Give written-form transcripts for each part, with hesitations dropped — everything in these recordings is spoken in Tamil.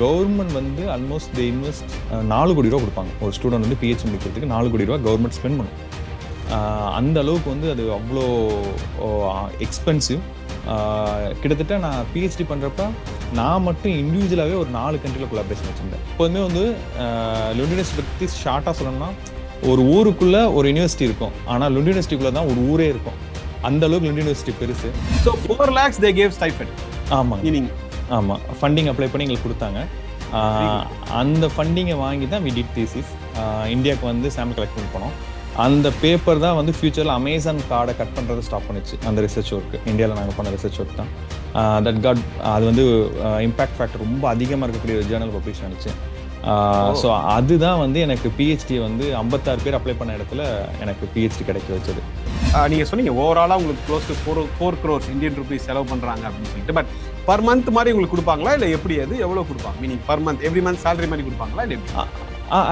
கவர்மெண்ட் வந்து ஆல்மோஸ்ட் தே இன்வெஸ்ட் 4 கோடி ரூபா கொடுப்பாங்க. ஒரு ஸ்டூடெண்ட் வந்து பிஹெச்டி முடிக்கிறதுக்கு 4 கோடி ரூபா கவர்மெண்ட் ஸ்பெண்ட் பண்ணும். அந்த அளவுக்கு வந்து அது அவ்வளோ எக்ஸ்பென்சிவ். கிட்டத்தட்ட நான் பிஹெச்டி பண்ணுறப்ப நான் மட்டும் இண்டிவிஜுவலாகவே ஒரு 4 கண்ட்ரியில் கொலாபரேஷன் வச்சுருந்தேன். எப்போதுமே வந்து லுண்ட் யூனிவர்சிட்டி பற்றி ஷார்ட்டாக சொல்லணும்னா, ஒரு ஊருக்குள்ளே ஒரு யூனிவர்சிட்டி இருக்கும், ஆனால் லுண்ட் யூனிவர்சிட்டிக்குள்ளே தான் ஒரு ஊரே இருக்கும். அந்த அளவுக்கு லுண்ட் யூனிவர்சிட்டி பெருசு. So 4 lakhs they gave stipend. ஆமாங்க, ஆமாம். ஃபண்டிங் அப்ளை பண்ணி எங்களுக்கு கொடுத்தாங்க. அந்த ஃபண்டிங்கை வாங்கி தான் வி டிட் தீசிஸ். இந்தியாவுக்கு வந்து சாம்பிள் கலெக்ட் பண்ணி போனோம். அந்த பேப்பர் தான் வந்து ஃபியூச்சரில் அமேசான் கார்டை கட் பண்ணுறதை ஸ்டாப் பண்ணிச்சு. அந்த ரிசர்ச் ஒர்க்கு இந்தியாவில் நாங்கள் பண்ண ரிசர்ச் ஒர்க் தான். தட் காட் அது வந்து இம்பேக்ட் ஃபேக்டர் ரொம்ப அதிகமாக இருக்கக்கூடிய ஒரு ஜேர்னல் பப்ளிஷ் ஆனிச்சு. ஸோ அதுதான் வந்து எனக்கு பிஹெச்டி வந்து 56 பேர் அப்ளை பண்ண இடத்துல எனக்கு பிஹெச்டி கிடைக்க வச்சது. நீங்கள் சொன்னீங்க ஓவராலாக உங்களுக்கு close to 4 crores Indian rupees செலவு பண்ணுறாங்க அப்படின்னு சொல்லிட்டு. பட் பர் மந்த் மாதிரி உங்களுக்கு கொடுப்பாங்களா இல்லை எப்படி? அது எவ்வளோ கொடுப்பாங்க? Meaning per month every month salary மாதிரி கொடுப்பாங்களா இல்லை எப்படி?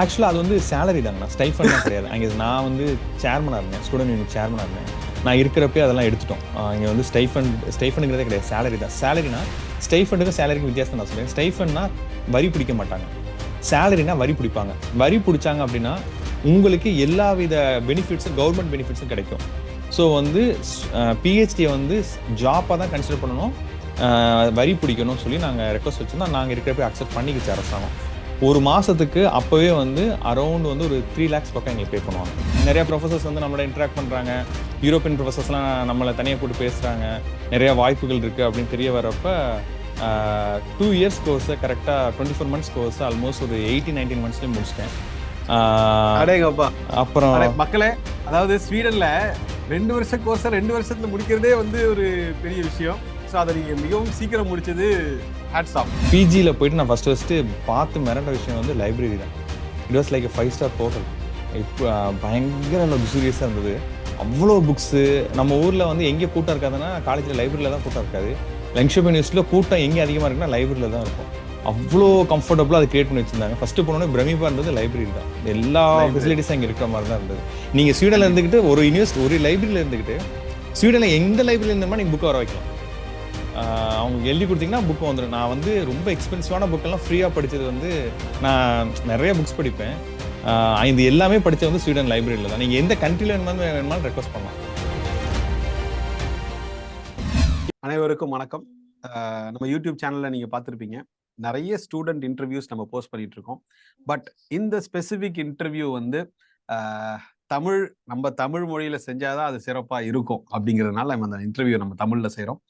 ஆக்சுவலாக அது வந்து சேலரி தாங்கண்ணா, ஸ்டைஃபன்லாம் கிடையாது. அங்கே நான் வந்து சேர்மனாக இருந்தேன், ஸ்டூடெண்ட் யூனிட் சேர்மனாக இருந்தேன். நான் இருக்கிறப்பே அதெல்லாம் எடுத்துட்டோம். இங்கே வந்து ஸ்டைஃபண்டுங்கிறதே கிடையாது, சேலரி தான். சேலரினா ஸ்டைஃபண்டுக்கும் சேலரிக்கும் வித்தியாசம் நான் சொல்லுவேன். ஸ்டைஃபன்னா வரி பிடிக்க மாட்டாங்க, சேலரினா வரி பிடிப்பாங்க. வரி பிடிச்சாங்க அப்படின்னா உங்களுக்கு எல்லா வித பெனிஃபிட்ஸும் கவர்மெண்ட் பெனிஃபிட்ஸும் கிடைக்கும். ஸோ வந்து பிஹெச்டியை வந்து ஜாப்பாக தான் கன்சிடர் பண்ணணும், வரி பிடிக்கணும்னு சொல்லி நாங்கள் ரெக்வஸ்ட் வச்சுருந்தோம். நாங்கள் இருக்கிறப்ப அக்செப்ட் பண்ணிக்கிச்சு அரசாங்கம். ஒரு மாதத்துக்கு அப்போவே வந்து அரௌண்ட் வந்து ஒரு 3 lakhs பக்கம் எங்களுக்கு பே பண்ணுவாங்க. நிறையா ப்ரொஃபஸர்ஸ் வந்து நம்மளோட இன்ட்ராக்ட் பண்ணுறாங்க, யூரோப்பியன் ப்ரொஃபஸர்ஸ்லாம் நம்மளை தனியாக கூட்டு பேசுகிறாங்க, நிறையா வாய்ப்புகள் இருக்குது அப்படின்னு தெரிய வரப்ப 2 years கோர்ஸை கரெக்டாக 24 months கோர்ஸை ஆல்மோஸ்ட் ஒரு 18-19 monthsலேயே முடிச்சிட்டேன். அப்புறம் மக்களே, அதாவது ஸ்வீடன்ல 2 வருஷ கோர்ஸை 2 வருஷத்துல முடிக்கிறதே வந்து ஒரு பெரிய விஷயம். ஸோ அதை நீங்கள் மிகவும் சீக்கிரம் முடிச்சது ஹேட்ஸ் ஆஃப். பிஜியில் போயிட்டு நான் ஃபஸ்ட்டு பார்த்து மிரண்ட விஷயம் வந்து லைப்ரரி தான். It was like 5 star hotel. இப்போ பயங்கர லக்ஸூரியஸாக இருந்தது. அவ்வளோ புக்ஸு. நம்ம ஊரில் வந்து எங்கே கூட்டம் இருக்காதுன்னா காலேஜில் லைப்ரரியில் தான் கூட்டம் இருக்காது. லங்ஷோப் யூனிவர்சிட்டியில் கூட்டம் எங்கே அதிகமாக இருக்குன்னா லைப்ரரியில் தான் இருக்கும். அவ்வளோ கம்ஃபர்டபுளாக அதை கிரியேட் பண்ணி வச்சுருந்தாங்க. ஃபஸ்ட்டு போனோன்னே பிரமிப்பாக இருந்தது லைப்ரரி தான். எல்லா ஃபெசிலிட்டிஸும் அங்கே இருக்கிற மாதிரி தான் இருந்தது. நீங்கள் ஸ்வீடனில் இருந்துக்கிட்டு ஒரு லைப்ரரியில் இருந்துக்கிட்டு ஸ்வீடனில் எந்த லைப்ரரியில் இருந்தோம்னா நீங்கள் புக்கை வர வைக்கலாம். அவங்க எழுதி கொடுத்தீங்கன்னா புக்கு வந்துடும். நான் வந்து ரொம்ப எக்ஸ்பென்சிவான புக்கெல்லாம் ஃப்ரீயாக படித்தது வந்து நான் நிறைய புக்ஸ் படிப்பேன். இது எல்லாமே படித்தது வந்து ஸ்வீடன் லைப்ரரியில் தான். நீங்கள் எந்த கண்ட்ரியில் வேணுமாலும் ரெக்வஸ்ட் பண்ணலாம். அனைவருக்கும் வணக்கம். நம்ம யூடியூப் சேனலில் நீங்கள் பார்த்துருப்பீங்க, நிறைய ஸ்டூடெண்ட் இன்டர்வியூஸ் நம்ம போஸ்ட் பண்ணிட்டு இருக்கோம். பட் இந்த ஸ்பெசிஃபிக் இன்டர்வியூ வந்து நம்ம தமிழ் மொழியில் செஞ்சாதான் அது சிறப்பாக இருக்கும் அப்படிங்கிறதுனால நம்ம அந்த இன்டர்வியூ நம்ம தமிழில் செய்கிறோம்.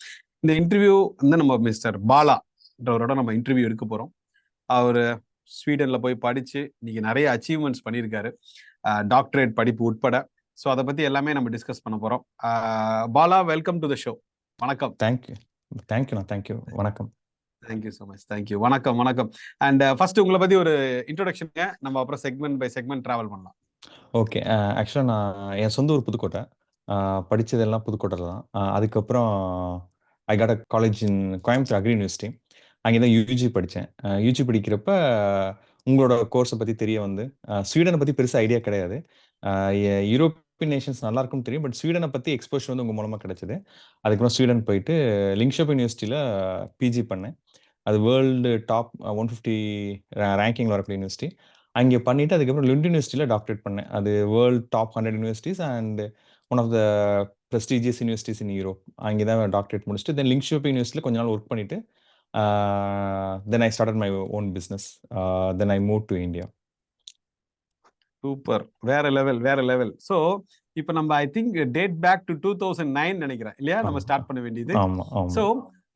இந்த இன்டர்வியூ வந்து நம்ம மிஸ்டர் பாலான்றவரோட நம்ம இன்டர்வியூ எடுக்க போகிறோம். அவர் ஸ்வீடனில் போய் படித்து இன்னைக்கு நிறைய அச்சீவ்மெண்ட்ஸ் பண்ணியிருக்காரு, டாக்டரேட் படிப்பு உட்பட. ஸோ அதை பற்றி எல்லாமே நம்ம டிஸ்கஸ் பண்ண போகிறோம். Bala, welcome to the show. வணக்கம். தேங்க்யூ. வணக்கம். Thank you so much. தேங்க்யூ. வணக்கம். அண்ட் ஃபர்ஸ்ட் உங்களை பற்றி ஒரு இன்ட்ரோடக்ஷனுங்க, நம்ம அப்புறம் செக்மெண்ட் பை செக்மெண்ட் ட்ராவல் பண்ணலாம். ஓகே. ஆக்சுவலாக நான் என் சொந்த ஊர் புதுக்கோட்டை. படித்ததெல்லாம் புதுக்கோட்டையில் தான். அதுக்கப்புறம் I got a college in Coimbatore agri university. அங்கே தான் யூஜி படித்தேன். யூஜி படிக்கிறப்ப உங்களோட கோர்ஸை பற்றி தெரிய வந்து, ஸ்வீடனை பற்றி பெருசாக ஐடியா கிடையாது. யூரோப்பியன் நேஷன்ஸ் நல்லா இருக்கும்னு தெரியும், பட் ஸ்வீடனை பற்றி எக்ஸ்போஷர் வந்து உங்கள் மூலமாக கிடைச்சிது. அதுக்கப்புறம் ஸ்வீடன் போயிட்டு லிங்க்ஷோப் யூனிவர்சிட்டியில் பிஜி பண்ணேன். அது வேர்ல்டு டாப் 150 ரேங்கிங்கில் வரக்கூடிய யூனிவர்சிட்டி. அங்கே பண்ணிவிட்டு அதுக்கப்புறம் லுண்ட் யூனிவர்சிட்டியில் டாக்டரேட் பண்ணேன். அது world top 100 universities and one of the prestigious universities in Europe. அங்கே தான் டாக்டரேட் முடிச்சுட்டு தென் லிங்க்ஷோப் யூனிவர்சிட்டியில் கொஞ்ச நாள் ஒர்க் பண்ணிவிட்டு then I started my own business. Then I move to India. Super. வேற லெவல். ஸோ இப்போ நம்ம I think date back to 2009 நினைக்கிறேன் இல்லையா நம்ம ஸ்டார்ட் பண்ண வேண்டியது. ஸோ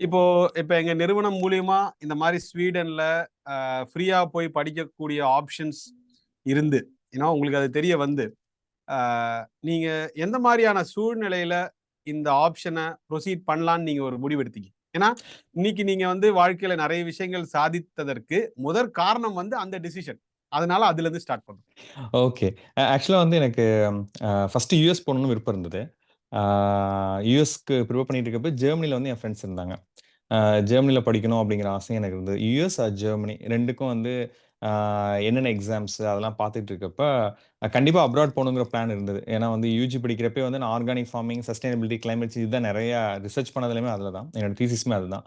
இப்போ எங்க நிறுவனம் மூலியமா இந்த மாதிரி ஸ்வீடன்ல ஃப்ரீயா போய் படிக்கக்கூடிய ஆப்ஷன்ஸ் இருந்து ஏன்னா உங்களுக்கு அது தெரிய வந்து நீங்க எந்த மாதிரியான சூழ்நிலையில இந்த ஆப்ஷனை ப்ரொசீட் பண்ணலான்னு நீங்க ஒரு முடிவு எடுத்தீங்க? ஏன்னா இன்னைக்கு நீங்க வந்து வாழ்க்கையில நிறைய விஷயங்கள் சாதித்ததற்கு முதற் காரணம் வந்து அந்த டிசிஷன். அதனால அதுல இருந்து ஸ்டார்ட் பண்ணும். ஓகே. ஆக்சுவலாக வந்து எனக்கு ஃபர்ஸ்ட் யூஎஸ் போகணும்னு விருப்பம் இருந்தது. யூஎஸ்க்கு ப்ரிப்பேர் பண்ணிட்டு இருக்கப்ப ஜெர்மனியில் வந்து என் ஃப்ரெண்ட்ஸ் இருந்தாங்க. ஜெர்மனியில் படிக்கணும் அப்படிங்கிற ஆசையும் எனக்கு இருந்தது. யூஎஸ் ஜெர்மனி ரெண்டுக்கும் வந்து என்னென்ன எக்ஸாம்ஸ் அதெல்லாம் பார்த்துட்டு இருக்கப்ப கண்டிப்பாக அப்ராட் போகணுங்கிற பிளான் இருந்தது. ஏன்னா வந்து யூஜி படிக்கிறப்பே வந்து நான் organic farming, sustainability, climate change இதுதான் நிறையா ரிசர்ச் பண்ணதுலையுமே அதில் தான். என்னோட தீசிஸுமே அதுதான்.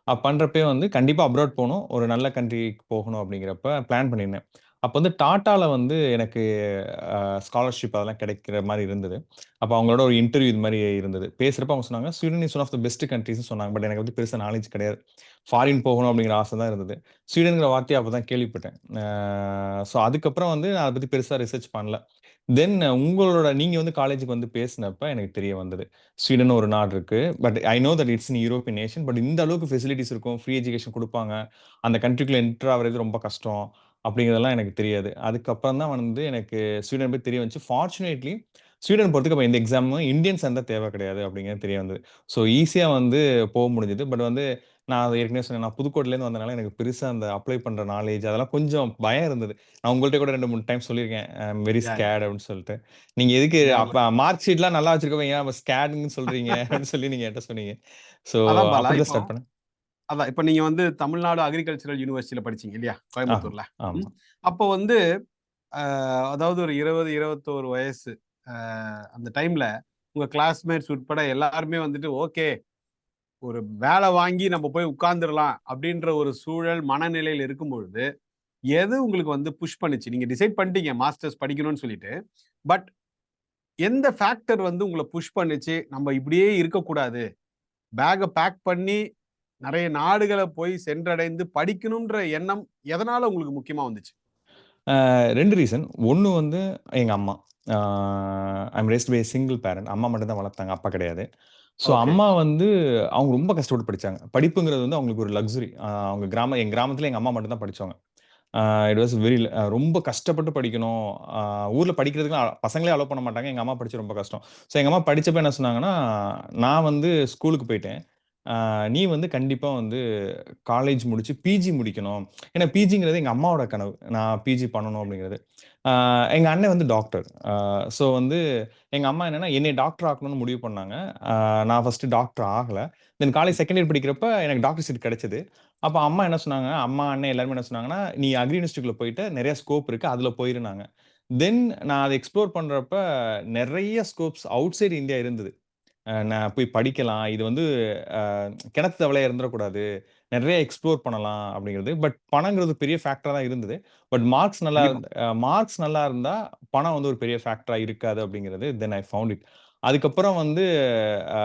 பண்றப்பயே வந்து கண்டிப்பா அப்ராட் போணும். ஒரு நல்ல கண்ட்ரிக்கு போகணும் அப்படிங்கிறப்ப பிளான் பண்ணியிருந்தேன். அப்ப வந்து டாட்டால வந்து எனக்கு ஸ்காலர்ஷிப் அதெல்லாம் கிடைக்கிற மாரி இருந்தது. அப்ப அவங்களோட ஒரு இன்டர்வியூ இது மாரி இருந்தது. பேசுறப்ப அவங்க சொன்னாங்க, "Sweden is one of the best கண்ட்ரிஸ்ன்னு" சொன்னாங்க. பட் எனக்கு வந்து பெருசா நாலேட்ஜ் கிடையாது. ஃபாரின் போகணும் அப்படிங்கிற ஆசை தான் இருந்தது. ஸ்வீடன்ங்கிற வார்த்தைய அப்ப தான் கேள்விப்பட்டேன். ஸோ அதுக்கப்புறம் வந்து நான் அத பத்தி பெருசா ரிசர்ச் பண்ணல. தென் நீங்க வந்து காலேஜுக்கு வந்து பேசினப்ப எனக்கு தெரிய வந்தது. ஸ்வீடன் ஒரு நாடு இருக்கு. But I know that it's in European nation. But இந்த அளவுக்கு ஃபெசிலிட்டீஸ் இருக்கும். ஃப்ரீ எஜுகேஷன் குடுப்பாங்க. அந்த கண்ட்ரிக்குள்ள என்டர் ஆவுறது ரொம்ப கஷ்டம். அப்படிங்கிறதெல்லாம் எனக்கு தெரியாது. அதுக்கப்புறம் தான் வந்து எனக்கு ஸ்வீடன் பத்தி தெரிய வந்துச்சு. ஃபார்ச்சுனேட்லி ஸ்வீடன் போறதுக்கு அப்ப எந்த எக்ஸாமும் இந்தியன்ஸ் இருந்தா தேவை கிடையாது அப்படிங்கிறது தெரிய வந்தது. ஸோ ஈஸியா வந்து முடிஞ்சது. பட் வந்து நான் அத ஏற்கனவே சொன்னேன். நான் புதுக்கோட்டையிலேருந்து வந்தனால எனக்கு பெருசா அந்த அப்ளை பண்ற நாலேட்ஜ் அதெல்லாம் கொஞ்சம் பயம் இருந்தது. நான் உங்கள்ட்ட கூட 2, 3 டைம் சொல்லியிருக்கேன். ஐ am very yeah, yeah. Scared அப்படின்னு சொல்லிட்டு. நீங்க எதுக்கு ஞாபகம் அப்ப இருக்கு. மார்க் ஷீட்லாம் நல்லா வச்சிருக்கப்ப ஏன் அப்ப ஸ்கேர்டுன்னு சொல்றீங்க? அப்படின்னு சொல்லி நீங்க என்ட்ட சொன்னீங்க. ஸோ அதான் பாலா, அப்படிதான் இப்போ ஸ்டார்ட் பண்ணேன். அதான் இப்ப நீங்க வந்து தமிழ்நாடு அக்ரிகல்ச்சரல் யூனிவர்சிட்டில படிச்சீங்க இல்லையா? ஆமா, கோயம்புத்தூர்ல. ம். ஆமா. அப்போ வந்து அ அதாவது ஒரு 20, 21 வயசு அ அந்த டைம்ல உங்க கிளாஸ்மேட்ஸ் உட்பட எல்லாருமே வந்துட்டு, ஓகே, ஒரு வேலை வாங்கி நம்ம போய் உட்கார்ந்துரலாம் அப்படின்ற ஒரு சூழல், மனநிலையில இருக்கும் பொழுது, எது உங்களுக்கு வந்து புஷ் பண்ணுச்சு? நீங்க டிசைட் பண்ணிட்டீங்க மாஸ்டர்ஸ் படிக்கணும்னு சொல்லிட்டு. பட் எந்த ஃபேக்டர் வந்து உங்கள புஷ் பண்ணுச்சு? நம்ம இப்படியே இருக்கக்கூடாது. பேக்க பேக் பண்ணி நெறைய நாடுகள போய் சென்றடைந்து படிக்கணும்ன்ற எண்ணம் எதனால உங்களுக்கு முக்கியமா வந்துச்சு? 2 ரீசன். 1 வந்து எங்க அம்மா. Ah I am raised by a single parent. அம்மா மட்டும் தான் வளர்த்தாங்க. அப்பா கிடையாது. So okay. அம்மா வந்து அவங்க ரொம்ப கஷ்டப்பட்டு படிச்சாங்க. படிப்புங்கிறது வந்து அவங்களுக்கு ஒரு லக்ஸுரி. அவங்க எங்க கிராமத்தில எங்க அம்மா மட்டும் தான் படிச்சவங்க. இட் வாஸ் வெரி ரொம்ப கஷ்டப்பட்டு படிக்கணும். அ ஊர்ல படிக்கிறதுக்குலாம் பசங்களே அலோவ் பண்ண மாட்டாங்க. எங்க அம்மா படிச்சது ரொம்ப கஷ்டம். ஸோ எங்க அம்மா படிச்சப்ப என்ன சொன்னாங்கன்னா, நான் வந்து ஸ்கூலுக்கு போயிட்டேன். நீ வந்து கண்டிப்பா வந்து காலேஜ் முடிச்சு பிஜி முடிக்கணும். ஏன்னா பிஜிங்கிறது எங்க அம்மாவோட கனவு. நான் பிஜி பண்ணணும் அப்படிங்கிறது. ஆ எங்க அண்ணன் வந்து டாக்டர். ஸோ வந்து எங்க அம்மா என்னன்னா, என்னைய டாக்டர் ஆக்கணும்னு முடிவு பண்ணாங்க. நான் ஃபர்ஸ்ட்டு டாக்டர் ஆகல. தென் காலேஜ் செகண்ட் இயர் படிக்கிறப்ப எனக்கு டாக்டர் சீட் கிடைச்சது. அப்ப அம்மா என்ன சொன்னாங்க, அம்மா, அண்ணன் எல்லாருமே என்ன சொன்னாங்கன்னா, "நீ அக்ரி யூனிவர்சிட்டிக்குள்ள போயிட்ட. நெறைய ஸ்கோப் இருக்கு. அதுல போயிருன்னாங்க." தென் நான் அத எக்ஸ்ப்ளோர் பண்றப்ப நெறைய ஸ்கோப்ஸ் அவுட் சைட் இந்தியா இருந்தது. நான் போய் படிக்கலாம். இது வந்து அ கிணத்து தவளையா இருந்துறக்கூடாது. நெறைய எக்ஸ்ப்ளோர் பண்ணலாம் அப்படிங்கிறது. பட் பணங்கிறது பெரிய ஃபேக்டரா தான் இருந்தது. பட் கண்டிப்பா. மார்க்ஸ் நல்லா இருந்தா, பணம் வந்து ஒரு பெரிய ஃபேக்டரா இருக்காது அப்படிங்கிறது தென் ஐ ஃபவுண்ட் இட். அதுக்கப்புறம் வந்து அ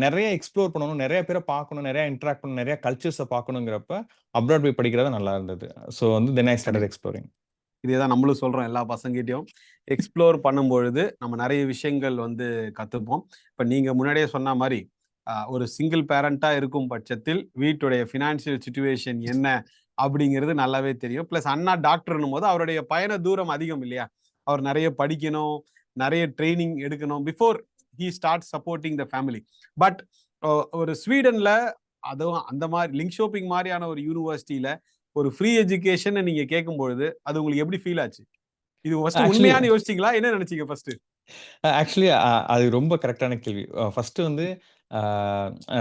நெறைய எக்ஸ்ப்ளோர் பண்ணணும், நெறைய பேர பார்க்கணும், நெறைய இன்டராக்ட் பண்ணணும், நெறைய கல்ச்சர்ஸ பார்க்கணுங்கிறப்ப, அப்ராட் போய் படிக்கிறது நல்லா இருந்தது. ஸோ வந்து தென் ஐ ஸ்டார்ட்டட் கண்டிப்பா. எக்ஸ்ப்ளோரிங். இதே தான் நம்மளும் சொல்றோம் எல்லா பசங்ககிட்டயும். எக்ஸ்ப்ளோர் பண்ணும்பொழுது, நம்ம நெறைய விஷயங்கள் வந்து கத்துப்போம். இப்ப நீங்க முன்னாடியே சொன்ன மாரி, ஒரு சிங்கிள் பேரண்டா இருக்கும் பட்சத்தில், வீட்டுடைய ஃபினான்சியல் சிச்சுவேஷன் என்ன? அப்படிங்கிறது நல்லாவே தெரியும். பிளஸ் அண்ணா டாக்டர்ன்னும்போது, அவருடைய பயண தூரம் அதிகம் இல்லையா? அவர் நெறைய படிக்கணும், நெறைய ட்ரெய்னிங் எடுக்கணும். Before he starts supporting the family. But ஒ ஒரு ஸ்வீடன்ல அதுவும் அந்த மாரி லிங்க்ஷோப்பிங் மாரியான ஒரு யூனிவர்சிட்டில ஒரு ஃப்ரீ எஜுகேஷன்னு நீங்க கேட்கும்பொழுது, அது உங்களுக்கு எப்படி ஃபீல் ஆச்சு? இது ஃபர்ஸ்ட்டு ஆக்சுவலி உண்மையான்னு யோசிச்சீங்களா? என்ன நெனச்சீங்க ஃபர்ஸ்ட்டு? ஆக்சுவலி அது ரொம்ப கரெக்ட்டான கேள்வி. ஃபர்ஸ்ட்டு வந்து அ அ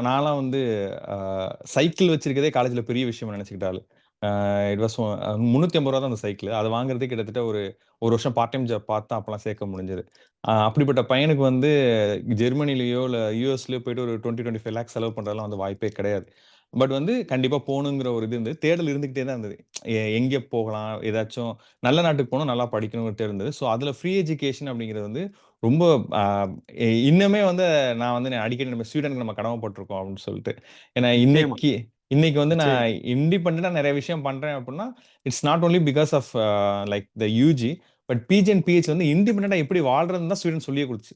நான்லாம் வந்து அ சைக்கிள் வச்சிருக்கிறதே காலேஜ்ல பெரிய விஷயமா நெனச்சுக்கிட்ட ஆளு. இட் வாஸ் ரூ. 350 தான் அந்த சைக்கிள். அத வாங்குறதே கிட்டத்தட்ட ஒரு 1 வருஷம் பார்ட் டைம் ஜாப் பார்த்து தான் அப்பலாம் சேர்க்க முடிஞ்சது. அப்படிப்பட்ட பையனுக்கு வந்து ஜெர்மனிலயோ, இல்ல யுஎஸ்லயோ போயிட்டு ஒரு 20, 25 லேக்ஸ் செலவு பண்றதெல்லாம் வந்து வாய்ப்பே கிடையாது. பட் வந்து கண்டிப்பா போணுங்கிற ஒரு இது இருந்தது. தேடல் இருந்துகிட்டே தான் இருந்தது. எங்கே போகலாம்? ஏதாச்சும் நல்ல நாட்டுக்கு போணும், நல்லா படிக்கணும்ன்ட்டு இருந்தது. ஸோ அதில ஃப்ரீ எஜுகேஷன் அப்படிங்கிறது வந்து ரொம்ப அ இன்னுமே வந்து நான் வந்து அடிக்கடி நம்ம ஸ்வீடனுக்கு நம்ம கடமைப்பட்டுருக்கோம் அப்படின்னு சொல்லிட்டு. ஏன்னா நிச்சயமா, இன்னைக்கு வந்து நான் நிச்சயமா. இண்டிபெண்டன்ட்டா நெறைய விஷயம் பண்றேன் அப்படின்னா, it's not only because of like the UG, but PG and PhD வந்து இண்டிபெண்டன்ட்டா எப்படி வாழ்றதுன்னு தான் ஸ்வீடன் சொல்லியே குடுத்துச்சு.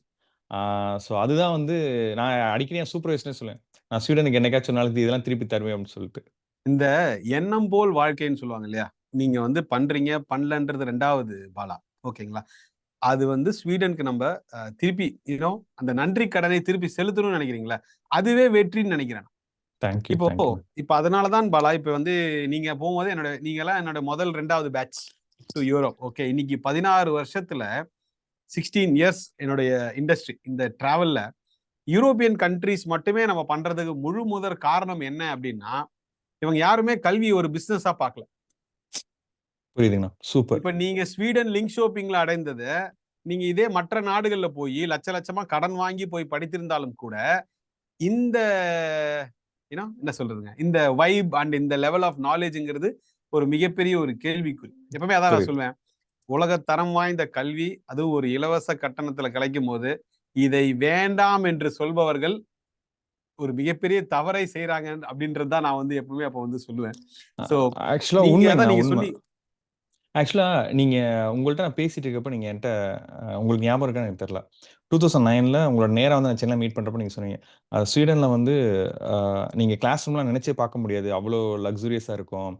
ஆ ஸோ அதுதான் வந்து நான் அடிக்கடி என் சூப்பர்வைசர்ட்டயும் சொல்லுவேன். நான் ஸ்வீடனுக்கு என்னைக்காச்சும் ஒரு நாளைக்கு இதெல்லாம் திருப்பி தருவேன் அப்படின்னு சொல்லிட்டு. இந்த எண்ணம் போல் வாழ்க்கைன்னு சொல்லுவாங்க இல்லையா? நீங்க வந்து பண்றீங்க, பண்ணலன்றது 2வது பாலா. ஓகேங்களா? அது வந்து ஸ்வீடனுக்கு நம்ப திருப்பி அந்த நன்றி கடனை திருப்பி செலுத்தணும்னு நெனைக்கிறீங்கல்ல, அதுவே வெற்றின்னு நெனைக்கிறேன். தேங்க் யூ, இப்போ தேங்க் யூ. இப்ப அதனால தான் பாலா, இப்ப வந்து நீங்க போம்போது நீங்கலாம் என்னோட முதல் 2வது பேட்ச் டூ யூரோப். ஓகே. இன்னைக்கு 16 வருஷத்துல 16 இயர்ஸ் என்னுடைய இண்டஸ்ட்ரி. இந்த டிராவல்ல யூரோப்பியன் கண்ட்ரீஸ் மட்டுமே நம்ம பண்றதுக்கு முழு முதற் காரணம் என்ன அப்டின்னா, இவங்க யாருமே கல்விய ஒரு பிசினஸா பார்க்கல. புரியுதுங்கண்ணா. சூப்பர். இப்ப நீங்க ஸ்வீடன் லிங்க் ஷோப்பிங்ல அடைந்தத, நீங்க இதே மற்ற நாடுகள்ல போயி லட்ச லட்சமா கடன் வாங்கி போய் படித்திருந்தாலும் கூட, இந்த என்ன சொல்றதுங்க, இந்த வைப் அண்ட் இந்த லெவல் ஆஃப் நாலேஜ்ங்கிறது ஒரு மிகப்பெரிய ஒரு கேள்விக்குறி. எப்பவுமே அதான் நான் சொல்லுவேன், உலக தரம் வாய்ந்த கல்வி அதுவும் ஒரு இலவச கட்டணத்துல கிடைக்கும் போது இதை வேண்டாம் என்று சொல்பவர்கள் ஒரு மிகப்பெரிய தவறை செய்யறாங்க அப்படின்றது தான் நான் வந்து எப்பவுமே அப்ப வந்து சொல்லுவேன். சோ ஆக்சுவலா நீங்க உண்மைங்க, அதான் நீங்க உண்மை. சொல்லி ஆக்சுவலா நீங்க உங்கள்ட்ட நான் பேசிட்டு இருக்கப்ப நீங்க என்ட்ட உங்களுக்கு ஞாபகம் இருக்கான்னு எனக்கு தெரியல. 2009ல உங்களோட நேரா வந்து நான் சென்னையில மீட் பண்றப்ப நீங்க சொன்னீங்க. ஸ்வீடன்ல வந்து அ நீங்க கிளாஸ் ரூம்லாம் நினைச்சே பார்க்க முடியாது. அவ்ளோ லக்ஸூரியஸா இருக்கும்.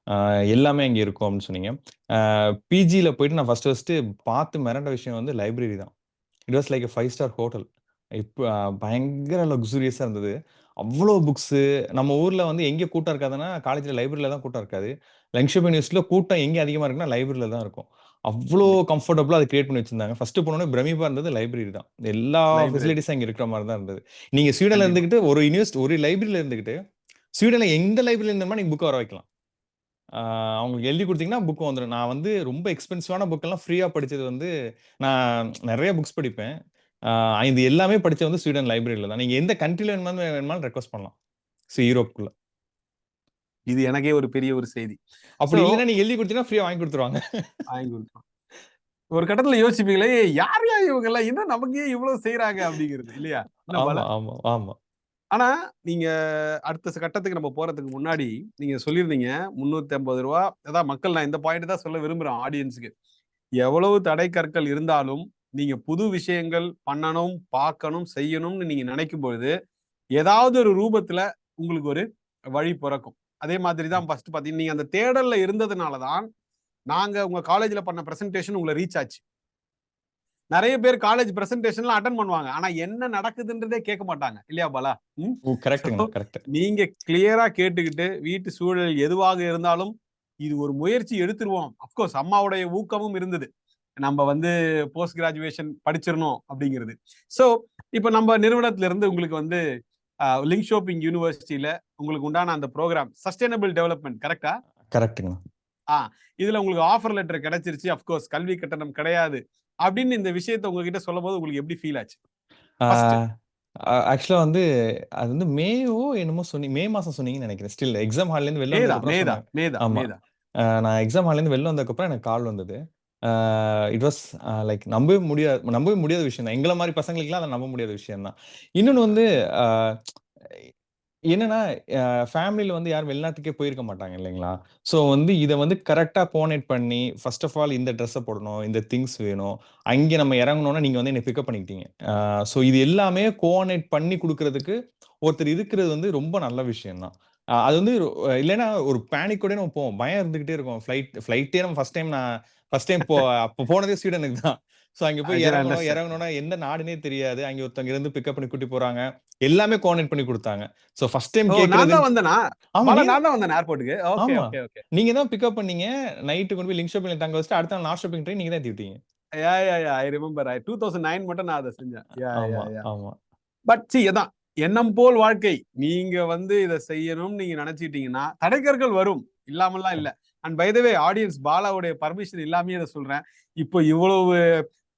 அ எல்லாமே அங்க இருக்கும் அப்படின்னு சொன்னீங்க. பிஜில போயிட்டு நான் ஃபர்ஸ்ட்டு பார்த்து மிரண்ட விஷயம் வந்து லைப்ரரி தான். It was like a 5 star hotel. இப்ப பயங்கர லக்ஸூரியஸா இருந்தது. அவ்ளோ புக்ஸு. நம்ம ஊர்ல வந்து எங்க கூட்டம் இருக்காதுன்னா, காலேஜ்ல லைப்ரரில தான் கூட்டம் இருக்காது. லங்ஷோப் யூனிவர்சிட்டில கூட்டம் எங்க அதிகமா இருக்குன்னா, லைப்ரரில தான் இருக்கும். அவ்ளோ கண்டிப்பா கம்ஃபர்டபுளா அத கிரியேட் பண்ணி வச்சிருந்தாங்க. ஃபர்ஸ்ட் போனோனே பிரமிப்பா இருந்தது லைப்ரரி தான். எல்லா லைப்ரரி ஃபெசிலிட்டீஸும் அங்க இருக்கிற மாரி தான் இருந்தது. நீங்க ஸ்வீடன்ல கண்டிப்பா இருந்துகிட்டு ஒரு லைப்ரரில இருந்துகிட்டு, ஸ்வீடன்ல எந்த லைப்ரரில இருந்தோமா நீங்க புக்க வர வைக்கலாம். ஆ அவங்களுக்கு எழுதி குடுத்தீங்கன்னா, புக் வந்துரும். நான் வந்து ரொம்ப எக்ஸ்பென்சிவான புக் எல்லாம் ஃப்ரீயா படிச்சது வந்து, நான் நெறைய புக்ஸ் படிப்பேன். ஆ இது எல்லாமே படிச்சது வந்து ஸ்வீடன் லைப்ரரில தான். நீங்க எந்த கண்ட்ரில வேணுமானாலும் ரெக்வெஸ்ட் பண்ணலாம். யூரோப்க்குள்ள. இது எனக்கே ஒரு பெரிய ஒரு செய்தி. சோ அப்படி இல்லன்னா நீங்க எழுதி குடுத்தீங்கன்னா, ஃப்ரீயா வாங்கி குடுத்துருவாங்க. வாங்கி கொடுப்பான். ஒரு கட்டத்துல யோசிப்பீங்களே, யாருயா இவங்க எல்லாம் இன்னும் நமக்கு ஏன் இவ்வளவு செய்யறாங்க அப்படிங்கிறது இல்லையா? என்ன ஆமா, பாலா? ஆமா, ஆமா. ஆனா நீங்க அடுத்த கட்டத்துக்கு நம்ம போறதுக்கு முன்னாடி நீங்க சொல்லியிருந்தீங்க ரூ. 350 அதான் மக்கள், நான் இந்த பாயிண்ட் தான் சொல்ல விரும்புறேன் ஆடியன்ஸ்க்கு. எவ்வளவு தடை கற்கள் இருந்தாலும் நீங்க புது விஷயங்கள் பண்ணணும், பார்க்கணும், செய்யணும்னு நீங்க நினைக்கும் பொழுது ஏதாவது ஒரு ரூபத்துல உங்களுக்கு ஒரு வழி பிறக்கும். அதே மாதிரி தான் ஃபர்ஸ்ட் பாத்தீங்கன்னா நீங்க அந்த தேடல்ல இருந்ததுனால தான் நாங்க உங்க காலேஜ்ல பண்ண பிரசன்டேஷன் உங்களை ரீச் ஆச்சு. நிறைய பேர் காலேஜ் பிரசன்டேஷன்லாம் அட்டன் பண்ணுவாங்க. ஆனா என்ன நடக்குதுன்றதே கேட்க மாட்டாங்க. இல்லையா பாலா? ம். சோ கரெக்ட்டுங்கண்ணா, கரெக்ட். நீங்க கிளியரா கேட்டுக்கிட்டு வீட்டு சூழல் எதுவாக இருந்தாலும் இது ஒரு முயற்சி எடுத்துருவோம். அஃப்கோர்ஸ் அம்மாவுடைய ஊக்கமும் இருந்தது. நம்ம வந்து போஸ்ட் கிராஜுவேஷன் படிச்சிரணும் அப்படிங்கிறது. சோ இப்ப நம்ம நிறுவனத்துல இருந்து உங்களுக்கு வந்து லிங்க் ஷோப்பிங் யூனிவர்சிட்டியில உங்களுக்கு உண்டான அந்த ப்ரோக்ராம் சஸ்டைனபிள் டெவலப்மெண்ட் கரெக்ட்டா? கரெக்ட்டுங்கண்ணா. ஆ இதுல உங்களுக்கு ஆஃபர் லெட்டர் கிடைச்சிருச்சு. அஃப்கோர்ஸ் கல்வி கட்டணம் கிடையாது. அப்படின்னு இந்த விஷயத்த உங்ககிட்ட சொல்லும்போது உங்களுக்கு எப்படி ஃபீல் ஆச்சு? ஆ ஃபர்ஸ்ட். ஆக்சுவலா வந்து அது வந்து மேவோ என்னமோ மே மாசம் சொன்னீங்கன்னு நெனைக்கிறேன். ஸ்டில் எக்ஸாம் ஹால்லேருந்து வெளில மேதா, வந்ததுக்கப்புறம் மேதா, சொன்னாங்க. மேதா, ஆமா. மேதா. நான் எக்ஸாம் ஹால்லேருந்து வெளில வந்ததுக்கப்புறம் எனக்கு கால் வந்தது. இட் வாஸ் லைக் நம்பவே முடியாத விஷயம் தான். எங்கள மாரி பசங்களுக்குலாம் அத நம்ப முடியாத விஷயம் தான். இன்னொன்னு வந்து அ என்னன்னா, ஃபேமிலில வந்து யாரும் வெளிநாட்டுக்கே போயிருக்க மாட்டாங்க இல்லைங்களா? ஸோ வந்து இத வந்து கரெக்ட்டா கோஆர்டினேட் பண்ணி, ஃபர்ஸ்ட் ஆஃப் ஆல் இந்த ட்ரெஸ்ஸ போடணும், இந்த திங்ஸ் வேணும். அங்கே நம்ம இறங்குனோனே நீங்க வந்து என்ன பிக்கப் பண்ணிக்கிட்டீங்க. ஸோ இது எல்லாமே கோஆர்டினேட் பண்ணி குடுக்குறதுக்கு ஒருத்தர் இருக்கிறது வந்து ரொம்ப நல்ல விஷயம் தான். அது வந்து இல்லன்னா ஒரு பேனிக்கோடயே நம்ம போவோம். பயம் இருந்துகிட்டே இருக்கும். ஃப்ளைட்டே நம்ம ஃபர்ஸ்ட் டைம் அப்ப போனதே ஸ்வீடனுக்கு தான். ஸோ அங்க போய் ஐ கேன் அண்டர்ஸ்டாண்ட். இறங்குனோன எந்த நாடுன்னே தெரியாது. அங்க ஒருத்தவங்க இருந்து பிக்கப் பண்ணி கூட்டி போறாங்க. எல்லாமே கோஆர்டினேட் பண்ணி குடுத்தாங்க. ஸோ ஃபர்ஸ்ட் டைம் ஓ நான் கேட்கிறதுன்னு தான் வந்தேனா? ஆமா பாலா நீங்க நான் தான் வந்தேன் ஏர்போர்ட்க்கு. ஓகே, ஆமா. Okay, okay. நீங்க தான் பிக்கப் பண்ணீங்க. நைட் கொண்டு போய் லிங்க் ஷாப்பிங்ல தங்க வச்சுட்டு, அடுத்த நாள் நார்த் ஷாப்பிங் ட்ரெயின் நீங்க தான் ஏத்தி விட்டீங்க. I remember. 2009 மட்டும் நான் அத செஞ்சேன். ஆமா, ஆமா. பட் அதான் எண்ணம் போல் வாழ்க்கை. நீங்க வந்து இத செய்யணும்னு நீங்க நினைச்சுட்டீங்கன்னா, தடைக்கற்கள் வரும். இல்லாமல்லாம் இல்ல. And by the way audience பாலாவுடைய பர்மிஷன் இல்லாமயே இத சொல்றேன். இப்போ இவ்வளவு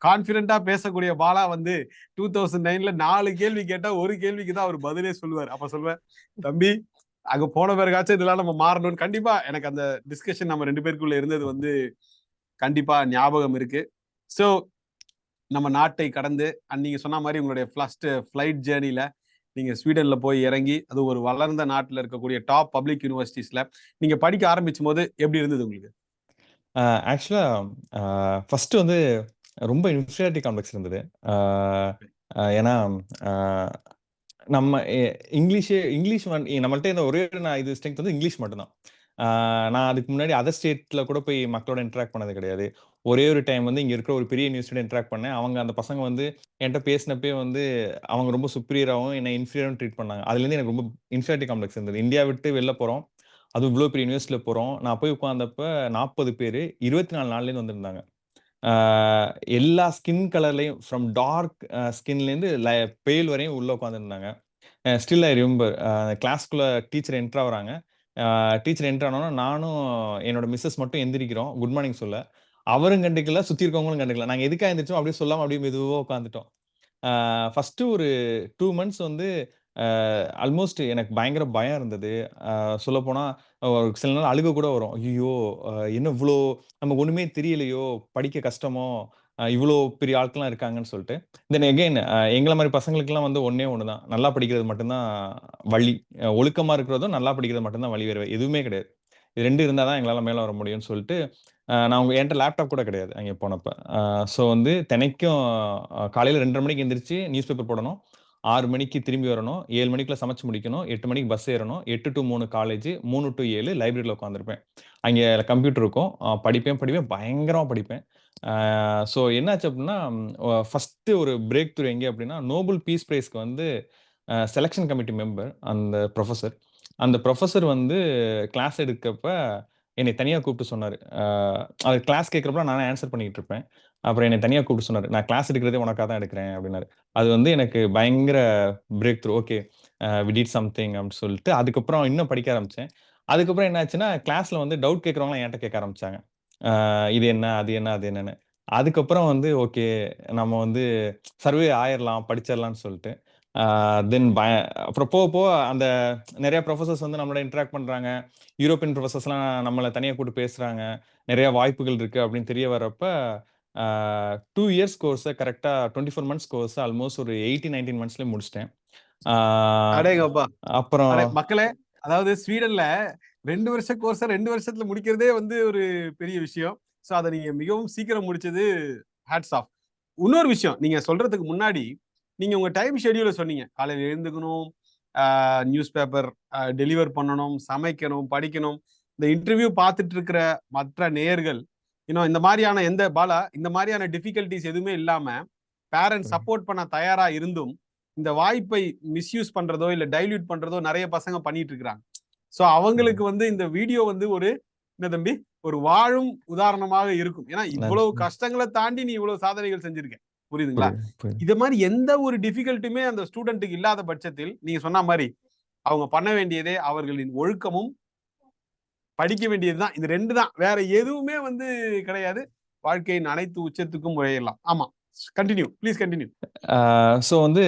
கான்ஃபிடென்ட்டா பேசக்கூடிய பாலா வந்து 2009ல 4 கேள்வி கேட்டா, 1 கேள்விக்கு தான் அவரு பதிலே சொல்லுவாரு. அப்ப சொல்வேன், "தம்பி, அங்க போன பிறகாச்சும் இதெல்லாம் நம்ம மாறணும்னு." கண்டிப்பா எனக்கு அந்த டிஸ்கஷன் நம்ம 2 பேருக்குள்ள இருந்தது வந்து கண்டிப்பா ஞாபகம் இருக்கு. சோ நம்ம நாட்டை கடந்து நீங்க சொன்ன மாரி உங்களுடைய ஃபர்ஸ்ட் ஃப்ளைட் ஜேர்னில நீங்க ஸ்வீடன்ல போய் இறங்கி, அது ஒரு வளர்ந்த நாட்டுல இருக்கக்கூடிய டாப் பப்ளிக் யூனிவர்சிட்டீஸ்ல நீங்க படிக்க ஆரம்பிச்சும்போது எப்படி இருந்தது உங்களுக்கு? அ ஆக்சுவலா அ ஃபர்ஸ்ட் வந்து ரொம்ப இன்ஃபீரியாரிட்டி காம்ப்ளெக்ஸ் இருந்தது. அ ஏன்னா, அ நம்ம இங்கிலீஷ் நம்மள்ட்ட இருந்த ஒரே ஒரு இது ஸ்ட்ரெங்த் வந்து இங்கிலீஷ் மட்டும் தான். ஆ நான் அதுக்கு முன்னாடி அதர் ஸ்டேட்ல கூட போய் மக்களோட இன்டராக்ட் பண்ணது கிடையாது. ஒரே ஒரு டைம் வந்து இங்க இருக்கிற ஒரு பெரிய யூனிவர்சிட்டியோட இன்டராக்ட் பண்ணேன். அந்த பசங்க வந்து என்ட்ட பேசினப்பயே வந்து அவங்க ரொம்ப சுப்பீரியராவும், என்ன இன்ஃபீரியராவும் ட்ரீட் பண்ணாங்க. அதுலேருந்து எனக்கு ரொம்ப இன்ஃபீரியாரிட்டி காம்ப்ளெக்ஸ் இருந்தது. இந்தியா விட்டு வெளில போறோம். அதுவும் இவ்ளோ பெரிய யூனிவர்சிட்டில போறோம். நான் போய் உட்கார்ந்தப்ப 40 பேரு 24 நாடுலேருந்து வந்திருந்தாங்க. ஆ எல்லா ஸ்கின் கலர்லயும் ஃப்ரம் டார்க் ஸ்கின்லேருந்து பேல் வரையும் உள்ள உட்கார்ந்திருந்தாங்க. ஸ்டில் ஐ ரிமெம்பர் கிளாஸ்க்குள்ள டீச்சர் என்டர் ஆகுறாங்க. டீச்சர் என்டர் ஆனோனே நானும் என்னோட மிஸ்ஸஸ் மட்டும் எந்திரிக்கிறோம். குட் மார்னிங் சொல்ல. அவரும் கண்டுக்கல, சுத்தி இருக்கவங்களும் கண்டுக்கல. நாங்க எதுக்காக எந்திரிச்சோம் அப்படியே சொல்லாம அப்படியே மெதுவா உட்கார்ந்துட்டோம். ஃபர்ஸ்ட்டு ஒரு 2 மந்த்ஸ் வந்து ஆல்மோஸ்ட் எனக்கு பயங்கர பயம் இருந்தது. சொல்லப்போனா ஒரு சில நாள் அழுக கூட வரும். ஐய்யயோ! என்ன இவ்ளோ நமக்கு ஒண்ணுமே தெரியலையோ! படிக்க கஷ்டமோ! இவ்ளோ பெரிய ஆட்கள்லாம் இருக்காங்கன்னு சொல்ட்டு. தென் அகைன் எங்கள மாரி பசங்களுக்கெல்லாம் வந்து ஒண்ணே ஒண்ணு தான். நல்லா படிக்கிறது மட்டும் தான் வழி. ஒழுக்கமா இருக்கிறதும், நல்லா படிக்கிறது மட்டும் தான் வழி. வேற எதுவுமே கிடையாது. இது 2 இருந்தா தான் எங்களால மேல வர முடியும்னு சொல்ட்டு, நான் என்ட்ட லேப்டாப் கூட கிடையாது அங்கே போனப்ப. ஸோ வந்து தினைக்கும் காலையில 2:30 மணிக்கு எந்திரிச்சு நியூஸ் பேப்பர் போடணும். 6 மணிக்கு திரும்பி வரணும். 7 மணிக்குள்ள சமைச்சு முடிக்கணும். 8 மணிக்கு பஸ் ஏறணும். 8 டூ 3 காலேஜ். 3 டூ 7 லைப்ரரில உட்கார்ந்திருப்பேன். அங்கே கம்ப்யூட்டர் இருக்கும். படிப்பேன். பயங்கரமா படிப்பேன். ஸோ என்னாச்சு அப்டின்னா, ஃபர்ஸ்ட்டு ஒரு பிரேக் த்ரூ எங்கே அப்டின்னா, நோபல் பீஸ் பிரைஸ்க்கு வந்து செலக்ஷன் கமிட்டி மெம்பர் அந்த புரொஃபசர். அந்த புரொஃபசர் வந்து கிளாஸ் எடுக்கப்ப என்னைய தனியா கூப்பிட்டு சொன்னாரு. அது கிளாஸ் கேட்கிறப்பலாம் நானே ஆன்ஸர் பண்ணிக்கிட்டு இருப்பேன். அப்புறம் என்னைய தனியா கூப்பிட்டு சொன்னாரு. "நான் கிளாஸ் எடுக்கிறதே உனக்காக தான் எடுக்கிறேன்" அப்டின்னாரு. அது வந்து எனக்கு பயங்கர breakthrough. Okay we did something அப்டின்னு சொல்லிட்டு, அதுக்கப்புறம் இன்னும் படிக்க ஆரம்பிச்சேன். அதுக்கப்புறம் என்ன ஆச்சுன்னா, கிளாஸ்ல வந்து டவுட் கேட்கிறவங்கலாம் என்ட்ட கேட்க ஆரம்பிச்சாங்க. இது என்ன? அது என்ன? அது என்னன்னு. அதுக்கப்புறம் வந்து ஓகே நம்ம வந்து சர்வே ஆயிரலாம், படிச்சிரலாம்ன்னு சொல்ட்டு, ஆ தென் அப்புறம் போக போக அந்த நெறைய புரொஃபசர்ஸ் வந்து நம்மளோட இன்டராக்ட் பண்றாங்க. யூரோப்பியன் புரொஃபசர்ஸ்லாம் நம்மள தனியா கூப்பிட்டு பேசுறாங்க. நெறைய வாய்ப்புகள் இருக்கு அப்படின்னு தெரிய வரப்ப, ஆ 2 இயர்ஸ் கோர்ஸ கரெக்ட்டா 24 மந்த்ஸ் கோர்ஸ ஆல்மோஸ்ட் ஒரு 18, 19 மந்த்ஸ்லயே முடிச்சுட்டேன். ஆ அடேங்கப்பா! அப்புறம் மக்களே, அதாவது ஸ்வீடன்ல 2 வருஷ கோர்ஸ 2 வருஷத்துல முடிக்கிறதே வந்து ஒரு பெரிய விஷயம். சோ அத நீங்க மிகவும் சீக்கிரம் முடிச்சது ஹேட்ஸ் ஆஃப். இன்னொரு விஷயம், நீங்க சொல்றதுக்கு முன்னாடி, நீங்க உங்க டைம் ஷெட்யூல சொன்னீங்க. காலையில எழுந்துக்கணும், நியூஸ் பேப்பர் டெலிவர் பண்ணணும், சமைக்கணும், படிக்கணும். இந்த இன்டர்வியூ பார்த்துட்டு இருக்கிற மற்ற நேயர்கள், இந்த மாரியான இந்த மாரியான டிஃபிகல்டீஸ் எதுவுமே இல்லாம, பேரண்ட்ஸ் சப்போர்ட் பண்ண தயாரா இருந்தும், இந்த வாய்ப்பை மிஸ்யூஸ் பண்றதோ, இல்ல டைல்யூட் பண்றதோ நெறைய பசங்க பண்ணிட்டு இருக்காங்க. சோ அவங்களுக்கு வந்து இந்த வீடியோ வந்து என்ன தம்பி? ஒரு வாழும் உதாரணமாக இருக்கும். ஏன்னா இவ்வளவு நன்றி. கஷ்டங்கள தாண்டி நீ இவ்வளவு சாதனைகள் செஞ்சிருக்க. புரியுதுங்களா? புரியுது, புரியுது. இத மாரி எந்த ஒரு டிஃபிகல்ட்டுமே அந்த ஸ்டூடண்ட்க்கு இல்லாத பட்சத்தில், நீங்க சொன்ன மாரி, அவங்க பண்ண வேண்டியதே அவர்களின் ஒழுக்கமும், படிக்க வேண்டியது தான். இது 2 தான். வேற எதுவுமே வந்து கிடையாது. வாழ்க்கையின் அனைத்து உச்சத்துக்கும் முயறலாம். ஆமா. கன்டின்யூ. Please continue. ஸோ வந்து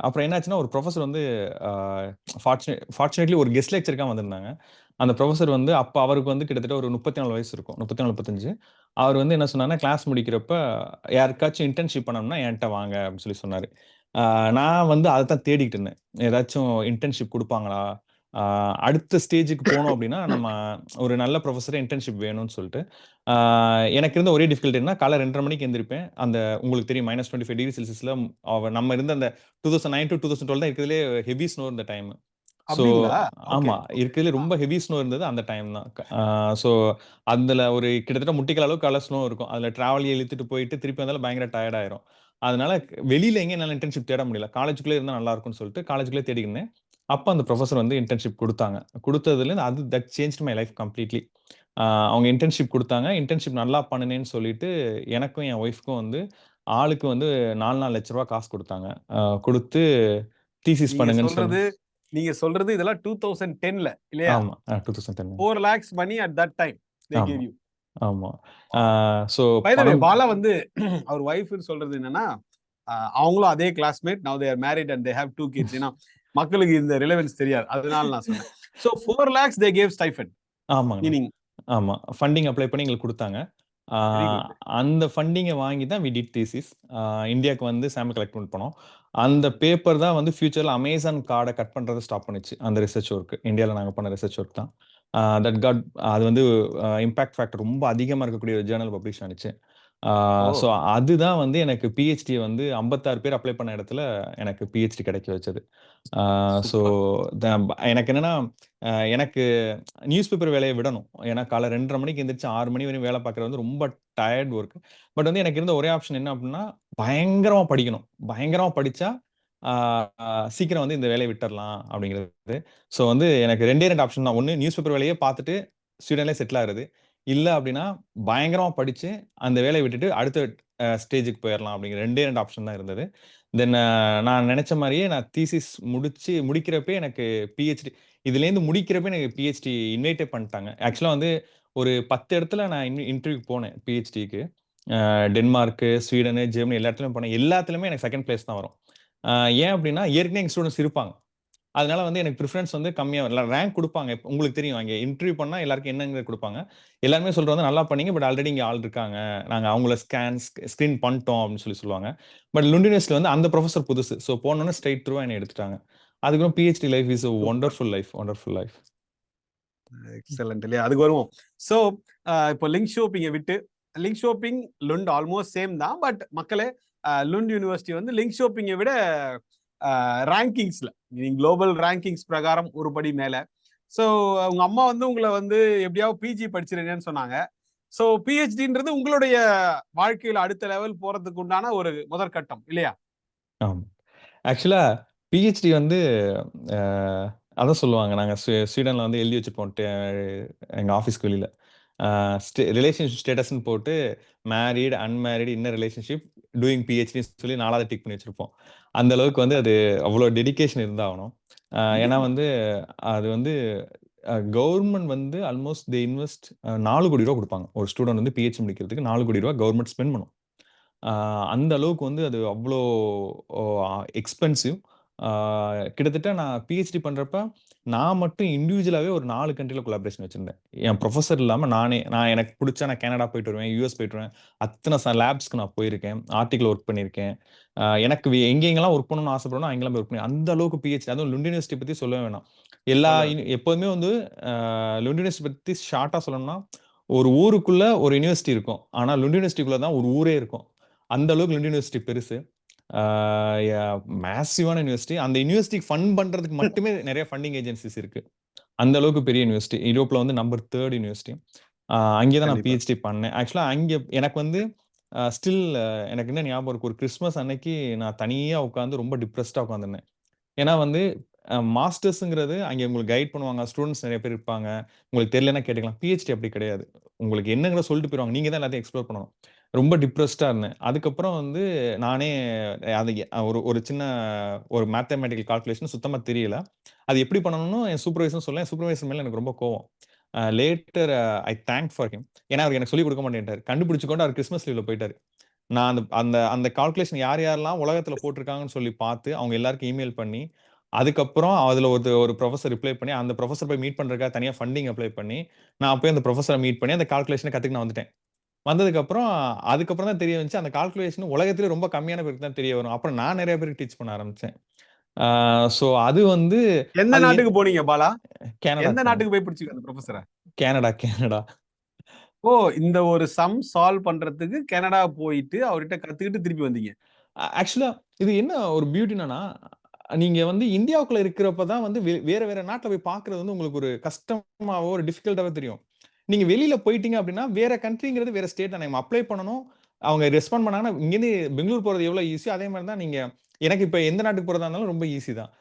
அப்புறம் என்னாச்சுன்னா, ஒரு புரொஃபசர் வந்து அ ஃபார்ச்சுனேட்லி ஒரு கெஸ்ட் லெக்சர்க்காக வந்திருந்தாங்க. அந்த புரொஃபசர் வந்து அப்ப அவருக்கு வந்து கிட்டத்தட்ட ஒரு 34 வயசு இருக்கும். 34, 35. அவர் வந்து என்ன சொன்னார்ன்னா, கிளாஸ் முடிக்கிறப்ப யாருக்காச்சும் இன்டர்ன்ஷிப் பண்ணணும்னா என்ட்ட வாங்க அப்படின்னு சொல்லி சொன்னாரு. அ நான் வந்து அதத்தான் தேடிட்டு இருந்தேன். ஏதாச்சும் இன்டர்ன்ஷிப் குடுப்பாங்களா? அ அடுத்த ஸ்டேஜ்க்கு போனோம் அப்படின்னா, நம்ம ஒரு நல்ல புரொஃபசரே இன்டர்ன்ஷிப் வேணும்னு சொல்ட்டு, ஆ எனக்கு இருந்த ஒரே டிஃபிகல்டி என்னன்னா, காலைல 2:30 மணிக்கு எந்திரிப்பேன். அந்த உங்களுக்கு தெரியும் -25 டிகிரி செல்சியஸ்ல நம்ம இருந்த அந்த 2009 டூ 2012 தான் இருக்கிறதுலயே ஹெவி ஸ்னோ இருந்த டைம். ஸோ அப்டிங்களா? ஓகே. ஆமா. இருக்கிறதுலே ரொம்ப ஹெவி ஸ்னோ இருந்தது அந்த டைம் தான். ஸோ அதுல ஒரு கிட்டத்தட்ட முட்டிக்கால் அளவுக்கு ஸ்னோ இருக்கும். அதுல டிராவல் இழுத்துட்டு போயிட்டு திருப்பி வந்தாலும் பயங்கர டயர்ட் ஆயிரும். அதனால வெளியில எங்கயும் என்னால இன்டர்ன்ஷிப் தேட முடியல. காலேஜ்க்குள்ளயே இருந்தா நல்லா இருக்கும்னு சொல்லிட்டு காலேஜ்க்குள்ளயே தேடிட்டு இருந்தேன். அப்ப அந்த புரொஃபசர் வந்து இன்டர்ன்ஷிப் குடுத்தாங்க. குடுத்ததுலேருந்து that changed my life completely. அவங்க இன்டர்ன்ஷிப் குடுத்தாங்க. இன்டர்ன்ஷிப் நல்லா பண்ணுனேன்னு சொல்லிட்டு, எனக்கும் என் ஒய்ஃப்க்கும் வந்து ஆளுக்கு வந்து ரூ. 4, 4 லட்ச காசு குடுத்தாங்க. குடுத்து தீசிஸ் நீங்க பண்ணுங்கன்னு சொல்லி சொல்றது நீங்க சொல்றது இதெல்லாம் 2010ல இல்லையா? ஆமா. 2010 4 lakhs money at that time they ஆமா, கேவ் யூ. ஆமா. Ah wow! So by the way பணம் பாலா வந்து அவர் வைஃப்ன்னு சொல்றது என்னன்னா, அவங்களும் அதே classmate. Now they are married and they have 2 kids. ஏன்னா மக்களுக்கு இந்த ரிலவன்ஸ் தெரியாது. அதனால நான் சொன்னேன். So 4 lakhs they gave stipend. ஆமாங்கண்ணா. மீனிங் ஆமா. ஃபண்டிங் அப்ளை பண்ணி எங்களுக்கு குடுத்தாங்க. Ah very good. அந்த ஃபண்டிங்க வாங்கி தான் வி டிட் தீசிஸ். இந்தியாக்கு வந்து சாம்பிள் கலெக்ட் பண்ண போனோம். அந்த பேப்பர் தான் வந்து ஃபியூச்சர்ல அமேசான் கார்ட கட் பண்றத ஸ்டாப் பண்ணுச்சு. அந்த ரிசர்ச் ஒர்க். இந்தியால நாங்க பண்ண ரிசர்ச் ஒர்க் தான். தட் காட் அது வந்து இம்பாக்ட் ஃபேக்டர் ரொம்ப அதிகமா இருக்கக்கூடிய ஒரு ஜர்னல் பப்ளிஷ் ஆனுச்சு. ஓ! ஸோ அதுதான் வந்து எனக்கு பிஹெச்டி வந்து 56 பேர் அப்ளை பண்ண இடத்துல எனக்கு பிஹெச்டி கிடைக்க வச்சது. So super. எனக்கு என்னன்னா, எனக்கு நியூஸ் பேப்பர் வேலைய விடணும். ஏன்னா காலைல 2:30 மணிக்கு எந்திரிச்சு 6 மணி வரையும் வேலை பார்க்குறது வந்து ரொம்ப டயர்ட் வொர்க். பட் வந்து எனக்கு இருந்த ஒரே ஆப்ஷன் என்ன அப்டின்னா, பயங்கரமா படிக்கணும். பயங்கரமா படிச்சா, ஆ அ சீக்கிரம் வந்து இந்த வேலைய விட்டர்லாம் அப்டிங்கிறது. ஸோ வந்து எனக்கு 2டே 2 ஆப்ஷன் தான். ஒண்ணு நியூஸ் பேப்பர் வேலையே பார்த்துட்டு ஸ்வீடன்லயே செட்டில் ஆகுறது. இல்ல அப்டின்னா, பயங்கரமா படிச்சு அந்த வேலைய விட்டுட்டு அடுத்த ஸ்டேஜ்க்கு போயிரலாம் அப்டிங்கிற 2டே 2 ஆப்ஷன் தான் இருந்தது. தென் நான் நெனச்ச மாரியே நான் தீசிஸ் முடிக்கிறப்பயே எனக்கு பிஹெச்டி இதுலேருந்து முடிக்கிறப்ப எனக்கு பிஹெச்டி இன்வைட்டே பண்ணிட்டாங்க. ஆக்சுவலா வந்து ஒரு 10 இடத்துல நான் இன்டர்வியூக்கு போனேன் பிஹெச்டிக்கு. டென்மார்க்கு, ஸ்வீடனு, ஜெர்மனி எல்லா இடத்துலயும் போனேன். எல்லாத்துலயுமே எனக்கு 2ண்ட் பிளேஸ் தான் வரும். ஏன் அப்படின்னா ஏற்கனவே எங்கள் ஸ்டூடெண்ட்ஸ் இருப்பாங்க. அதனால வந்து எனக்கு ப்ரிஃபரன்ஸ் வந்து கம்மியாக ரேங்க் கொடுப்பாங்க. உங்களுக்கு தெரியும் அங்கே இன்டர்வியூ பண்ணால் எல்லாருக்கும் என்னங்கிறது கொடுப்பாங்க. எல்லாருமே சொல்கிறது வந்து நல்லா பண்ணீங்க, பட் ஆல்ரெடி இங்கே ஆள் இருக்காங்க, நாங்கள் அவங்கள ஸ்க்ரீன் பண்ணிட்டோம் அப்படின்னு சொல்லுவாங்க. பட் லுண்ட் யூனிவர்சிட்டியில் வந்து அந்த ப்ரொஃபஸர் புதுசு. ஸோ போனோன்னே ஸ்ட்ரைட் த்ரூவாக என்னை எடுத்துட்டாங்க. அதுக்கப்புறம் PhD life is super. Wonderful life, wonderful life. Excellent இல்லையா? அதுக்கு வருவோம். ஸோ இப்போ லிங்க் ஷோப்பிங்கை விட்டு, லிங்க் ஷோப்பிங் லுண்ட் ஆல்மோஸ்ட் சேம் தான். பட் மக்களே, லுண்ட் யூனிவர்சிட்டி வந்து லிங்க் ஷோப்பிங்கை விட ரேங்கிங்ஸ்ல குளோபல் ரேங்கிங்ஸ் பிரகாரம் ஒரு படி மேல. ஸோ உங்க அம்மா வந்து உங்களை வந்து எப்படியாவது பிஜி படிச்சிருங்கன்னு சொன்னாங்க. ஸோ பிஹெச்டின்றது உங்களுடைய வாழ்க்கையில அடுத்த லெவல் போறதுக்கு உண்டான ஒரு முதற்கட்டம் இல்லையா? ஆமாம். ஆக்சுவலாக பிஹெச்டி வந்து அதான் சொல்லுவாங்க, நாங்கள் ஸ்வீடனில் வந்து எழுதி வச்சுருப்போம் எங்கள் ஆஃபீஸ்க்கு வெளியில் ரிலேஷன்ஷிப் ஸ்டேட்டஸ்ன்னு போட்டு married, unmarried, in a relationship, doing பிஹெச்டின்னு சொல்லி 4வது டிக் பண்ணி வச்சுருப்போம். அந்த அளவுக்கு வந்து அது அவ்வளோ டெடிகேஷன் இருந்தாகணும். ஏன்னா வந்து அது வந்து கவர்மெண்ட் வந்து ஆல்மோஸ்ட் தே இன்வெஸ்ட் 4 கோடி ரூபா கொடுப்பாங்க. ஒரு ஸ்டூடெண்ட் வந்து பிஹெச்டி முடிக்கிறதுக்கு 4 கோடி ரூபா கவர்மெண்ட் ஸ்பெண்ட் பண்ணும். அந்த அளவுக்கு வந்து அது அவ்வளோ எக்ஸ்பென்சிவ். கிட்டத்தட்ட நான் பிஹெச்டி பண்ணுறப்ப நான் மட்டும் இண்டிவிஜுவலாகவே ஒரு 4 கண்ட்ரியில் கொலாபரேஷன் வச்சுருந்தேன். என் ப்ரொஃபஸர் இல்லாமல் நான் எனக்கு பிடிச்சா நான் கனடா போயிட்டு வருவேன், யூஎஸ் போயிட்டு வருவேன். அத்தனை லேப்ஸ்க்கு நான் போயிருக்கேன், ஆர்டிக்கல் ஒர்க் பண்ணியிருக்கேன். எனக்கு எங்கெங்கெல்லாம் ஒர்க் பண்ணணும்னு ஆசைப்படணும் அங்கெல்லாம் போய் ஒர்க் பண்ணி அந்த அளவுக்கு பிஹெச்டி, அதுவும் லுண்ட் யூனிவர்சிட்டி பற்றி சொல்லவே வேணாம். எப்போதுமே வந்து லுண்ட் யூனிவர்சிட்டி பற்றி ஷார்ட்டாக சொல்லணும்னா, ஒரு ஊருக்குள்ள ஒரு யூனிவர்சிட்டி இருக்கும். ஆனால் லுண்ட் யூனிவர்சிட்டிக்குள்ள தான் ஒரு ஊரே இருக்கும். அந்த அளவுக்கு லுண்ட் யூனிவர்சிட்டி பெருசு. மேசிவான யூனிவர்சிட்டி. அந்த யூனிவர்சிட்டிக்கு ஃபண்ட் பண்றதுக்கு மட்டுமே நிறைய ஃபண்டிங் ஏஜென்சிஸ் இருக்கு. அந்த அளவுக்கு பெரிய யூனிவர்சிட்டி. யூரோப்ல வந்து நம்பர் 3 யூனிவர்சிட்டி. அங்கே தான் நான் கண்டிப்பா. பிஹெச்டி பண்ணேன். ஆக்சுவலா அங்கே எனக்கு வந்து ஸ்டில் எனக்கு இன்னும் ஞாபகம் இருக்கு. ஒரு கிறிஸ்மஸ் அன்னைக்கு நான் தனியா உட்கார்ந்து ரொம்ப டிப்ரெஸ்டா உட்கார்ந்திருந்தேன். ஏன்னா வந்து மாஸ்டர்ஸ்ங்கிறது அங்கே உங்களுக்கு கைட் பண்ணுவாங்க. ஸ்டூடண்ட்ஸ் நிறைய பேர் இருப்பாங்க. உங்களுக்கு தெரியலன்னா கேட்டுக்கலாம். பிஹெச்டி அப்படி கிடையாது. உங்களுக்கு என்னங்கிறத சொல்லிட்டு போயிருவாங்க. நீங்க தான் எல்லாத்தையும் எக்ஸ்ப்ளோர் பண்ணணும். ரொம்ப டிப்ரெஸ்டா இருந்தேன். அதுக்கப்புறம் வந்து நானே அது ஒரு ஒரு சின்ன ஒரு மேத்தமேட்டிக்கல் கால்குலேஷன் சுத்தமா தெரியல. அது எப்படி பண்ணணும்னு என் சூப்பர்வைசர் சொல்ல, என் சூப்பர்வைசர் மேல எனக்கு ரொம்ப கோவம். Later I thank for him. ஏன்னா அவர் எனக்கு சொல்லிக் கொடுக்க மாட்டேன்ட்டாரு. கண்டுபிடிச்சுக்கொண்டு அவர் கிறிஸ்மஸ் லீவ்ல போயிட்டாரு. நான் அந்த அந்த அந்த கால்குலேஷன் யார் யாரெல்லாம் உலகத்துல போட்டிருக்காங்கன்னு சொல்லி பார்த்து அவங்க எல்லாருக்கும் இமெயில் பண்ணி, அதுக்கப்புறம் அதுல ஒரு ஒரு ப்ரொஃபசர் ரிப்ளை பண்ணி, அந்த ப்ரொஃபசர் போய் மீட் பண்றதுக்காக தனியா ஃபண்டிங் அப்ளை பண்ணி, நான் போய் அந்த ப்ரொஃபசர மீட் பண்ணி அந்த கால்குலேஷன கத்துக்க நான் வந்துட்டேன். வந்ததுக்கப்புறம் அதுக்கப்புறம் தான் தெரிய வந்துச்சு, அந்த கால்குலேஷன் உலகத்திலே ரொம்ப கம்மியான பேருக்கு தான் தெரிய வரும். அப்புறம் நான் நெறைய பேருக்கு டீச் பண்ண ஆரம்பிச்சேன். சோ அது வந்து எந்த அது நாட்டுக்கு போனீங்க பாலா? எந்த கனடாக்கு போனேன். நாட்டுக்கு போய் பிடிச்சீங்க அந்த ப்ரொஃபஸர? கனடா. ஓ! இந்த ஒரு சம் சால்வ் பண்றதுக்கு கனடா போயிட்டு அவர்கிட்ட கத்துக்கிட்டு திருப்பி வந்தீங்க. ஆக்சுவலா இது என்ன ஒரு பியூட்டி என்னன்னா, நீங்க வந்து இந்தியாவுக்குள்ள இருக்கிறப்ப தான் வந்து வேற வேற நாட்ல போய் பார்க்கிறது வந்து உங்களுக்கு ஒரு கஷ்டமாவோ, ஒரு டிஃபிகல்ட்டாவோ தெரியும். நீங்க வெளியில போயிட்டீங்க அப்படின்னா, வேற கண்ட்ரிங்கிறது வேற ஸ்டேட் தான். நம்ம அப்ளை பண்ணணும். அவங்க ரெஸ்பாண்ட் பண்ணாங்கன்னா, இங்கேருந்து பெங்களூர் போறது எவ்வளோ ஈஸியோ, அதே மாரி தான் நீங்க எனக்கு இப்ப எந்த நாட்டுக்கு போறதா இருந்தாலும் ரொம்ப ஈஸி தான்.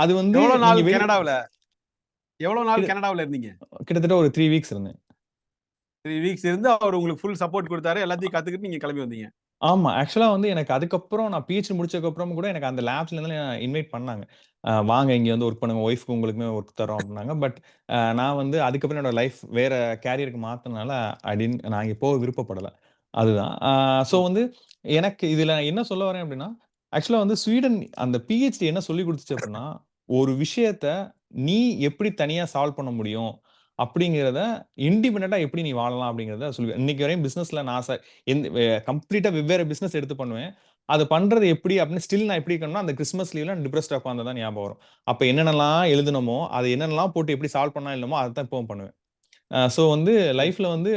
அது வந்து எவ்வளோ நீங்க நாள் கனடாவுல எவ்வளோ நாள் கிட்ட கனடாவுல இருந்தீங்க? கிட்டத்தட்ட ஒரு 3 வீக்ஸ் இருந்தேன். 3 வீக்ஸ் இருந்து அவர் உங்களுக்கு ஃபுல் சப்போர்ட் குடுத்தாரு. எல்லாத்தையும் கத்துக்கிட்டு நீங்க கிளம்பி வந்தீங்க. ஆமா. ஆக்சுவலா வந்து எனக்கு அதுக்கப்புறம் நான் பிஹெச்டி முடிச்சதுக்கப்புறம் கூட எனக்கு அந்த லேப்ஸ்லேருந்துலாம் இன்வைட் பண்ணாங்க. வாங்க இங்க வந்து ஒர்க் பண்ணுங்க. ஒய்ஃப்க்கு உங்களுக்குமே ஒர்க் தரோம் அப்டின்னாங்க. பட் நான் வந்து அதுக்கப்புறம் என்னோட லைஃப் வேற கேரியருக்கு மாத்துனனால நான் இங்க போக விருப்பப்படல. அதுதான். ஸோ வந்து எனக்கு இதுல என்ன சொல்ல வரேன் அப்டின்னா, ஆக்சுவலா வந்து ஸ்வீடன் அந்த பிஹெச்டி என்ன சொல்லிக் குடுத்துச்சு அப்டின்னா, ஒரு விஷயத்த நீ எப்படி தனியா சால்வ் பண்ண முடியும்? அப்படிங்கிறத இண்டிபெண்டன்ட்டா எப்படி நீ வாழலாம் அப்படிங்கிறத சொல்லி இன்னைக்கு வரையும் பிசினஸ்ல நான் கம்ப்ளீட்டா வெவ்வேறு பிசினஸ் எடுத்து பண்ணுவேன். அது பண்றது எப்படி அப்படின்னு ஸ்டில் நான் எப்படி இருக்கேன்னா, அந்த கிறிஸ்மஸ் லீவ்ல டிப்ரஸ்டா உட்கார்ந்தது தான் ஞாபகம் வரும். அப்ப என்னென்னலாம் எழுதுனமோ, அது என்னென்னலாம் போட்டு எப்படி சால்வ் பண்ணலாம் எழுதுனமோ, அதத்தான் இப்பவும் பண்ணுவேன். ஸோ வந்து லைஃப்ல வந்து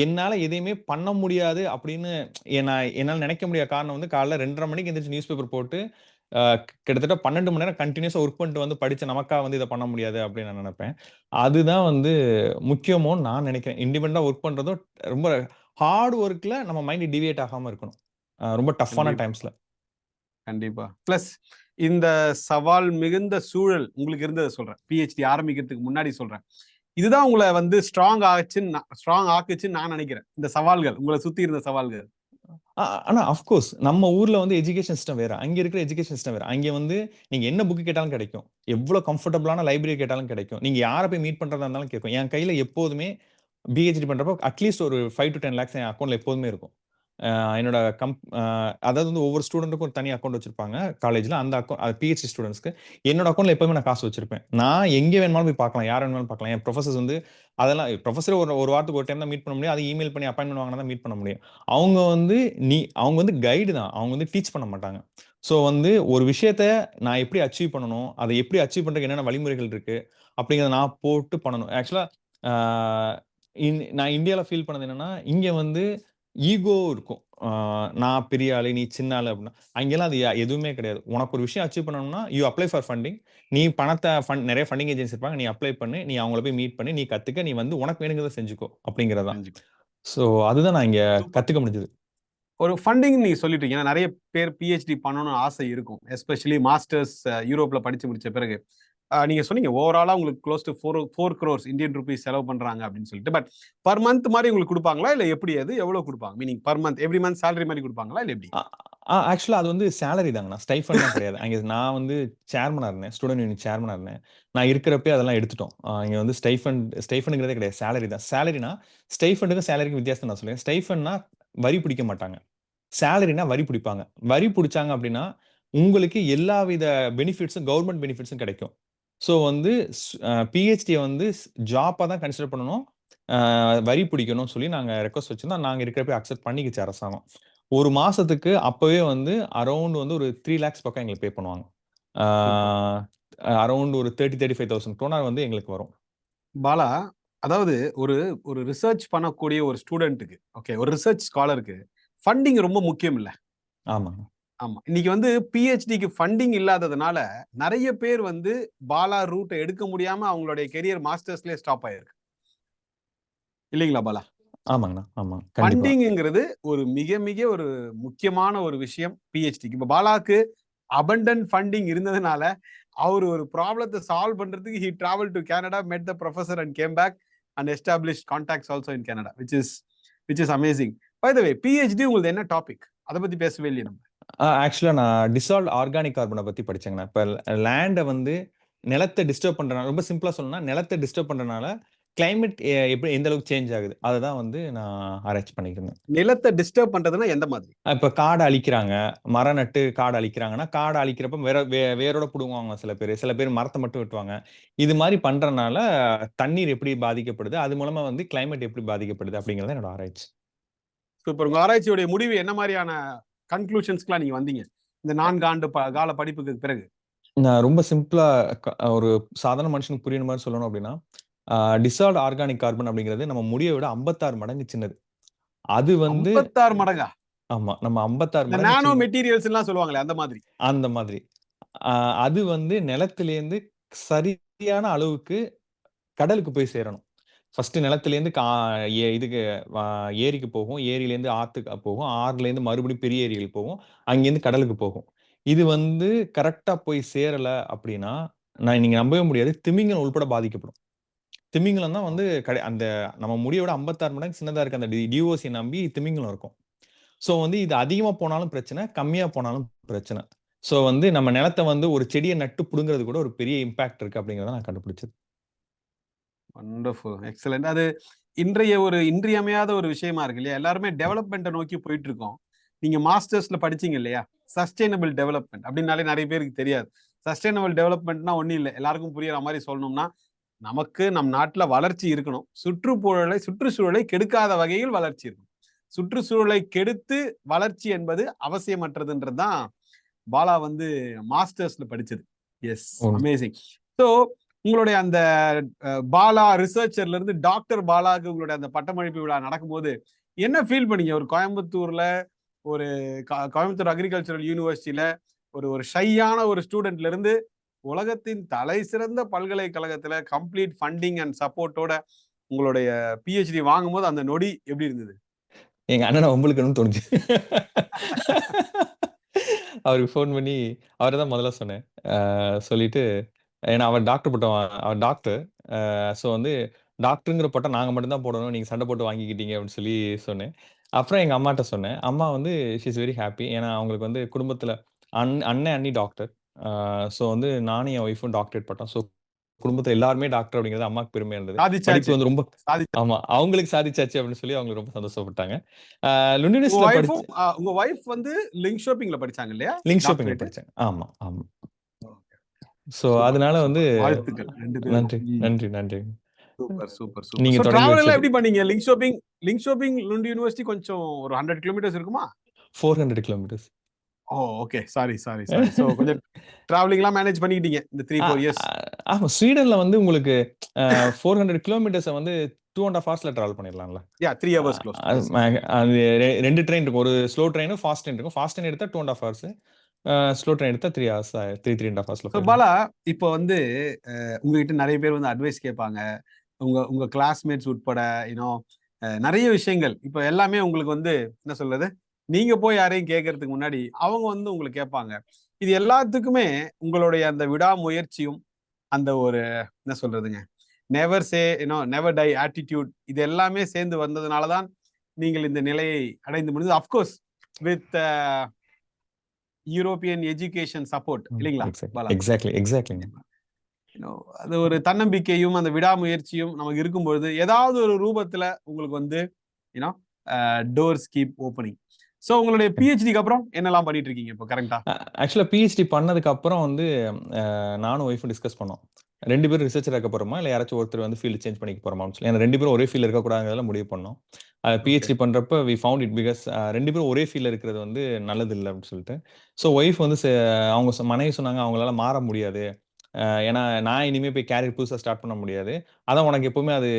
என்னால எதையுமே பண்ண முடியாது அப்படின்னு என்னால நினைக்க முடியாத காரணம் வந்து காலைல 2:30 மணிக்கு எந்திரிச்சு நியூஸ் பேப்பர் போட்டு, அ கிட்டத்தட்ட 12 மணி நேரம் கன்டினியூஸா ஒர்க் பண்ணிட்டு வந்து படிச்ச நமக்கா வந்து இத பண்ண முடியாது அப்படின்னு நான் நினைப்பேன். அதுதான் வந்து முக்கியமோன்னு நான் நினைக்கிறேன். இண்டிபெண்டன்ட்டா ஒர்க் பண்றதும் ரொம்ப ஹார்ட் ஒர்க்ல நம்ம மைண்ட் டிவியேட் ஆகாம இருக்கணும். ரொம்ப டஃப்பான கண்டிப்பா, டைம்ஸ்ல. கண்டிப்பா. பிளஸ் இந்த சவால் மிகுந்த சூழல் உங்களுக்கு இருந்தத சொல்றேன். பிஹெச்டி ஆரம்பிக்கிறதுக்கு முன்னாடி சொல்றேன். இதுதான் உங்கள வந்து ஸ்ட்ராங் ஆக்குச்சுன்னு நான் நினைக்கிறேன். இந்த சவால்கள், உங்கள சுத்தி இருந்த சவால்கள். ஆனா அஃப்கோர்ஸ் நம்ம ஊர்ல வந்து எஜுகேஷன் சிஸ்டம் வேற. அங்க இருக்கிற எஜுகேஷன் சிஸ்டம் வேற. அங்க வந்து நீங்க என்ன புக் கேட்டாலும் கிடைக்கும். எவ்வளோ கம்ஃபர்டபுளான லைப்ரரி கேட்டாலும் கிடைக்கும். நீங்க யார போய் மீட் பண்றதா இருந்தாலும் கேட்கும். என் கையில எப்போதுமே பிஹெச்டி பண்றப்போ அட்லீஸ்ட் ஒரு 5 டூ 10 லேக்ஸ் என் அக்கவுண்ட்ல எப்போதுமே இருக்கும். என்னோட அதாவது வந்து ஒவ்வொரு ஸ்டூடெண்ட்டுக்கும் ஒரு தனி அக்கௌண்ட் வச்சிருப்பாங்க காலேஜ்ல. அந்த அக்கௌண்ட் பிஹெச்டி ஸ்டூடெண்ட்ஸ்க்கு. என்னோட அக்கௌண்ட்ல எப்பவுமே நான் காசு வச்சிருப்பேன். நான் எங்க வேணுமாலும் போய் பார்க்கலாம். யார வேணுமாலும் பார்க்கலாம். என் ப்ரொஃபசர்ஸ் வந்து அதெல்லாம் ப்ரொஃபசர் ஒரு வாரத்துக்கு ஒரு டைம் தான் மீட் பண்ண முடியும். அது இமெயில் பண்ணி அப்பாயின்ட்மென்ட் வாங்குனா தான் மீட் பண்ண முடியும். அவங்க வந்து அவங்க வந்து கைடு தான். அவங்க வந்து டீச் பண்ண மாட்டாங்க. ஸோ வந்து ஒரு விஷயத்த நான் எப்படி அச்சீவ் பண்ணணும், அதை எப்படி அச்சீவ் பண்றதுக்கு என்னென்ன வழிமுறைகள் இருக்கு, அப்படிங்கிறத நான் போட்டு பண்ணணும். ஆக்சுவலா ஆ நான் இந்தியால ஃபீல் பண்ணது என்னன்னா, இங்க வந்து ஈகோ இருக்கும். நான் பெரிய ஆளு, நீ சின்ன ஆளு அப்படின்னா. அங்கெல்லாம் அது எதுவுமே கிடையாது. உனக்கு ஒரு விஷயம் அச்சீவ் பண்ணணும்னா, யூ அப்ளை ஃபார் ஃபண்டிங். நீ பணத்த நெறைய ஃபண்டிங் ஏஜென்சி இருப்பாங்க. நீ அப்ளை பண்ணு. நீ அவங்கள போய் மீட் பண்ணு. நீ கத்துக்க. நீ வந்து உனக்கு வேணுங்கிறத செஞ்சுக்கோ அப்படிங்கிறது தான். கண்டிப்பா. ஸோ அதுதான் நான் இங்க சூப்பர். கத்துக்க முடிஞ்சது. ஒரு ஃபண்டிங் நீங்க சொல்லிட்டீங்க. ஏன்னா நெறைய பேர் பிஹெச்டி பண்ணணும்னு ஆசை இருக்கும். எஸ்பெஷலி மாஸ்டர்ஸ் யூரோப்ல படிச்சு முடிச்ச பிறகு. நீங்க சொன்னீங்க ஓவராலா உங்களுக்கு close to 4 crores Indian rupees செலவு பண்றாங்க அப்படின்னு சொல்லிட்டு. பட் பெர் மந்த் மாரி உங்களுக்கு குடுப்பாங்களா? இல்ல எப்படி அது? எவ்வளவு குடுப்பாங்க? Meaning per month every month salary மாரி குடுப்பாங்களா? இல்ல எப்படி? அ ஆக்சுவலா அது வந்து சேலரி தாங்கண்ணா. ஸ்டைஃபன்ட்லாம் கிடையாது. அங்க நான் வந்து சேர்மனா இருந்தேன். ஸ்டூடண்ட் யூனியன் சேர்மனா இருந்தேன். நான் இருக்கிறப்பயே அதெல்லாம் எடுத்துட்டோம். இங்க வந்து ஸ்டைஃபண்ட்ங்கிறதே கிடையாது. சேலரி தான். சேலரினா ஸ்டைஃபண்டுக்கும் சேலரிக்கும் வித்தியாசத்த நான் சொல்றேன். ஸ்டைஃபண்ட்னா வரி பிடிக்க மாட்டாங்க. சேலரினா வரி பிடிப்பாங்க. வரி பிடிச்சாங்க அப்படின்னா, உங்களுக்கு எல்லாவித பெனிஃபிட்ஸும் கவர்ன்மென்ட் பெனிஃபிட்ஸும் கிடைக்கும். ஸோ வந்து பிஹெச்டிய வந்து ஜாப்பா தான் கன்சிடர் பண்ணணும். வரி பிடிக்கணும்னு சொல்லி நாங்க ரெக்வெஸ்ட் வச்சிருந்தோம். நாங்க இருக்கிறப்பயே அக்செப்ட் பண்ணிக்கிச்சு அரசாங்கம். ஒரு மாசத்துக்கு அப்பவே வந்து அரவுண்ட் வந்து ஒரு 3 லேக்ஸ் பக்கம் எங்களுக்கு பே பண்ணுவாங்க. ஆ சூப்பர். அரவுண்ட் ஒரு 35,000 டோனர் வந்து எங்களுக்கு வரும். பாலா, அதாவது ஒரு ஒரு ரிசர்ச் பண்ணக்கூடிய ஒரு ஸ்டூடண்ட்டுக்கு, ஓகே, ஒரு ரிசர்ச் ஸ்காலருக்கு ஃபண்டிங் ரொம்ப முக்கியம் இல்ல? ஆமாங்க. ஆமா. இன்னைக்கு வந்து பிஹெச்டிக்கு ஃபண்டிங் இல்லாததுனால, நெறைய பேர் வந்து பாலா ரூட்ட எடுக்க முடியாம அவங்களுடைய கெரியர் மாஸ்டர்ஸ்லயே ஸ்டாப் ஆயிருக்கு. இல்லீங்களா பாலா? ஆமாங்கண்ணா. ஆமா. கண்டிப்பா. ஃபண்டிங்ங்கிறது ஒரு மிக, மிக ஒரு முக்கியமான ஒரு விஷயம் பிஹெச்டிக்கு. இப்ப பாலாக்கு அபண்டன்ட் ஃபண்டிங் இருந்ததுனால, அவரு ஒரு ப்ராப்ளத்த சால்வ் பண்றதுக்கு he travelled to Canada, met the professor and came back and established contacts also in Canada. Which is amazing. By the way, PhD உங்களுது என்ன டாபிக்? அத பத்தி பேசவே இல்லையே நம்ம. ஆக்சுவலா நான் டிசால்வ்ட் ஆர்கானிக் கார்பன பத்தி படிச்சேங்கண்ணா. இப்ப லேண்ட வந்து நிலத்த டிஸ்டர்ப் பண்றனால ரொம்ப சிம்பிளா சொல்லணும்னா, நிலத்த டிஸ்டர்ப் பண்றனால கிளைமேட் எப்படி எந்த அளவுக்கு சேஞ்ச் ஆகுது. அததான் வந்து நான் ஆராய்ச்சி பண்ணிட்டு இருந்தேன். நிலத்த டிஸ்டர்ப் பண்றதுன்னா எந்த மாதிரி? இப்ப காட அழிக்கிறாங்க. மரம் நட்டு காட அழிக்கிறாங்கன்னா, காட அழிக்கிறப்ப வேரோட புடுங்குவாங்க சில பேரு. சில பேர் மரத்த மட்டும் வெட்டுவாங்க. இது மாரி பண்றனால தண்ணீர் எப்படி பாதிக்கப்படுது? அது மூலமா வந்து கிளைமேட் எப்படி பாதிக்கப்படுது? அப்படிங்கிறது தான் என்னோட ஆராய்ச்சி. சூப்பர். உங்க ஆராய்ச்சியுடைய முடிவு என்ன மாரியான கன்க்ளூஷன்ஸ்க்குலாம் நீங்க வந்தீங்க? இந்த 4 ஆண்டு கால படிப்புக்கு பிறகு. நான் ரொம்ப சிம்பிளா ஒரு சாதாரண மனுஷனுக்கு புரியிற மாரி சொல்லணும் அப்படின்னா, அ டிசால்வ்ட் ஆர்கானிக் கார்பன் அப்படிங்கிறது நம்ம முடிய விட 56 மடங்கு சின்னது. அது வந்து 56 மடங்கா? ஆமா. நம்ம 56 இந்த மடங்கு நானோ மெட்டீரியல்ஸ்லாம் சொல்லுவாங்களே அந்த மாதிரி. அந்த மாதிரி. அ அது வந்து நிலத்திலேருந்து சரியான அளவுக்கு கடலுக்கு போய் சேரணும். ஃபர்ஸ்ட்டு நிலத்திலேருந்து இதுக்கு அ ஏரிக்கு போகும். ஏரியிலேருந்து ஆத்துக்கு போகும். ஆறுலேருந்து மறுபடியும் பெரிய ஏரிகளுக்கு போகும். அங்கேருந்து கடலுக்கு போகும். இது வந்து கரெக்ட்டா போய் சேரல அப்டின்னா, நீங்க நம்பவே முடியாது. திமிங்கலம் உள்பட பாதிக்கப்படும். திமிங்கலம் தான் வந்து அந்த நம்ம முடிய விட 56 மடங்கு சின்னதா இருக்க அந்த டிஓசி நம்பி திமிங்கலம் இருக்கும். ஸோ வந்து இது அதிகமா போனாலும் பிரச்சனை, கம்மியா போனாலும் பிரச்சனை. ஸோ வந்து நம்ம நிலத்த வந்து ஒரு செடிய நட்டு புடுங்குறது கூட ஒரு பெரிய இம்பாக்ட் இருக்கு அப்டிங்கிறத நான் கண்டுபிடிச்சது. வண்டர்ஃபுல். எக்ஸலென்ட். அது இன்றைய ஒரு இன்றியமையாத ஒரு விஷயமா இருக்கு இல்லையா? எல்லாருமே டெவலப்மெண்ட்ட நோக்கி போயிட்டு இருக்கோம். நீங்க மாஸ்டர்ஸ்ல படிச்சீங்க இல்லையா? சஸ்டெய்னபிள் டெவலப்மென்ட் அப்டின்னாலே நெறைய பேருக்கு தெரியாது. சஸ்டெய்னபிள் டெவலப்மென்ட்னா ஒண்ணும் இல்ல. எல்லாருக்கும் புரியிற மாரி சொல்லணும்னா, நமக்கு நம் நாட்டுல வளர்ச்சி இருக்கணும். சுற்றுச்சூழலை கெடுக்காத வகையில் வளர்ச்சி இருக்கணும். சுற்றுச்சூழலை கெடுத்து வளர்ச்சி என்பது அவசியமற்றதுன்றது தான் பாலா வந்து மாஸ்டர்ஸ்ல படிச்சது. எஸ். உண் அமேசிங். ஸோ உங்களுடைய அந்த பாலா ரிசர்ச்சர்ல இருந்து டாக்டர் பாலாக்கு உங்களுடைய அந்த பட்டமளிப்பு விழா நடக்கும்போது என்ன ஃபீல் பண்ணீங்க? ஒரு கோயம்புத்தூர்ல ஒரு கோயம்புத்தூர் அக்ரிகல்ச்சரல் யூனிவர்சிட்டியில ஒரு ஒரு ஷையான ஒரு ஸ்டூடெண்ட்ல இருந்து உலகத்தின் தலை சிறந்த பல்கலைக்கழகத்துல கம்ப்ளீட் ஃபண்டிங் அண்ட் சப்போர்ட்டோட உங்களுடைய பிஹெச்டி வாங்கும்போது அந்த நொடி எப்படி இருந்தது? எங்க அண்ணன வம்பிழுக்கணும்னு தோணுச்சு. அவருக்கு ஃபோன் பண்ணி அவர தான் முதல்ல சொன்னேன். சொல்லிட்டு ஏன்னா அவர் டாக்டர். ஸோ வந்து டாக்டர்ங்கிற பட்டம் நாங்க மட்டும் தான் போடணும். நீங்க சண்டை போட்டு வாங்கிக்கிட்டீங்க அப்படின்னு சொல்லி சொன்னேன். அப்புறம் எங்க அம்மாட்ட சொன்னேன். அம்மா வந்து ஷி இஸ் வெரி ஹேப்பி. ஏன்னா அவங்களுக்கு வந்து குடும்பத்தில அண்ணன், அண்ணி டாக்டர். ஸோ வந்து நானும் என் ஒய்ஃபும் டாக்டரேட் பட்டம். ஸோ குடும்பத்துல எல்லாருமே டாக்டர் அப்படிங்கிறது அம்மாக்கு பெருமையா இருந்தது. சாதிச்சாச்சு. படிப்பு வந்து ரொம்ப சாதிச்சாச்சு. ஆமா. அவங்களுக்கு சாதிச்சாச்சு அப்படின்னு சொல்லி அவங்க ரொம்ப சந்தோஷப்பட்டாங்க. லுண்டி உங்க யூனிவர்சிட்டில ஒய்ஃபும் படிச்சு உங்க ஒய்ஃப் வந்து லிங்க்ஷோப்பிங்ல படிச்சாங்க இல்லையா? லிங்க் ஷாப்பிங்ல டாக்டரேட். படிச்சாங்க. ஆமா, ஆமா. ஸோ சூப்பர், அதனால வந்து சூப்பர். வாழ்த்துக்கள் 2 பேருக்கும். நன்றி, நன்றி, நன்றி. Super, super, super. நீங்க சோ தொடங்கி டிராவல் எல்லாம் வச்சது எப்படி பண்ணீங்க? லிங்க்ஷோப்பிங் லுண்டி யூனிவர்சிட்டி கொஞ்சம் ஒரு 100 கிலோமீட்டர்ஸ் இருக்குமா? 400 கிலோமீட்டர்ஸ். ஓ! ஓகே. சாரி. சோ கொஞ்சம் டிராவலிங்லாம் மேனேஜ் பண்ணிக்கிட்டீங்க இந்த 3, ஆ 4 இயர்ஸ். ஆமா. ஸ்வீடன்ல வந்து உங்களுக்கு 400 கிலோமீட்டர்ஸ வந்து 2 1/2 ஹார்ஸ்ல டிராவல் பண்ணிடலாம்ல. 3 hours close. அது அது 2 ட்ரெயின் இருக்கும். ஒரு ஸ்லோ ட்ரெயினும், ஃபாஸ்ட் ட்ரெயின் இருக்கும். ஃபாஸ்ட் ட்ரெயின் எடுத்தா 2 1/2 ஹார்ஸ். ஸ்லோ ட்ரெயின் எடுத்தா 3 ஹார்ஸ் 3 1/2 ஹார்ஸ்ல சோ போயிடலாம். பாலா, இப்போ வந்து உங்ககிட்ட நெறைய பேர் வந்து அட்வைஸ் கேட்பாங்க. உங்க உங்க கிளாஸ்மேட்ஸ் உட்பட யூனோ நெறைய விஷயங்கள். இப்ப எல்லாமே உங்களுக்கு வந்து என்ன சொல்றது? நீங்க போய் யாரையும் கேட்கறதுக்கு முன்னாடி, அவங்க வந்து உங்கள கேட்பாங்க. இது எல்லாத்துக்குமே உங்களுடைய அந்த விடாமுயற்சியும், அந்த ஒரு என்ன சொல்றதுங்க? Never say never die attitude இது எல்லாமே சேர்ந்து வந்ததுனால தான் நீங்கள் இந்த நிலையை அடைந்து முடிந்தது. Of course with European education support இல்லைங்களா? பாலா. எக்ஸாக்ட்லிங்க. அது ஒரு தன்னம்பிக்கையும் அந்த விடாமுயற்சியும் நமக்கு இருக்கும்பொழுது ஏதாவது ஒரு ரூபத்துல உங்களுக்கு வந்து you know doors keep opening. So உங்களுடைய பிஹெச்டிக்கு அப்புறம் என்னெல்லாம் பண்ணிட்டு இருக்கீங்க இப்போ கரெக்டா? ஆக்சுவலா பிஹெச்டி பண்ணதுக்கு அப்புறம் வந்து நானும் ஒய்ஃபும் டிஸ்கஸ் பண்ணோம். 2 பேரும் ரிசர்ச்சர் இருக்க போறோமா, இல்ல யாராச்சும் ஒருத்தர் வந்து ஃபீல்ட் சேஞ்ச் பண்ணிக்க போறோமான்னு சொல்லி. ஏன்னா 2 பேரும் ஒரே ஃபீல்ட்ல இருக்கக்கூடாதுங்கிறதுல முடிவு பண்ணோம். பிஹெச்டி பண்றப்ப வி ஃபவுண்ட் இட் பிகாஸ் 2 பேரும் ஒரே ஃபீல்ட்ல இருக்கிறது வந்து நல்லது இல்ல அப்படின்னு சொல்லிட்டு. ஸோ ஒய்ஃப் வந்து அவங்க மனைவி சொன்னாங்க அவங்களால மாற முடியாது. ஏன்னா நான் இனிமே போய் கேரியர் புதுசா ஸ்டார்ட் பண்ண முடியாது. அதான் உனக்கு எப்பவுமே அது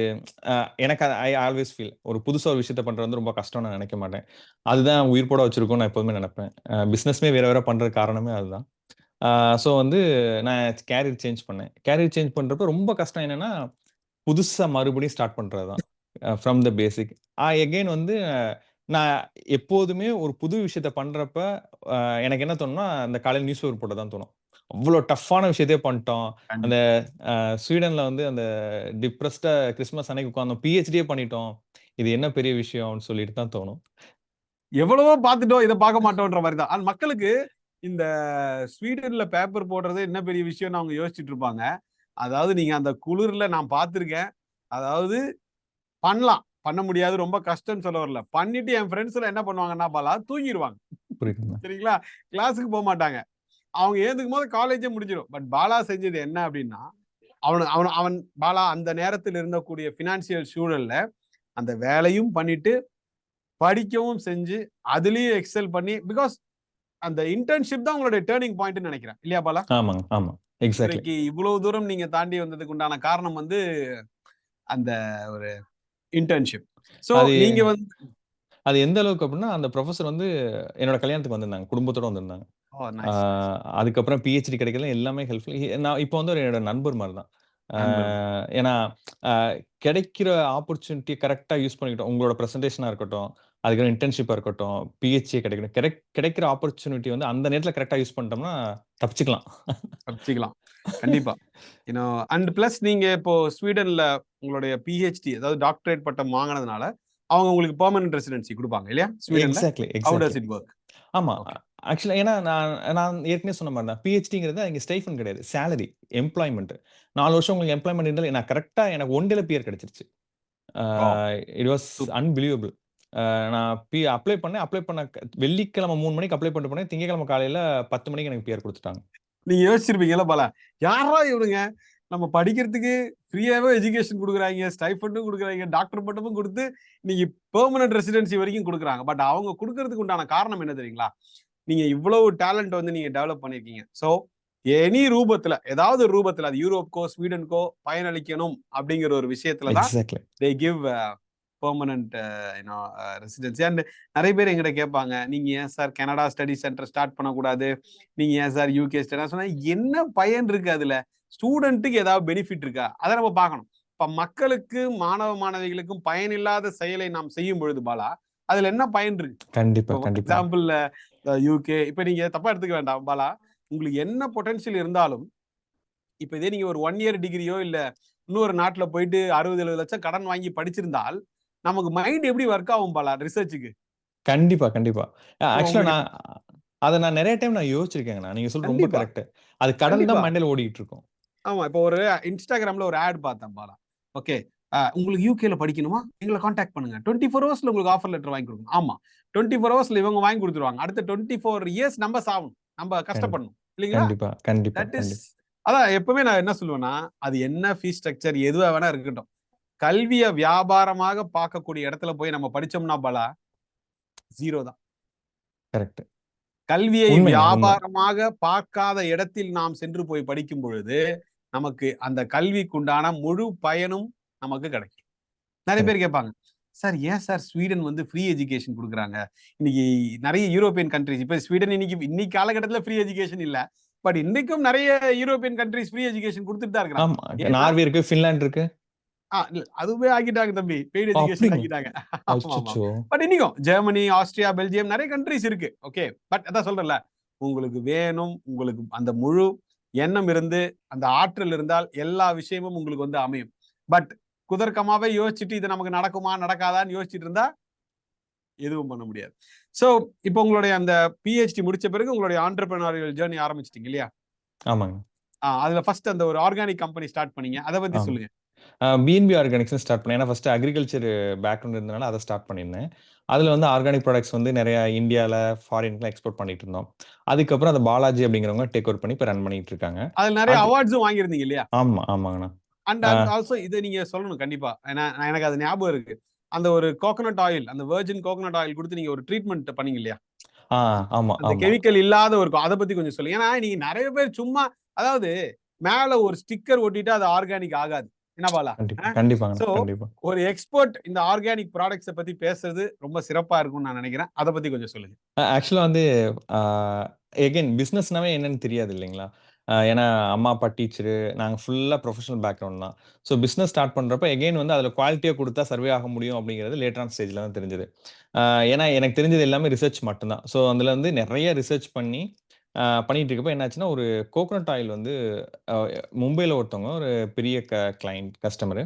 எனக்கு ஐ ஆல்வேஸ் ஃபீல் ஒரு புதுசா ஒரு விஷயத்த பண்றது வந்து ரொம்ப கஷ்டம்னு நான் நினைக்க மாட்டேன். அதுதான் உயிர்ப்போட வச்சிருக்கும்னு நான் எப்பவுமே நினைப்பேன். பிசினஸ்மே வேற வேற பண்றதுக்கு காரணமே அதுதான். ஸோ வந்து நான் கேரியர் சேஞ்ச் பண்ணேன். கேரியர் சேஞ்ச் பண்றப்ப ரொம்ப கஷ்டம் என்னன்னா, புதுசா மறுபடியும் ஸ்டார்ட் பண்றது தான். From the basic. எகைன் வந்து நான் எப்போதுமே ஒரு புது விஷயத்த பண்றப்ப, எனக்கு என்ன தோணும்னா, அந்த காலையில நியூஸ் பேப்பர் போட தான் தோணும். அவ்ளோ டஃப்பான விஷயத்தையே பண்ணிட்டோம். அந்த கண்டிப்பா. ஸ்வீடன்ல வந்து அந்த டிப்ரஸ்டா கிறிஸ்துமஸ் அன்னைக்கு உட்கார்ந்தோம். பிஹெச்டியே பண்ணிட்டோம். இது என்ன பெரிய விஷயம்னு சொல்லிட்டு தான் தோணும். எவ்வளவோ பார்த்துட்டோம், இத பார்க்க மாட்டோம்ன்ற மாரி தான். ஆனா மக்களுக்கு இந்த ஸ்வீடன்ல பேப்பர் போடுறது என்ன பெரிய விஷயம்னு அவங்க யோசிச்சுட்டு இருப்பாங்க. அதாவது நீங்க அந்த குளிர்ல நான் பார்த்திருக்கேன். அதாவது பண்ணலாம். பண்ண முடியாது. ரொம்ப கஷ்டம்னு சொல்ல வரல. பண்ணிட்டு என் ஃப்ரெண்ட்ஸ் எல்லாம் என்ன பண்ணுவாங்கன்னா பாலா, தூங்கிருவாங்க. புரியுதுங்களா? சரிங்களா? கிளாஸ்க்கு போமாட்டாங்க. அவங்க எழுந்துக்கும்போது காலேஜே முடிஞ்சிரும். பட் பாலா செஞ்சது என்ன அப்டின்னா, அவன அவன அவன் பாலா அந்த நேரத்தில் இருந்தக்கூடிய பினான்சியல் சூழல்ல, அந்த வேலையும் பண்ணிட்டு, படிக்கவும் செஞ்சு, அதிலயும் எக்ஸெல் பண்ணி பிகாஸ் அந்த இன்டர்ன்ஷிப் தான் உங்களுடைய டர்னிங் பாயிண்ட்ன்னு நெனைக்கிறேன். இல்லையா பாலா? ஆமாங்க. ஆமா. எக்ஸாக்ட்லி. இன்றைக்கு இவ்வளவு தூரம் நீங்க தாண்டி வந்ததுக்கு உண்டான காரணம் வந்து, அந்த ஒரு இன்டர்ன்ஷிப். சோ அது நீங்க வந்து அது எந்த அளவுக்கு அப்டின்னா, அந்த புரொஃபசர் வந்து என்னோட கல்யாணத்துக்கு வந்திருந்தாங்க. குடும்பத்தோட வந்திருந்தாங்க. ஓ ஆ நைஸ், நைஸ். அதுக்கப்புறம் பிஹெச்டி கிடைக்கல எல்லாமே ஹெல்ப்ஃபுல். நான் இப்போ வந்து என்னோட நண்பர் மாரி தான். நண்பர். ஏன்னா அ கிடைக்கிற ஆப்பர்ச்சுனிட்டிய கரெக்ட்டா யூஸ் பண்ணிக்கிட்டோம். உங்களோட பிரசன்டேஷனா இருக்கட்டும், அதுக்கப்புறம் இன்டர்ன்ஷிப்பா இருக்கட்டும், பிஹெச்டி கிடைக்கணும். கிடைக்கிற ஆப்பர்ச்சுனிட்டி வந்து அந்த நேரத்தில கரெக்ட்டா யூஸ் பண்ணிட்டோம்னா தப்பிச்சுக்கலாம். தப்பிச்சுக்கலாம். கண்டிப்பா. அண்ட் பிளஸ் நீங்க இப்போ ஸ்வீடன்ல உங்களுடைய பிஹெச்டி அதாவது டாக்டரேட் பட்டம் வாங்குனதுனால, அவங்க உங்களுக்கு பெர்மனன்ட் ரெசிடென்சி குடுப்பாங்க இல்லையா? ஸ்வீடன்ல. How exactly. Does it work? ஆமா. ஓகே. ஆக்சுவலா ஏன்னா நான் நான் ஏற்கனவே சொன்ன மாரி தான். பிஹெச்டிங்கிறது இங்க ஸ்டைஃபண்ட் கிடையாது. Salary, employment. 4 வருஷம் உங்களுக்கு எம்ப்ளாய்மென்ட் இருந்தாலும் நான் கரெக்ட்டா எனக்கு 1 டேல பிஆர் கிடைச்சிருச்சு. Ah wow! It was super. Unbelievable. நான் அப்ளை பண்ணேன். அப்ளை பண்ண வெள்ளிக்கிழமை 3 மணிக்கு அப்ளை பண்ணிட்டு போனேன். திங்கட்கிழமை காலையில 10 மணிக்கு எனக்கு பிஆர் குடுத்துட்டாங்க. நீங்க யோசிச்சிருப்பீங்கல்ல போல. யார்ரா இவனுங்க? நம்ம படிக்கிறதுக்கு ஃப்ரீயாவே எஜுகேஷன் குடுக்குறாய்ங்க. ஸ்டைஃபண்டும் குடுக்குறாய்ங்க. டாக்டர் பட்டமும் குடுத்து, இன்னைக்கு பெர்மனன்ட் ரெசிடென்சி வரைக்கும் குடுக்குறாங்க. பட் அவங்க குடுக்குறதுக்கு உண்டான காரணம் என்ன தெரியுங்களா? நீங்க இவ்வளவு டேலண்ட் வந்து நீங்க டெவலப் பண்ணியிருக்கீங்க. சோ எனி ரூபத்துல, ஏதாவது ஒரு ரூபத்துல அது யூரோப்க்கோ, ஸ்வீடனுக்கோ பயனளிக்கணும் அப்படிங்கிற ஒரு விஷயத்துல தான் exactly. They give permanent residency. And நெறைய பேர் என்கிட்ட கேட்பாங்க, நீங்க ஏன் sir Canada study centre start பண்ணக்கூடாது? நீங்க ஏன் சார் யூகே நான் சொன்னேன், என்ன பயன் இருக்கு அதுல? ஸ்டூடெண்ட்டுக்கு ஏதாவது பெனிஃபிட் இருக்கா? அத நம்ம பார்க்கணும். இப்ப மக்களுக்கு, மாணவ மாணவிகளுக்கும் பயனில்லாத செயலை நாம் செய்யும் பொழுது பாலா, அதுல என்ன பயன் இருக்கு? கண்டிப்பா, இப்போ கண்டிப்பா. எக்ஸாம்பிள் யூகே இப்ப நீங்க தப்பா எடுத்துக்க வேண்டாம் பாலா. உங்களுக்கு என்ன பொட்டன்ஷியல் இருந்தாலும், இப்ப இதே நீங்க ஒரு 1 இயர் டிகிரியோ இல்ல இன்னொரு நாட்டுல போயிட்டு 60, 70 லட்சம் கடன் வாங்கி படிச்சிருந்தால், நமக்கு மைண்ட் எப்படி ஒர்க் ஆகும் பாலா ரிசர்ச்சுக்கு? கண்டிப்பா, கண்டிப்பா. ஆக்சுவலா உங்களுக்கு அத நான் நெறைய டைம் யோசிச்சிருக்கேங்க. நீங்க சொல்றது ரொம்ப கண்டிப்பா, கரெக்ட். அது கடன் கண்டிப்பா. தான் மண்டையில ஓடிட்டு இருக்கும். ஆமா, இப்போ ஒரு இன்ஸ்டாகிராம்ல ஒரு ஆட் பார்த்தேன் பாலா. ஓகே, உங்களுக்கு யூகேல படிக்கணுமா, எங்களை காண்டாக்ட் பண்ணுங்க, 24 ஹவர்ஸ்ல உங்களுக்கு ஆஃபர் லெட்டர் வாங்கி கொடுக்கணும். ஆமா, 24 ஹவர்ஸ்ல இவங்க வாங்கி கொடுத்துருவாங்க. அடுத்த 24 இயர்ஸ் நம்ம சாவணும், நம்ம கஷ்டப்படணும் இல்லைங்களா? கண்டிப்பா கண்டிப்பா தட் இஸ், கண்டிப்பா. அதான் எப்பவுமே நான் என்ன சொல்லுவேன்னா, அது என்ன ஃபீஸ் ஸ்ட்ரக்சர் எதுவா வேணா இருக்கட்டும், கல்வியை வியாபாரமாக பார்க்கக்கூடிய இடத்துல போய் நம்ம படிச்சோம்னா பாலா, ஜீரோ தான். கரெக்ட். கல்வியை உண்மைங்க, உண்மை. வியாபாரமாக பார்க்காத இடத்தில் நாம் சென்று போய் படிக்கும் பொழுது நமக்கு அந்த கல்விக்குண்டான முழு பயனும் நமக்கு கிடைக்கும். நிறைய பேர் கேட்பாங்க, சார் ஏன் சார் ஸ்வீடன் வந்து ஃப்ரீ எஜுகேஷன் கொடுக்குறாங்க? இன்னைக்கு நிறைய யூரோப்பியன் கண்ட்ரிஸ், இப்ப ஸ்வீடன் இன்னைக்கு காலகட்டத்தில் ஃப்ரீ எஜுகேஷன் இல்ல, பட் இன்னைக்கும் நிறைய யூரோப்பியன் கண்ட்ரிஸ் ஃப்ரீ எஜுகேஷன் கொடுத்துட்டு தான் இருக்கிறாங்க. ஆமா, நார்வே இருக்கு, ஃபின்லாண்ட் இருக்கு. அதுவே ஆகிட்டாங்க தம்பி, பெய்டு எஜுகேஷன் ஆகிட்டாங்க. ஆமா, பட் இன்னைக்கும் ஜெர்மனி, ஆஸ்திரியா, பெல்ஜியம் நிறைய கண்ட்ரிஸ் இருக்கு. ஓகே, பட் அதான் சொல்றேன்ல, உங்களுக்கு வேணும், உங்களுக்கு அந்த முழு எண்ணம் இருந்து அந்த ஆற்றல் இருந்தால் எல்லா விஷயமும் உங்களுக்கு வந்து அமையும். பட் குதர்க்கமாவே யோசிச்சுட்டு இது நமக்கு நடக்குமா நடக்காதான்னு யோசிச்சுட்டு இருந்தா எதுவும் பண்ண முடியாது. சோ இப்போ உங்களுடைய அந்த பிஹெச்டி முடிச்ச பிறகு உங்களுடைய ஆண்டர்பிரினியரியல் ஜர்னி ஆரம்பிச்சிட்டீங்க இல்லையா? ஆமாங்க. அதுல ஃபர்ஸ்ட் அந்த ஒரு ஆர்கானிக் கம்பெனி ஸ்டார்ட் பண்ணீங்க, அதை பத்தி சொல்லுங்க. பிஎன்பி ஆர்கானிக்ஸ் ஸ்டார்ட் பண்ணேன். ஏன்னா ஃபர்ஸ்ட் அக்ரிகல்ச்சர் பேக்ரவுண்ட் இருந்தனால அதை ஸ்டார்ட் பண்ணியிருந்தேன். அதில் வந்து ஆர்கானிக் ப்ராடக்ட்ஸ் வந்து நிறைய இந்தியாவில் ஃபாரின்க்குலாம் எக்ஸ்போர்ட் பண்ணிட்டு இருந்தோம். அதுக்கப்புறம் அந்த பாலாஜி அப்படிங்கிறவங்க டேக் ஓவர் பண்ணி இப்போ ரன் பண்ணிட்டு இருக்காங்க. அதில் நிறைய அவார்ட்ஸும் வாங்கியிருந்தீங்க இல்லையா? ஆமா, ஆமாங்கண்ணா. அண்ட் ஆல்சோ இதை நீங்க சொல்லணும் கண்டிப்பா, ஏன்னா எனக்கு அது ஞாபகம் இருக்கு. அந்த ஒரு கோகனட் ஆயில், அந்த வெர்ஜின் கோகனட் ஆயில் கொடுத்து நீங்க ஒரு ட்ரீட்மெண்ட் பண்ணீங்க இல்லையா? ஆமா, அந்த கெமிக்கல் இல்லாத ஒரு, அதை பத்தி கொஞ்சம் சொல்லுங்க. ஏன்னா நீங்க நிறைய பேர் சும்மா, அதாவது மேல ஒரு ஸ்டிக்கர் ஒட்டிட்டு அது ஆர்கானிக் ஆகாது. என்ன பாலா? கண்டிப்பாங்க, சோ கண்டிப்பா. ஒரு எக்ஸ்பர்ட் இந்த ஆர்கானிக் ப்ராடக்ட்ஸை பத்தி பேசுறது ரொம்ப சிறப்பா இருக்கும்னு நான் நினைக்கிறேன். அதை பத்தி கொஞ்சம் சொல்லுங்க. ஆக்சுவலா வந்து எகைன் பிசினஸ்னாவே என்னன்னு தெரியாது இல்லைங்களா? ஏன்னா அம்மா, அப்பா டீச்சரு, நாங்க ஃபுல்லா ப்ரொஃபஷனல் பேக்ரவுண்ட் தான். ஸோ பிசினஸ் ஸ்டார்ட் பண்றப்ப எகைன் வந்து அதில குவாலிட்டியா குடுத்தா சர்வே ஆக முடியும் அப்படிங்கிறது லேட்டர் ஆன் ஸ்டேஜ்ல தான் தெரிஞ்சது. ஏன்னா எனக்கு தெரிஞ்சது எல்லாமே ரிசர்ச் மட்டும் தான். ஸோ அதில வந்து நெறைய ரிசர்ச் பண்ணி பண்ணிட்டு இருக்கப்ப என்னாச்சுன்னா, ஒரு கோகனட் ஆயில் வந்து அ மும்பைல ஒருத்தவங்க ஒரு பெரிய கிளையண்ட் கஸ்டமரு.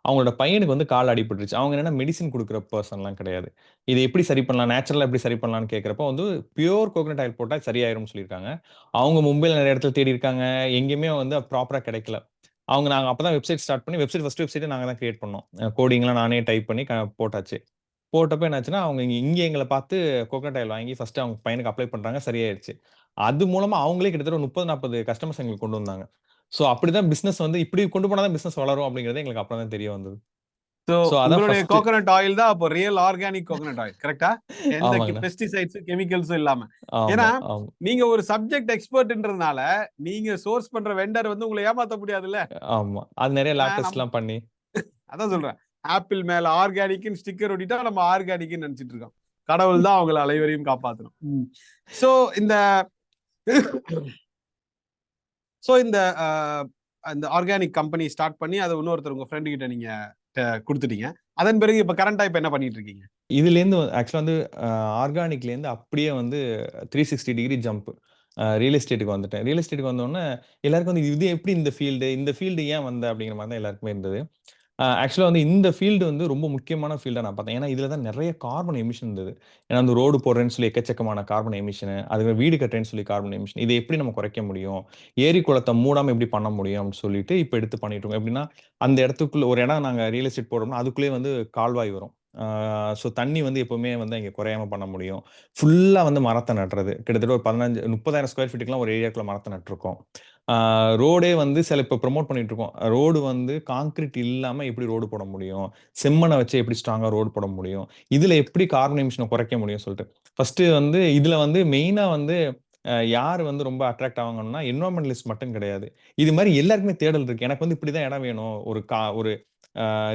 அவங்களோட பையனுக்கு வந்து கால்ல அடிபட்டுருச்சு. அவங்க என்னன்னா மெடிசின் குடுக்குற பெர்சன்லாம் கிடையாது. இத எப்படி சரி பண்ணலாம்? நேச்சுரலா எப்படி சரி பண்ணலாம்ன்னு கேட்கிறப்போ வந்து பியூர் கோகனட் ஆயில் போட்டா சரியாயிரும்னு சொல்லியிருக்காங்க. அவங்க மும்பைல நெறைய இடத்துல தேடி இருக்காங்க. எங்கேயுமே வந்து ப்ராப்பரா கிடைக்கல. நாங்க அப்பதான் வெப்சைட் ஸ்டார்ட் பண்ணி ஃபர்ஸ்ட் வெப்சைட்ட நாங்க தான் கிரியேட் பண்ணோம். கோடிங்லாம் நானே டைப் பண்ணி போட்டாச்சு. போட்டப்ப என்னாச்சுன்னா, அவங்க இங்க எங்கள பார்த்து கோகனட் ஆயில் வாங்கி ஃபர்ஸ்ட்டு அவங்க பையனுக்கு அப்ளை பண்றாங்க. சரியாயிருச்சு. அது மூலமா அவங்களே கிட்டத்தட்ட ஒரு 30, 40 கஸ்டமர்ஸ் எங்களுக்கு கொண்டு வந்தாங்க. ஸோ அப்படிதான் பிசினஸ் வந்து இப்படி கொண்டு போனா தான் பிசினஸ் வளரும் அப்படிங்கிறது எங்களுக்கு அப்புறம் தான் தெரிய வந்தது. சோ ஸோ அதான் உங்களுடைய ஃபர்ஸ்ட்டு. கோகனட் ஆயில் தான் அப்போ ரியல் ஆர்கானிக் கோகனட் ஆயில், கரெக்ட்டா? எந்த ஆமாங்கண்ணா. பெஸ்டிசைட்ஸும் கெமிக்கல்ஸும் இல்லாம. ஏன்னா ஆமா, ஆமா. நீங்க ஒரு சப்ஜெக்ட் எக்ஸ்பர்ட்ன்றதுனால நீங்க சோர்ஸ் பண்ற வெண்டர் வந்து உங்களை ஏமாத்த முடியாதுல்ல. ஆமா. அது நெறைய லேப் நம்ம டெஸ்ட்லாம் பண்ணி. அதான் சொல்றேன், ஆப்பிள் மேல ஆர்கானிக்னு ஸ்டிக்கர் ஒட்டிட்டா நம்ம ஆர்கானிக்னு நினைச்சிட்டு இருக்கோம். கடவுள் தான் அவங்களை அனைவரையும் காப்பாத்தணும். சோ இந்த சோ இந்த அந்த ஆர்கானிக் கம்பெனி ஸ்டார்ட் பண்ணி அதை இன்னொருத்தர் உங்க ஃப்ரெண்டு கிட்ட நீங்க கொடுத்துட்டீங்க. அதன் பிறகு இப்ப கரண்டா இப்ப என்ன பண்ணிட்டு இருக்கீங்க? இதுலேருந்து ஆக்சுவலா வந்து ஆர்கானிக்லேருந்து அப்படியே வந்து 360 டிகிரி ஜம்ப். ரியல் எஸ்டேட்டுக்கு வந்துட்டேன். ரியல் எஸ்டேட்டுக்கு வந்தோனே எல்லாருக்கும் வந்து இது எப்படி இந்த ஃபீல்டு ஏன் வந்த அப்படிங்கிற மாரி தான் எல்லாருக்குமே இருந்தது. ஆக்சுவலா வந்து இந்த ஃபீல்டு வந்து ரொம்ப முக்கியமான ஃபீல்டா நான் பார்த்தேன். ஏன்னா, இதில தான் நெறைய கார்பன் எமிஷன் இருந்தது. ஏன்னா, அந்த ரோடு போடுறேன்னு சொல்லி எக்கச்சக்கமான கார்பன் எமிஷனு, அதுவே வீடு கட்டுறேன்னு சொல்லி கார்பன் எமிஷன். இத எப்படி நம்ம குறைக்க முடியும்? ஏரி, குளத்த மூடாம எப்படி பண்ண முடியும்? அப்படின்னு சொல்லிட்டு இப்ப எடுத்து பண்ணிட்டு இருக்கோம். எப்படின்னா, அந்த இடத்துக்குள்ள ஒரு இடம் நாங்க ரியல் எஸ்டேட் போடுறோம்னா, அதுக்குள்ளேயே வந்து கால்வாய் வரும். ஸோ தண்ணி வந்து எப்பவுமே வந்து அங்க குறையாம பண்ண முடியும். ஃபுல்லா வந்து மரத்த நடுறது. கிட்டத்தட்ட ஒரு 30,000 ஸ்கொயர் ஃபீட்டுக்குலாம் ஒரு ஏரியாக்குள்ள மரத்த நட்டுருக்கோம். ரோடே வந்து சில இப்ப ப்ரமோட் பண்ணிட்டு இருக்கோம். ரோடு வந்து கான்கிரீட் இல்லாம எப்படி ரோடு போட முடியும்? செம்மண்ண வச்சு எப்படி ஸ்ட்ராங்கா ரோடு போட முடியும்? இதுல எப்படி கார்பன் எமிஷன குறைக்க முடியும்னு சொல்லிட்டு. ஃபர்ஸ்ட்டு வந்து இதுல வந்து மெயினா வந்து யார் வந்து ரொம்ப அட்ராக்ட் ஆவாங்கன்னா, என்வைரன்மென்டலிஸ்ட் மட்டும் கிடையாது. இது மாரி எல்லாருக்குமே தேடல் இருக்கு. எனக்கு வந்து இப்படிதான் இடம் வேணும். ஒரு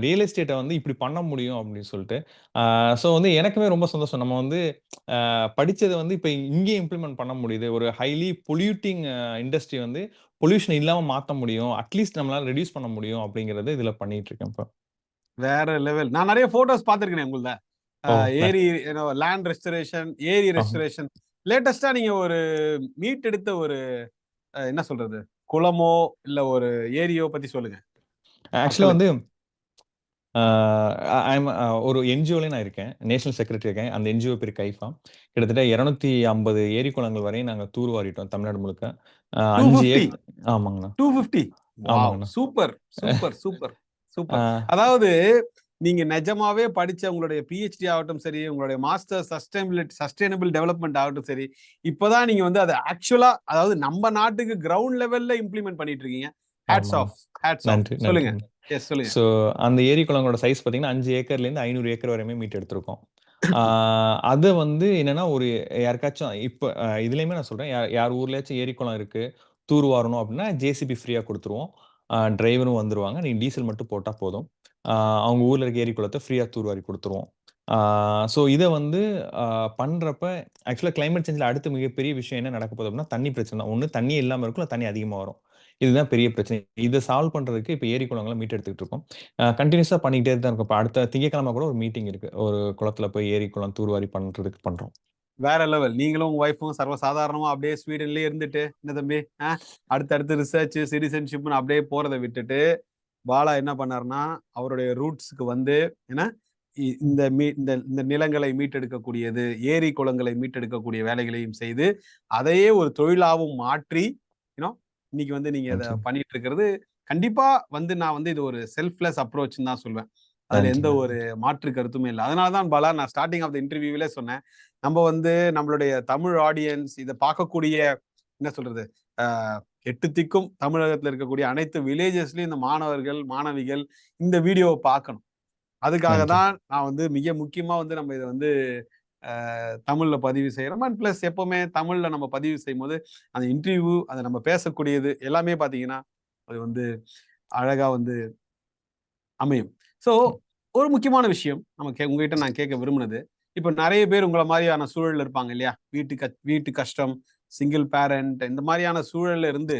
ரியல் எஸ்டேட்ட வந்து இப்படி பண்ண முடியும் அப்படின்னு சொல்லிட்டு. ஸோ வந்து எனக்குமே ரொம்ப சந்தோஷம். நம்ம வந்து படிச்சத வந்து இப்ப இங்கேயே இம்ப்ளிமெண்ட் பண்ண முடியுது. ஒரு ஹைலி பொல்யூட்டிங் இண்டஸ்ட்ரி வந்து பொல்யூஷன் இல்லாம மாத்த முடியும். அட்லீஸ்ட் நம்மளால ரெடியூஸ் பண்ண முடியும் அப்படிங்கிறத இதுல பண்ணிட்டு இருக்கேன் இப்ப. வேற லெவல். நான் நிறைய போட்டோஸ் பார்த்திருக்கேன் உங்கள்த. ஓ! ஏரி லேண்ட் ரெஸ்டரேஷன், ஏரி ஆஹ. ரெஸ்டரேஷன். லேட்டஸ்டா நீங்க ஒரு மீட் எடுத்த ஒரு என்ன சொல்றது? குளமோ இல்ல ஒரு ஏரியோ பத்தி சொல்லுங்க ஆக்சுவலா வந்து மக்களுக்கு. ஆ ஐ அம் ஒரு என்ஜிஓல நான் இருக்கேன். நேஷனல் செக்ரட்டரி இருக்கேன். அந்த என்ஜிஓ பேரு கைஃபா. கிட்டத்தட்ட 250 ஏரி, குளங்கள் வரையும் நாங்க தூர்வாரிட்டோம் தமிழ்நாடு முழுக்க. 5 250 ஆமாங்கண்ணா. 250 wow, super super super super. அதாவது நீங்க நிஜமாவே படிச்ச உங்களுடைய பிஹெச்டி ஆகட்டும் சரி, உங்களுடைய மாஸ்டர் சஸ்டைனபிள் டெவலப்மெண்ட் ஆகட்டும் சரி, இப்பதான் நீங்க வந்து அதை ஆக்சுவலா, அதாவது நம்ம நாட்டுக்கு கிரவுண்ட் லெவல்ல இம்ப்ளிமெண்ட் பண்ணிட்டு இருக்கீங்க. Hats off, hats off. சொல்லுங்க. எஸ், சொல்லுங்க. ஸோ அந்த ஏரி குளங்களோட சைஸ் பார்த்தீங்கன்னா 5 ஏக்கர்லேருந்து 500 ஏக்கர் வரையுமே மீட் எடுத்திருக்கோம். அதை வந்து என்னன்னா, ஒரு யாருக்காச்சும் இப்போ இதுலேயுமே நான் சொல்கிறேன், யார் ஊர்லயாச்சும் ஏரி குளம் இருக்கு, தூர் வாரணும் அப்படின்னா ஜேசிபி ஃப்ரீயாக கொடுத்துருவோம். டிரைவரும் வந்துருவாங்க. நீங்க டீசல் மட்டும் போட்டா போதும். அவங்க ஊர்ல இருக்க ஏரி குளத்த ஃப்ரீயா தூர்வாரி குடுத்துருவோம். ஸோ இத வந்து பண்றப்ப ஆக்சுவலா கிளைமேட் சேஞ்ச்ல அடுத்த மிகப்பெரிய விஷயம் என்ன நடக்க போகுது அப்படின்னா, தண்ணி பிரச்சனை தான். ஒண்ணு தண்ணியே இல்லாம இருக்கும், இல்ல தண்ணி அதிகமா வரும். இதுதான் பெரிய பிரச்சனை. இத சால்வ் பண்றதுக்கு இப்ப ஏரி குளங்கள மீட் எடுத்துக்கிட்டு இருக்கோம். கன்டினியூஸா பண்ணிக்கிட்டே தான் இருக்கோம். இப்ப அடுத்த திங்கட்கிழமை கூட ஒரு மீட்டிங் இருக்கு. ஒரு குளத்துல போய் ஏரி குளம் தூர்வாரி பண்றதுக்கு பண்றோம். வேற லெவல். நீங்களும் உங்க ஒய்ஃபும் சர்வசாதாரணமா அப்படியே ஸ்வீடன்லயே இருந்துட்டு, என்ன தம்பி அடுத்தடுத்து ரிசர்ச், சிட்டிசன்ஷிப்னு அப்படியே போறதை விட்டுட்டு, பாலா என்ன பண்ணாருன்னா, அவருடைய ரூட்ஸ்க்கு வந்து என்ன இந்த இந்த நிலங்களை மீட்டெடுக்கக்கூடியது, ஏரி குளங்களை மீட்டெடுக்கக்கூடிய வேலைகளையும் செய்து, அதையே ஒரு தொழிலாவும் மாற்றி, யூனோ இன்னைக்கு வந்து நீங்க அத பண்ணிட்டு இருக்கிறது கண்டிப்பா வந்து நான் வந்து இது ஒரு செல்ஃப்லெஸ் அப்ரோச்ன்னு தான் சொல்வேன். அதுல எந்த ஒரு மாற்று கருத்துமே இல்ல. அதனாலதான் பாலா, நான் ஸ்டார்டிங் ஆஃப் த இன்டர்வியூவிலே சொன்னேன், நம்ம வந்து நம்மளுடைய தமிழ் ஆடியன்ஸ், இதை பார்க்கக்கூடிய என்ன சொல்றது, 8 திக்கும் தமிழகத்துல இருக்கக்கூடிய அனைத்து வில்லேஜஸ்லயும் இந்த மாணவர்கள், மாணவிகள் இந்த வீடியோவை பார்க்கணும். அதுக்காக தான் நான் வந்து மிக முக்கியமா வந்து நம்ம இதை வந்து தமிழ்ல பதிவு செய்யறோம். அண்ட் பிளஸ் எப்பவுமே தமிழ்ல நம்ம பதிவு செய்யும் போது அந்த இன்டர்வியூ, அதை நம்ம பேசக்கூடியது எல்லாமே பாத்தீங்கன்னா அது வந்து அழகா வந்து அமையும். ஸோ ஒரு முக்கியமான விஷயம் உங்ககிட்ட நான் கேட்க விரும்பினது, இப்போ நிறைய பேர் உங்களை மாதிரியான சூழல்ல இருப்பாங்க இல்லையா, வீட்டு கஷ்டம், சிங்கிள் பேரண்ட், இந்த மாதிரியான சூழல்ல இருந்து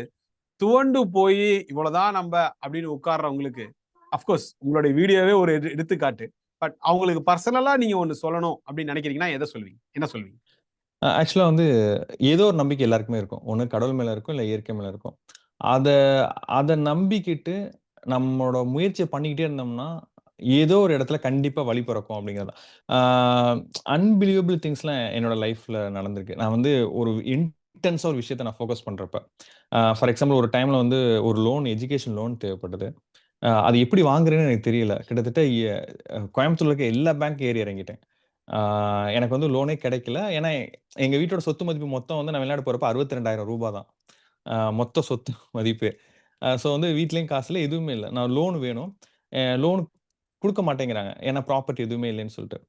துவண்டு போய் இவ்வளவுதான் நம்ம அப்படின்னு உட்கார்றவங்களுக்கு, அப்கோர்ஸ் உங்களுடைய வீடியோவே ஒரு எடுத்துக்காட்டு. பட் அவங்களுக்கு பர்சனலா நீங்க ஒண்ணு சொல்லணும் அப்படின்னு நினைக்கிறீங்கன்னா எதை சொல்வீங்க, என்ன சொல்வீங்க? ஆக்சுவலா வந்து ஏதோ ஒரு நம்பிக்கை எல்லாருக்குமே இருக்கும். ஒண்ணு கடவுள் மேல இருக்கும், இல்ல இயற்கை மேல இருக்கும். அத அத நம்பிக்கிட்டு நம்மளோட முயற்சிய பண்ணிக்கிட்டே இருந்தோம்னா, ஏதோ ஒரு இடத்துல கண்டிப்பா வழி பிறக்கும் அப்படிங்கிறது தான். அன்பிலீவபிள் திங்ஸ்லாம் என்னோட லைஃப்ல நடந்திருக்கு. நான் வந்து ஒரு இன்டென்ஸா ஒரு விஷயத்த நான் ஃபோக்கஸ் பண்றப்ப. ஃபார் எக்ஸாம்பிள் ஒரு டைம்ல வந்து ஒரு எஜுகேஷன் லோன் தேவைப்பட்டது. அது எப்படி வாங்குறேன்னு எனக்கு தெரியல. கிட்டத்தட்ட கோயம்புத்தூர்ல இருக்க எல்லா பேங்க் ஏறி இறங்கிட்டேன். எனக்கு வந்து லோனே கிடைக்கல. ஏன்னா, எங்க வீட்டோட சொத்து மதிப்பு மொத்தம் வந்து நான் வெளிநாடு போறப்ப ரூ. 62,000 தான். மொத்த சொத்து மதிப்பு. ஸோ வந்து வீட்லயும் காசு இல்ல, எதுவுமே இல்ல. நான் லோன் வேணும். லோன் குடுக்க மாட்டேங்கிறாங்க. ஏன்னா ப்ராப்பர்ட்டி எதுவுமே இல்லைன்னு சொல்லிட்டு. ரூ.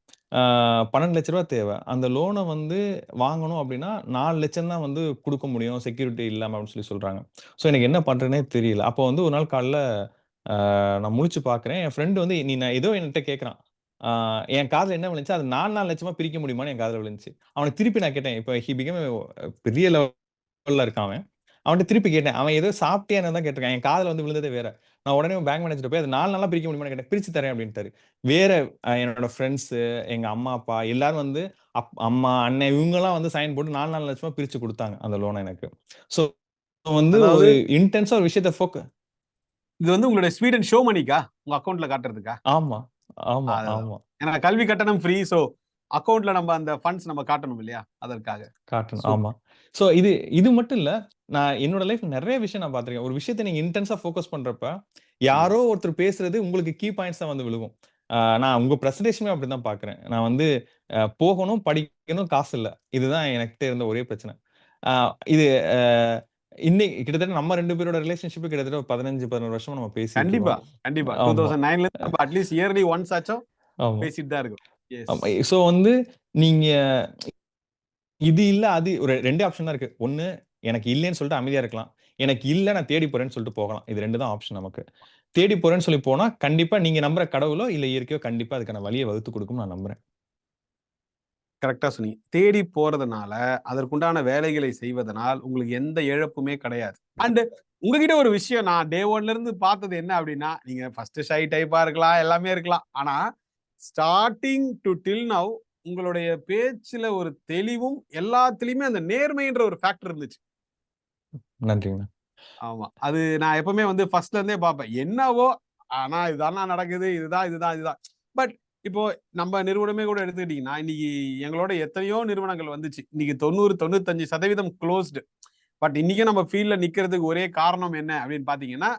12,00,000 தேவை. அந்த லோன வந்து வாங்கணும் அப்டின்னா, 4,00,000 தான் வந்து குடுக்க முடியும். செக்யூரிட்டி இல்லாம அப்டின்னு சொல்றாங்க. ஸோ எனக்கு என்ன பண்றதுன்னே தெரியல. அப்போ வந்து ஒரு நாள் காலைல நான் முழிச்சு பார்க்குறேன். என் ஃப்ரெண்ட் வந்து நான் ஏதோ என்ட்ட கேட்குறான். என் காதுல என்ன விழுந்துச்சு, அது 4, 4 லட்சமா பிரிக்க முடியுமான்னு என் காதுல விழுந்துச்சு. அவனுக்கு திருப்பி நான் கேட்டேன். இப்ப ஹி பிகம் பெரிய லெவல்ல இருக்கான் அவன். அவன்ட்ட திருப்பி கேட்டேன். அவன் ஏதோ சாப்பிட்டியான்னு தான் கேட்டுருக்கான். என் காதுல வந்து விழுந்ததே வேற. நான் உடனே பேங்க் மேனேஜர்ட்ட போய் அது 4 நாளா பிரிக்க முடியுமான்னு கேட்டேன். பிரிச்சு தரேன் அப்டின்ட்டாரு. வேற என்னோட ஃப்ரெண்ட்ஸு, எங்க அம்மா, அப்பா எல்லாரும் வந்து அம்மா, அண்ணன் இவங்கலாம் வந்து சைன் போட்டு 4, 4 லட்சமா பிரிச்சு குடுத்தாங்க அந்த லோன எனக்கு. ஸோ வந்து அதாவது ஒரு இன்டென்ஸா ஒரு விஷயத்த இது வந்து உங்களுடைய ஸ்வீடன் ஷோ மணிக்கா, உங்க அக்கவுண்ட்ல காட்டுறதுக்கா? ஆமா, ஆமா, ஆமா. ஏன்னா கல்வி கட்டணம் ஃப்ரீ. சோ அக்கவுண்ட்ல நம்ம அந்த ஃபண்ட்ஸ் நம்ம காட்டணும் இல்லையா, அதற்காக. காட்டணும். ஆமா. ஸோ இது மட்டும் இல்ல. நான் என்னோட லைஃப்ல நெறைய விஷயம் நான் பார்த்துருக்கேன். ஒரு விஷயத்த நீங்க இன்டென்ஸா ஃபோக்கஸ் பண்றப்ப, யாரோ ஒருத்தர் பேசுறது உங்களுக்கு கீ பாயிண்ட்ஸ் தான் வந்து விழுகும். நான் உங்க பிரசன்டேஷனுமே அப்படிதான் பார்க்குறேன். நான் வந்து போகணும், படிக்கணும், காசு இல்ல. இதுதான் என்கிட்ட இருந்த ஒரே பிரச்சனை. அ இது அ இன்னைக்கு கிட்டத்தட்ட நம்ம 2 பேரோட ரிலேஷன்ஷிப் கிட்டத்தட்ட 15, 11 வருஷமா நம்ம பேசிட்டு கண்டிப்பா, இருக்கோம். கண்டிப்பா. ஆமா. 2009ல இருந்து நம்ம அட்லீஸ்ட் இயர்லி ஒன்ஸ் ஆச்சும் ஆமா. பேசிட்டு தான் இருக்கோம். எஸ். ஆமா. ஸோ வந்து நீங்க இது இல்ல, அது ஒரு 2 ஆப்ஷன் தான் இருக்கு. ஒண்ணு எனக்கு இல்லன்னு சொல்லிட்டு அமைதியா இருக்கலாம். எனக்கு இல்ல நான் தேடி போறேன்னு சொல்லிட்டு போகலாம். இது 2 தான் ஆப்ஷன் நமக்கு. தேடி போறேன்னு சொல்லி போனா, கண்டிப்பா நீங்க நம்புற கடவுளோ, இல்ல இயற்கையோ கண்டிப்பா அதுக்கான வழிய வகுத்து குடுக்கும்னு நான் நம்புறேன். கரெக்ட்டா சொன்னீங்க. தேடி போறதுனால, அதற்குண்டான வேலைகளை செய்வதனால் உங்களுக்கு எந்த இழப்புமே கிடையாது. அண்ட் உங்ககிட்ட ஒரு விஷயம் நான் டே 1ல இருந்து பார்த்தது என்ன அப்டின்னா, நீங்க ஃபர்ஸ்ட் ஷை டைப்பா இருக்கலாம், எல்லாமே இருக்கலாம். ஆனா ஸ்டார்ட்டிங் டூ டில் நவ் உங்களுடைய பேச்சுல ஒரு தெளிவும், எல்லாத்துலயுமே அந்த நேர்மைன்ற ஒரு ஃபேக்டர் இருந்துச்சு. நன்றிங்க. ஆமா. அது நான் எப்பவுமே வந்து ஃபர்ஸ்ட்ல இருந்தே பார்ப்பேன். என்னவோ, ஆனா இதுதாண்ணா நடக்குது. இதுதான். பட் இப்போ நம்ம நிறுவனமே கூட எடுத்துக்கிட்டீங்கன்னா, இன்னைக்கு எங்களோட எத்தனையோ நிறுவனங்கள் வந்துச்சு. இன்னைக்கு 90, 95% குளோஸ்டு. பட் இன்னைக்கும் நம்ம ஃபீல்ட்ல நிக்கிறதுக்கு ஒரே காரணம் என்ன அப்படின்னு பார்த்தீங்கன்னா,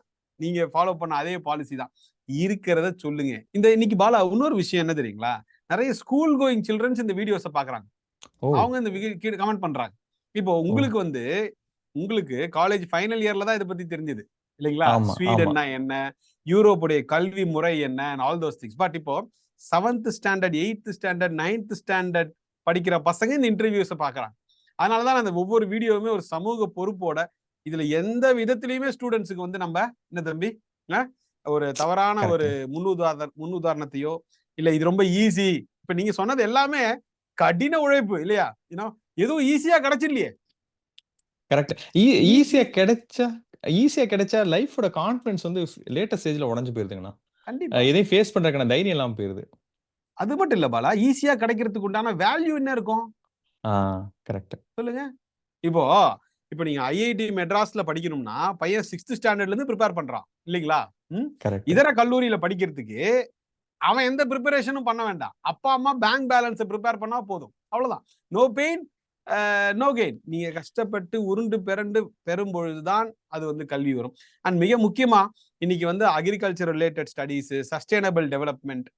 நீங்க ஃபாலோ பண்ண அதே பாலிசி தான். இருக்கிறத சொல்லுங்க. இந்த இன்னைக்கு பாலா இன்னொரு விஷயம் என்ன தெரியுங்களா? நிறைய ஸ்கூல் கோயிங் சில்ட்ரன்ஸ் இந்த வீடியோஸை பாக்குறாங்க. அவங்க இந்த கீழே கமெண்ட் பண்றாங்க. இப்போ உங்களுக்கு காலேஜ் ஃபைனல் இயர்ல தான் இதை பத்தி தெரிஞ்சது இல்லைங்களா? ஸ்வீடன்னா என்ன, யூரோப்புடைய கல்வி முறை என்ன, ஆல் தோஸ் திங்ஸ். பட் இப்போ 7th standard 8th standard 9th standard படிக்கிற பசங்க இந்த இன்டர்வியூஸை பாக்குறாங்க. அதனாலதான் அந்த ஒவ்வொரு வீடியோவுமே ஒரு சமூக பொறுப்போட, இதுல எந்த விதத்திலயுமே ஸ்டூடெண்ட்ஸுக்கு வந்து நம்ம என்ன தம்பி ஒரு தவறான ஒரு முன்னுதாரணத்தையோ இல்ல இது ரொம்ப ஈஸி, இப்ப நீங்க சொன்னது எல்லாமே கடின உழைப்பு இல்லையா? எதுவும் ஈஸியா கிடைச்சிடலையே. கரெக்ட். ஈஸியா கிடைச்சா லைஃபோட கான்ஃபிடன்ஸ் வந்து லேட்டஸ்ட் ஸ்டேஜ்ல உடைஞ்சு போயிருதுங்கண்ணா. கண்டிப்பா எதையும் ஃபேஸ் பண்றதுக்கான தைரியம் இல்லாம போயிருது. அது மட்டும் இல்ல பாலா, ஈஸியா கிடைக்கிறதுக்கு உண்டான வேல்யூ என்ன இருக்கும்? கரெக்ட். சொல்லுங்க. இப்போ நீங்க ஐஐடி மெட்ராஸ்ல படிக்கணும்னா பையன் 6th ஸ்டாண்டர்ட்ல இருந்து ப்ரிப்பேர் பண்றான் இல்லீங்களா? இதர கல்லூரியில படிக்கிறதுக்கு அவன் எந்த ப்ரிப்பரேஷனும் பண்ண வேண்டாம். அப்பா அம்மா பேங்க் பேலன்ஸை ப்ரிப்பேர் பண்ணா போதும். அவ்வளவுதான். No pain no gain. நீங்க கஷ்டப்பட்டு உருண்டு பிறண்டு பெறும் பொழுதுதான் அது வந்து கல்வி வரும். அண்ட் மிக முக்கியமா இன்னைக்கு வந்து agriculture related studies, sustainable development,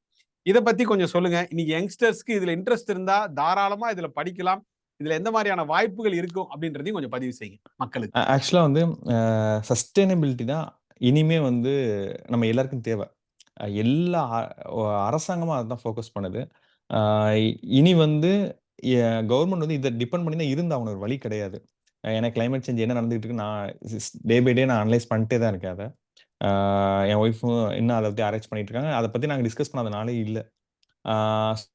இதை பத்தி கொஞ்சம் சொல்லுங்க. இன்னைக்கு யங்ஸ்டர்ஸ்க்கு இதுல இன்ட்ரெஸ்ட் இருந்தா தாராளமா இதுல படிக்கலாம். இதுல எந்த மாதிரியான வாய்ப்புகள் இருக்கும் அப்படின்றதையும் கொஞ்சம் பதிவு செய்யுங்க மக்களுக்கு. ஆக்சுவலா வந்து சஸ்டைனபிலிட்டி தான் இனிமே வந்து நம்ம எல்லாருக்கும் தேவை. எல்லா அரசாங்கமும் அதான் ஃபோக்கஸ் பண்ணுது. இனி வந்து கவர்மெண்ட் வந்து இதை டிபெண்ட் பண்ணி தான் இருந்தாகணும், ஒரு வழி கிடையாது. ஏன்னா கிளைமேட் சேஞ்ச் என்ன நடந்துகிட்டு இருக்கு, நான் டே பை டே நான் அனலைஸ் பண்ணிட்டே தான் இருக்கேன் அதை. என் ஒய்ஃபும் இன்னும் அதை பற்றி ஆராய்ச்சி பண்ணிட்டு இருக்காங்க. அதை பற்றி நாங்கள் டிஸ்கஸ் பண்ணாதனாலே இல்லை.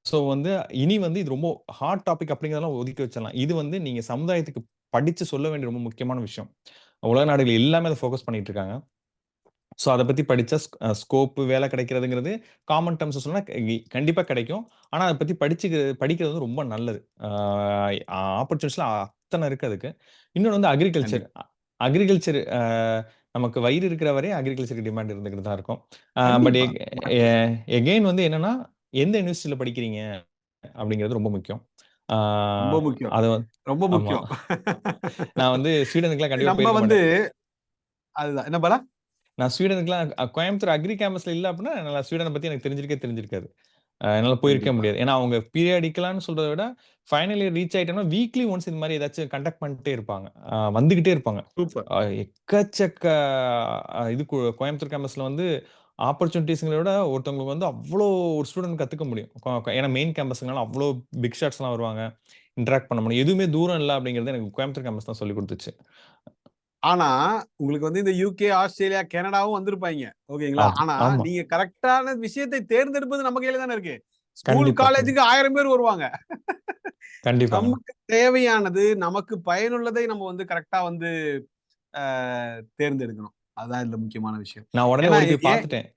ஸோ வந்து இனி வந்து இது ரொம்ப ஹாட் டாபிக் அப்படிங்கிறதெல்லாம் ஒதுக்கி வச்சிடலாம். இது வந்து நீங்க சமுதாயத்துக்கு படிச்சு சொல்ல வேண்டிய ரொம்ப முக்கியமான விஷயம். உலக நாடுகள் எல்லாமே அதை ஃபோக்கஸ் பண்ணிட்டு இருக்காங்க. ஸோ அதை பத்தி படிச்சா ஸ்கோப்பு வேலை கிடைக்கிறதுங்கிறது காமன் டேர்ம்ஸ் சொன்னா கண்டிப்பா கிடைக்கும். ஆனா அதை பத்தி படிக்கிறது வந்து ரொம்ப நல்லது. ஆப்பர்ச்சுனிட்டிஸ்லாம் அத்தனை இருக்கு அதுக்கு. இன்னொன்று வந்து அக்ரிகல்ச்சர். அக்ரிகல்ச்சர் நமக்கு வயிறு இருக்கிற வரை அக்ரிகல்ச்சருக்கு டிமாண்ட் இருந்துகிட்டு தான் இருக்கும். பட் எகெயின் வந்து என்னன்னா, எந்த யூனிவர்சிட்டியில படிக்கிறீங்க அப்படிங்கிறது ரொம்ப முக்கியம். ரொம்ப முக்கியம். அது ரொம்ப முக்கியம். நான் வந்து ஸ்வீடனுக்குலாம் கண்டிப்பா நம்ம வந்து அதுதான் என்ன பாலா, நான் ஸ்வீடனுக்குலாம் கோயம்புத்தூர் அக்ரி கேம்பஸ்ல இல்ல அப்படின்னா நான் ஸ்வீடனை பத்தி எனக்கு தெரிஞ்சிருக்காது. என்னால போயிருக்க முடியாது. ஏன்னா அவங்க பீரியாடிக்கலான்னு சொல்றதை விட ஃபைனல் இயர் ரீச் ஆயிட்டோம்னா வீக்லி ஒன்ஸ் இந்த மாதிரி ஏதாச்சும் கண்டக்ட் பண்ணிட்டே இருப்பாங்க. வந்துகிட்டே இருப்பாங்க. எக்கச்சக்க இது கோயம்புத்தூர் கேம்பஸ்ல வந்து ஆப்பர்ச்சுனிட்டிஸ்ங்களை விட ஒருத்தவங்களுக்கு வந்து அவ்வளோ ஒரு ஸ்டூடெண்ட் கத்துக்க முடியும். ஏன்னா மெயின் கேம்பஸ்னால அவ்வளோ பிக் ஷாட்ஸ் எல்லாம் வருவாங்க, இன்டராக்ட் பண்ண முடியும். எதுவுமே தூரம் இல்லை அப்படிங்கிறது எனக்கு கோயம்புத்தூர் கேம்பஸ் தான் சொல்லி கொடுத்துச்சு. ஆனா உங்களுக்கு வந்து இந்த யூகே, ஆஸ்திரேலியா, கனடாவும் வந்திருப்பாங்க ஓகேங்களா? ஆனா நீங்க கரெக்டான விஷயத்தை தேர்ந்தெடுப்பது நம்ம கையில தானே இருக்கு. ஸ்கூல் காலேஜுக்கு 1000 பேர் வருவாங்க. நமக்கு தேவையானது, நமக்கு பயனுள்ளதை நம்ம வந்து கரெக்டா வந்து தேர்ந்தெடுக்கணும். அதுதான் இதுல முக்கியமான விஷயம். நான் உடனே ஓடி போய் பார்த்துட்டேன்.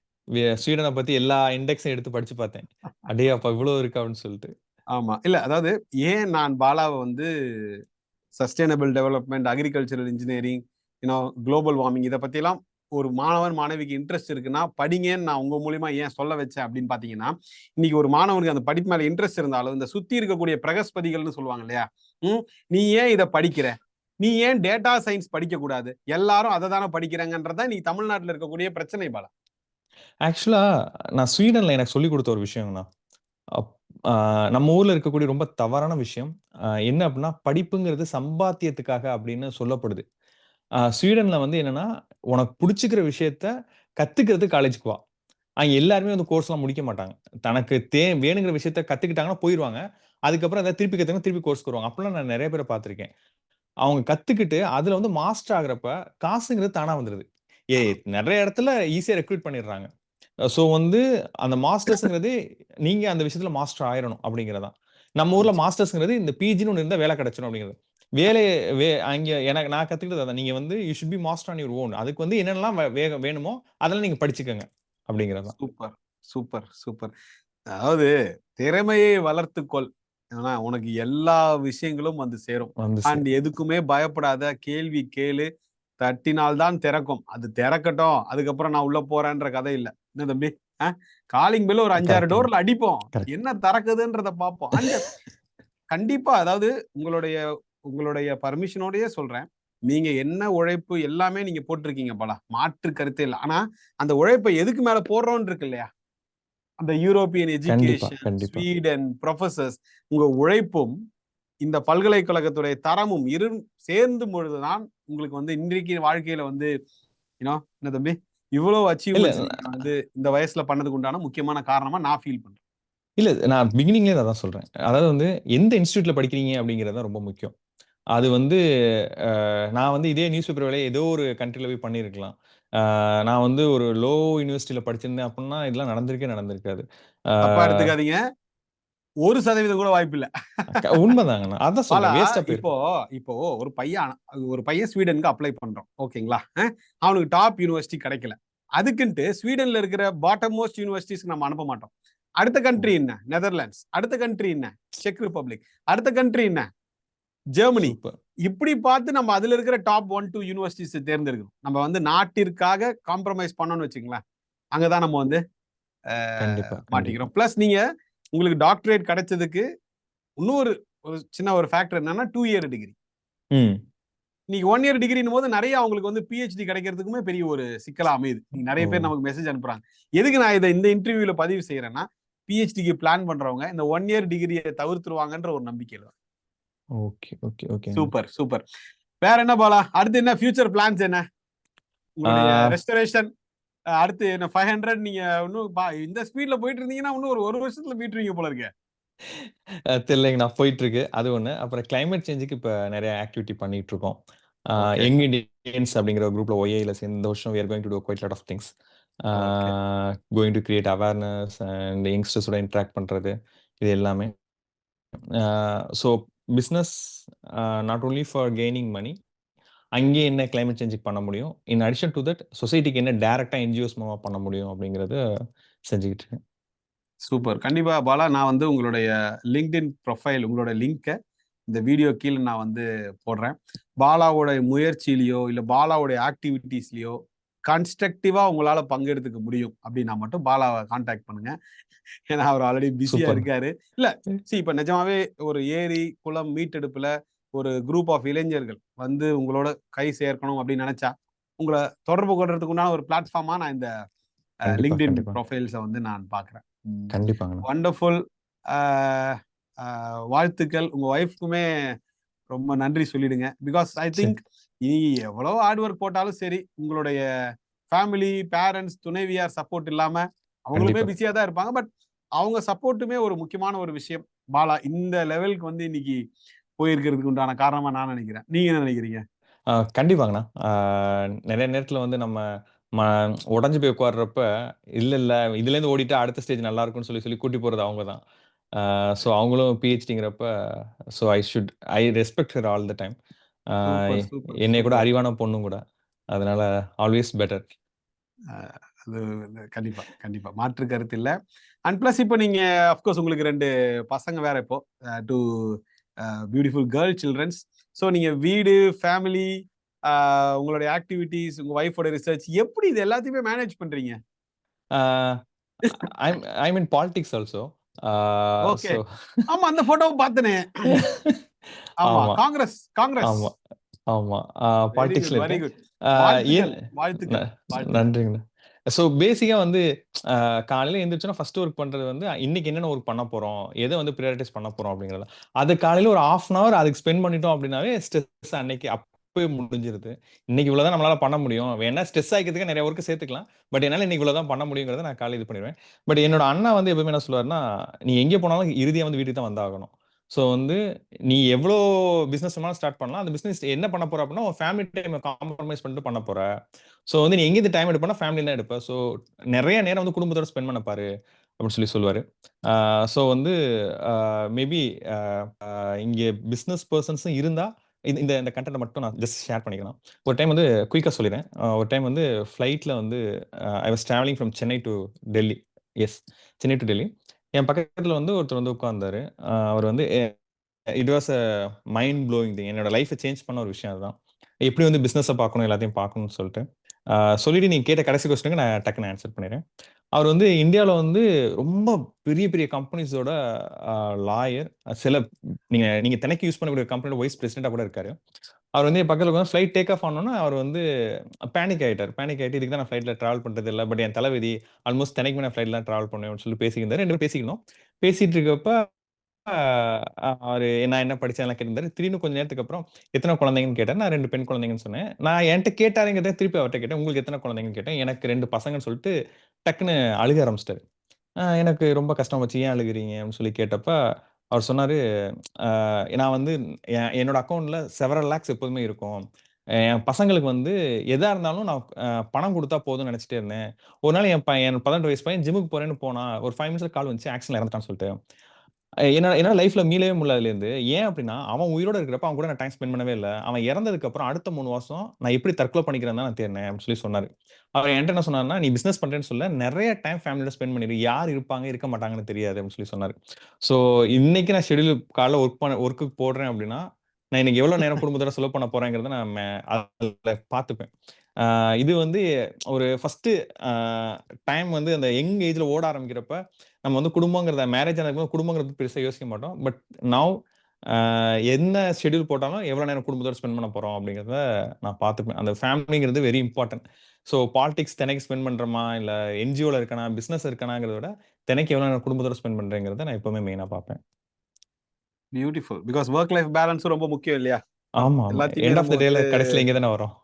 ஸ்வீடனை பத்தி எல்லா இண்டெக்ஸும் எடுத்து படிச்சு பார்த்தேன். அடே அப்பா இவ்வளவு இருக்கு அப்படின்னு சொல்லிட்டு. ஆமா. இல்ல அதாவது ஏன் நான் பாலாவை வந்து sustainable development, agricultural engineering, global warming இதை பத்திலாம் ஒரு மாணவன் மாணவிக்கு இன்ட்ரெஸ்ட் இருக்குன்னா படிங்கன்னு நான் உங்க மூலியமா ஏன் சொல்ல வச்சேன் அப்படின்னு பாத்தீங்கன்னா, இன்னைக்கு ஒரு மாணவனுக்கு அந்த படிப்பு மேல இன்ட்ரெஸ்ட் இருந்தாலும் இந்த சுத்தி இருக்கக்கூடிய பிரகஸ்பதிகள்னு சொல்லுவாங்க இல்லையா, நீ ஏன் இதை படிக்கிற, நீ ஏன் டேட்டா சயின்ஸ் படிக்க கூடாது, எல்லாரும் அதை தானே படிக்கிறாங்கன்றதா நீ தமிழ்நாட்டில் இருக்கக்கூடிய பிரச்சனை பாலா. ஆக்சுவலா நான் ஸ்வீடன்ல எனக்கு சொல்லி கொடுத்த ஒரு விஷயம்னா, நம்ம ஊர்ல இருக்கக்கூடிய ரொம்ப தவறான விஷயம் என்ன அப்படின்னா, படிப்புங்கிறது சம்பாத்தியத்துக்காக அப்படின்னு சொல்லப்படுது. ஸ்வீடன்ல வந்து என்னன்னா, உனக்கு பிடிச்சிக்கிற விஷயத்த கத்துக்கிறது காலேஜுக்கு வா. எல்லாருமே வந்து கோர்ஸ்லாம் முடிக்க மாட்டாங்க. தனக்கு வேணுங்கிற விஷயத்த கத்துக்கிட்டாங்கன்னா போயிருவாங்க. அதுக்கப்புறம் அதை திருப்பி கத்துக்கணும், திருப்பி கோர்ஸ்க்கு வருவாங்க. அப்பலாம் நான் நிறைய பேரை பார்த்திருக்கேன். அவங்க கத்துக்கிட்டு அதுல வந்து மாஸ்டர் ஆகுறப்ப காசுங்கிறது தானா வந்துருது. நிறைய இடத்துல ஈஸியா ரெக்ரூட் பண்ணிடுறாங்க. ஸோ வந்து அந்த மாஸ்டர்ஸ்ங்கிறது நீங்க அந்த விஷயத்துல மாஸ்டர் ஆயிரணும் அப்படிங்கிறதான். நம்ம ஊர்ல மாஸ்டர்ஸ்ங்கிறது இந்த பிஜின்னு ஒன்று இருந்தா வேலை கிடைச்சிடும் அப்படிங்கிறது. அங்க எனக்கு நான் கத்துக்கிட்டது அதான். நீங்க வந்து you should be master on your own. அதுக்கு வந்து என்னென்னலாம் வேணுமோ அதெல்லாம் நீங்க படிச்சுக்கங்க அப்படிங்கிறது. Super super super. அதாவது திறமையை வளர்த்துக்கொள், ஆனா உனக்கு எல்லா விஷயங்களும் வந்து சேரும். அண்ட் எதுக்குமே பயப்படாத, கேள்வி கேளு, தட்டினால்தான் திறக்கும். அது திறக்கட்டும், அதுக்கப்புறம் நான் உள்ள போறேன்ற கதை இல்ல. என்ன தம்பி, காலிங் பெல் ஒரு 5-6 டோர்ல அடிப்போம், என்ன திறக்குதுன்றத பார்ப்போம். கண்டிப்பா, அதாவது உங்களுடைய பர்மிஷனோடயே சொல்றேன், நீங்க என்ன உழைப்பு எல்லாமே நீங்க போட்டிருக்கீங்க போல, மாற்று கருத்தே இல்லை. ஆனா அந்த உழைப்பை எதுக்கு மேல போடுறோம்னு இருக்கு இல்லையா? அந்த யூரோப்பியன் கண்டிப்பா, எஜுகேஷன், கண்டிப்பா. ஸ்வீடன், ப்ரொஃபசர்ஸ், உங்க உழைப்பும் இந்த பல்கலைக்கழகத்துடைய தரமும் சேர்ந்து பொழுதுதான் உங்களுக்கு வந்து இன்றைக்கு வாழ்க்கையில வந்து என்ன தம்பி இவ்வளவு இல்ல அச்சீவ்மெண்ட்ஸ் நீங்க வந்து இந்த வயசுல பண்ணதுக்கு உண்டான முக்கியமான காரணமா நான் ஃபீல் பண்றேன். இல்ல நான் பிகினிங்லேயே அதான் சொல்றேன். அதாவது வந்து எந்த இன்ஸ்டிடியூட்ல படிக்கிறீங்க அப்படிங்கிறது தான் ரொம்ப முக்கியம். அது வந்து நான் வந்து இதே நியூஸ் பேப்பர் வேலையை ஏதோ ஒரு கண்ட்ரில போய் பண்ணியிருக்கலாம். நான் வந்து ஒரு லோ யுனிவர்சிட்டியில படிச்சிருந்தேன் அப்படின்னா, இதெல்லாம் நடந்திருக்காது. ஆ தப்பா எடுத்துக்காதீங்க. 1% கூட வாய்ப்பு இல்ல. உண்மைதாங்க. நான் அதான் பாலா சொல்றேன். வேஸ்ட்டா இப்போ போயிருக்கும். இப்போ ஒரு பையன் ஸ்வீடனுக்கு அப்ளை பண்றோம். ஓகேங்களா? அவனுக்கு டாப் யூனிவர்சிட்டி கிடைக்கல. அதுக்குன்ட்டு ஸ்வீடன்ல இருக்கிற பாட்டம் மோஸ்ட் யூனிவர்சிட்டிஸ்க்கு நம்ம அனுப்ப மாட்டோம். அடுத்த கண்ட்ரி என்ன? நெதர்லாண்ட்ஸ். அடுத்த கண்ட்ரி என்ன? Check republic. அடுத்த கண்ட்ரி என்ன? ஜெர்மனி. சூப்பர். இப்படி பார்த்து நம்ம அதுல இருக்கிற டாப் 1, 2 யூனிவர்சிட்டிஸ் தேர்ந்தெடுக்கணும். நம்ம வந்து நாட்டிற்காக காம்ப்ரமைஸ் பண்ணோம்னு வச்சுங்களேன். அங்கதான் நம்ம வந்து கண்டிப்பா, கண்டிப்பா. மாட்டிக்கிறோம். பிளஸ் நீங்க உங்களுக்கு டாக்டரேட் கிடைச்சதுக்கு இன்னொரு ஒரு சின்ன ஒரு ஃபேக்டர் என்னன்னா 2 இயர் டிகிரி. நீங்க 1 இயர் டிகிரின் போது நிறைய அவங்களுக்கு வந்து பிஹெச்டி கிடைக்கிறதுக்குமே பெரிய ஒரு சிக்கலா அமையுது. நீங்க நிறைய பேர் நமக்கு மெசேஜ் அனுப்புறாங்க. எதுக்கு நான் இதை இந்த இன்டர்வியூல பதிவு செய்யறேன்னா, பிஹெச்டிக்கு பிளான் பண்றவங்க இந்த 1 இயர் டிகிரியை தவிர்த்துருவாங்கன்ற ஒரு நம்பிக்கையில. Okay, okay, okay. Super, super. வேற என்ன பாலா? அடுத்து என்ன ஃபியூச்சர் பிளான்ஸ் என்ன? உங்களுடைய ரெஸ்டரேஷன் அடுத்து என்ன 500 நீங்க இன்னும் இந்த ஸ்பீட்ல போயிட்டு இருந்தீங்கன்னா இன்னும் ஒரு வருஷத்துல மீட்டுருவீங்க போல இருக்கு. தெரியலைங்க நான் போயிட்டு இருக்கு. அது ஒண்ணு. அப்புறம் கிளைமேட் சேஞ்சுக்கு இப்ப நிறைய ஆக்டிவிட்டி பண்ணிட்டு இருக்கோம். ஓகே. யங் இண்டியன்ஸ் அப்படிங்கிற ஒரு குரூப்ல ஒய்ஐல சேர்ந்து இந்த வருஷம் we are going to do quite a lot of things. Okay. Going to create awareness and யங்ஸ்டர்ஸோட இன்டராக்ட் பண்றது இது எல்லாமே. So business not only for gaining money. அங்கே என்ன கிளைமேட் சேஞ்சுக்கு பண்ண முடியும். இன் அடிஷன் டு தட் சொசைட்டிக்கு என்ன டைரக்டா என்ஜிஓஸ் மூலமா பண்ண முடியும் அப்படிங்கிறத செஞ்சுக்கிட்டு இருக்கேன். சூப்பர். கண்டிப்பா பாலா, நான் வந்து உங்களுடைய லிங்க்டின் ப்ரொஃபைல் உங்களோட லிங்கை இந்த வீடியோ கீழே நான் வந்து போடுறேன். பாலாவோட முயற்சியிலையோ இல்ல பாலாவுடைய ஆக்டிவிட்டீஸ்லயோ கன்ஸ்ட்ரக்டிவா உங்களால பங்கெடுத்துக்க முடியும் அப்படின்னா மட்டும் பாலாவை கான்டாக்ட் பண்ணுங்க. ஏன்னா அவர் ஆல்ரெடி பிஸியா சூப்பர். இருக்காரு. இல்ல இப்ப நிஜமாவே ஒரு ஏரி குளம் மீட்டெடுப்புல ஒரு குரூப் ஆஃப் இளைஞர்கள் வந்து உங்களோட கை சேர்க்கணும் அப்படின்னு நினைச்சா உங்களை தொடர்பு கொள்றதுக்கு உண்டான ஒரு பிளாட்ஃபார்மா நான் இந்த கண்டிப்பா, லிங்க்டின் கண்டிப்பா. ப்ரொஃபைல்ஸை வந்து நான் பார்க்குறேன். கண்டிப்பாங்கண்ணா. வண்டர்ஃபுல். வாழ்த்துக்கள். உங்க ஒய்ஃப்க்குமே ரொம்ப நன்றி சொல்லிடுங்க. பிகாஸ் ஐ சரி. திங்க் நீ எவ்வளவு ஹார்ட் ஒர்க் போட்டாலும் சரி, உங்களுடைய ஃபேமிலி, பேரண்ட்ஸ், துணைவியார் சப்போர்ட் இல்லாம அவங்களுமே கண்டிப்பா. பிஸியா தான் இருப்பாங்க. பட் அவங்க சப்போர்ட்டுமே ஒரு முக்கியமான ஒரு விஷயம். பாலா இந்த லெவலுக்கு வந்து இன்னைக்கு போயிருக்கிறதுக்கு உண்டான காரணமா நான் நினைக்கிறேன். நீங்க என்ன நினைக்கிறீங்க? கண்டிப்பாங்கண்ணா. நெறைய நேரத்துல வந்து நம்ம ம உடைஞ்சு போய் உட்கார்றப்ப, இல்ல இதுலேருந்து ஓடிட்டா அடுத்த ஸ்டேஜ் நல்லா இருக்கும்னு சொல்லி சொல்லி கூட்டி போறது அவங்க தான். ஸோ அவங்களும் பிஹெச்டிங்கிறப்ப so I respect her all the time. Super, super, என்னைய கூட சூப்பர். அறிவான பொண்ணும் கூட. அதனால ஆல்வேஸ் பெட்டர். அது கண்டிப்பா, கண்டிப்பா. மாற்று கருத்து இல்ல. அண்ட் பிளஸ் இப்ப நீங்க அஃப்கோர்ஸ் உங்களுக்கு 2 பசங்க வேற இப்போ. 2 பியூட்டிஃபுல் கேர்ள் சில்ட்ரன்ஸ். ஸோ நீங்க வீடு, ஃபேமிலி, உங்களுடைய ஆக்டிவிட்டீஸ், உங்க ஒய்ஃபோட ரிசர்ச் எப்படி இது எல்லாத்தையுமே மேனேஜ் பண்றீங்க? I'm in politics also. Okay. So ஆமா, அந்த போட்டோவ பார்த்தனே. ஆமா, ஆமா, காங்கிரஸ், காங்கிரஸ். ஆமா, ஆமா. வெரி பாலிடிக்ஸ்ல குட், வெரி இருக்கேன். குட். அ ஏன் வாழ்த்துக்கள், ந வாழ்த்துக்கள், வாழ்த்துக்கள். நன்றிங்கண்ணா. ஸோ பேசிக்கா வந்து காலையில எந்திரிச்சோனா ஃபர்ஸ்ட் ஒர்க் பண்றது வந்து இன்னைக்கு என்னென்ன ஒர்க் பண்ண போறோம்? எத வந்து பிரையாரிடைஸ் பண்ண போறோம் அப்படிங்கிறது தான். அது காலையில ஒரு 1/2 அன் ஹவர் அதுக்கு ஸ்பெண்ட் பண்ணிட்டோம் அப்படின்னாவே ஸ்ட்ரெஸ் அன்னைக்கு அப்பவே முடிஞ்சிருது. இன்னைக்கு இவ்வளவு தான் நம்மளால பண்ண முடியும். வேணா ஸ்ட்ரெஸ் ஆயிக்கிறதுக்கு நிறைய ஒர்க் சேர்த்துக்கலாம். பட் என்னால இன்னைக்கு இவ்வளவு தான் பண்ண முடியுங்கிறத நான் காலையில இது பண்ணிருவேன். பட் என்னோட அண்ணா வந்து எப்பவுமே என்ன சொல்லுவாருன்னா, "நீ எங்கே போனாலும் இறுதியா வந்து வீட்டுக்கு தான் வந்தாகணும். ஸோ வந்து நீ எவ்வளோ பிசினஸ் வேணாலும் ஸ்டார்ட் பண்ணலாம். அந்த பிசினஸ் என்ன பண்ண போற அப்படின்னா, உன் ஃபேமிலி டைம காம்ப்ரமைஸ் பண்ணிட்டு பண்ண போற. ஸோ வந்து நீ எங்கேருந்து டைம் எடுப்பேன்னா, ஃபேமிலில தான் எடுப்ப. ஸோ நெறைய நேரம் வந்து குடும்பத்தோட ஸ்பெண்ட் பண்ண பாரு." அப்படின்னு சொல்லி சொல்லுவாரு. ஸோ வந்து மேபி அ அ இங்க பிசினஸ் பெர்சன்ஸும் இருந்தா, இந்த இந்த இந்த கன்டென்ட்ட மட்டும் நான் ஜஸ்ட் ஷேர் பண்ணிக்கலாம். ஒரு டைம் வந்து குயிக்கா சொல்லிறேன். ஒரு டைம் வந்து ஃப்ளைட்ல வந்து I was travelling from Chennai to Delhi. Yes. Chennai to Delhi. என் பக்கத்துல வந்து ஒருத்தர் வந்து உட்கார்ந்தாரு. அவர் வந்து it was a mind blowing thing. என்னோட லைஃப்ப சேஞ்ச் பண்ண ஒரு விஷயம் அதுதான். எப்படி வந்து பிசினஸ பார்க்கணும், எல்லாத்தையும் பார்க்கணும்னு சொல்லிட்டு. சொல்லிட்டு நீங்க கேட்ட கடைசி கொஸ்டினுக்கு நான் டக்குனு ஆன்சர் பண்ணிறேன். அவர் வந்து இந்தியால வந்து ரொம்ப பெரிய பெரிய கம்பெனிஸோட லாயர். சில நீங்க நீங்க தினைக்கு யூஸ் பண்ணக்கூடிய கம்பெனியோட வைஸ் பிரசிடென்ட்டா கூட இருக்காரு. அவர் வந்து என் பக்கத்துல உட்கார்ந்து ஃப்ளைட் டேக் ஆஃப் ஆனோனே அவர் வந்து பேனிக் ஆயிட்டு இதுக்கு தான் நான் ஃப்ளைட்ல டிராவல் பண்றது இல்ல. பட் என் தலைவிதி ஆல்மோஸ்ட் தினைக்குமே நான் ஃப்ளைட்ல தான் டிராவல் பண்ணுவேன் அப்படின்னு சொல்லி பேசியிருந்தாரு. 2 பேரும் பேசிக்கணும். பேசிட்டு இருக்கப்ப அவரு நான் என்ன படிச்சேன்லாம் கேட்டிருந்தாரு. திடீர்னு கொஞ்ச நேரத்துக்கு அப்புறம் எத்தன குழந்தைங்கன்னு கேட்டாரு. நான் 2 பெண் குழந்தைங்கன்னு சொன்னேன். நான் என்ட்ட கேட்டாருங்கிறத திருப்பி அவர்ட்ட கேட்டேன். உங்களுக்கு எத்தன குழந்தைங்கன்னு கேட்டேன். எனக்கு 2 பசங்கன்னு சொல்லிட்டு டக்குன்னு அழுக ஆரம்பிச்சுட்டாரு. எனக்கு ரொம்ப கஷ்டமாச்சு. ஏன் அழுகுறீங்க? அப்படின்னு சொல்லி கேட்டப்ப, அவர் சொன்னாரு, "அ நான் வந்து என்னோட அக்கவுண்ட்ல செவரல் லேக்ஸ் எப்போதுமே இருக்கும். என் பசங்களுக்கு வந்து எதா இருந்தாலும் நான் பணம் குடுத்தா போதும்னு நெனச்சுட்டே இருந்தேன். ஒரு நாள் என் 18 வயசு பையன் ஜிம்முக்கு போறேன்னு போனா, ஒரு 5 மினிட்ஸ்ல கால் வந்துச்சு. ஆக்சிடென்ட்ல இறந்துட்டான்னு சொல்லிட்டு. என்னால என்னால லைஃப்ல மீளவே முடியல அதுலேருந்து. ஏன் அப்டின்னா, அவன் உயிரோட இருக்கிறப்ப அவன் கூட நான் டைம் ஸ்பெண்ட் பண்ணவே இல்ல. அவன் இறந்ததுக்கு அப்புறம் அடுத்த 3 வருஷம் நான் எப்படி தற்கொலை பண்ணிக்கிறேன்னு தான் நான் தேடினேன் அப்டின்னு சொல்லி சொன்னாரு. அவர் என்ட்ட என்ன சொன்னாருன்னா, "நீ பிசினஸ் பண்றேன்னு சொல்ல, நெறைய டைம் ஃபேமிலியோட ஸ்பெண்ட் பண்ணிரு. யார் இருப்பாங்க, இருக்க மாட்டாங்கன்னு தெரியாது" அப்டின்னு சொல்லி சொன்னாரு. ஸோ இன்னைக்கு நான் ஷெட்யூல் காலைல ஒர்க்குக்கு போடுறேன் அப்டின்னா, நான் இன்னைக்கு எவ்வளோ நேரம் குடும்பத்தோட செலவு பண்ண போறேங்கிறத நான் அதுல பார்த்துப்பேன். இது வந்து ஒரு ஃபர்ஸ்ட்டு அ டைம் வந்து அந்த யங் ஏஜ்ல ஓட ஆரம்பிக்கிறப்ப, நம்ம வந்து குடும்பங்கிறத மேரேஜ் ஆனதுக்கப்புறம் குடும்பங்கிறது பெருசா யோசிக்க மாட்டோம். பட் நவ் அ என்ன ஷெட்யூல் போட்டாலும் எவ்வளோ நேரம் குடும்பத்தோட ஸ்பெண்ட் பண்ண போறோம் அப்படிங்கிறத நான் பார்த்துப்பேன். அந்த ஃபேமிலிங்கிறது வெரி இம்பார்ட்டன்ட். ஸோ பாலிடிக்ஸ் தினைக்கு ஸ்பெண்ட் பண்றோமா, இல்ல என்ஜிஓல இருக்கனா, பிசினஸ் இருக்கனாங்கிறத விட, தினைக்கு எவ்வளோ நேரம் குடும்பத்தோட ஸ்பெண்ட் பண்றேங்கிறத நான் எப்பவுமே மெயினா பார்ப்பேன். பியூட்டிஃபுல். பிகாஸ் வொர்க் லைஃப் பேலன்ஸும் ரொம்ப முக்கியம் இல்லையா? ஆமா, ஆமா. எல்லாத்தையுமே எண்ட் ஆஃப் நம்ம த வந்து டேல கடைசில இங்க தானே வரோம்.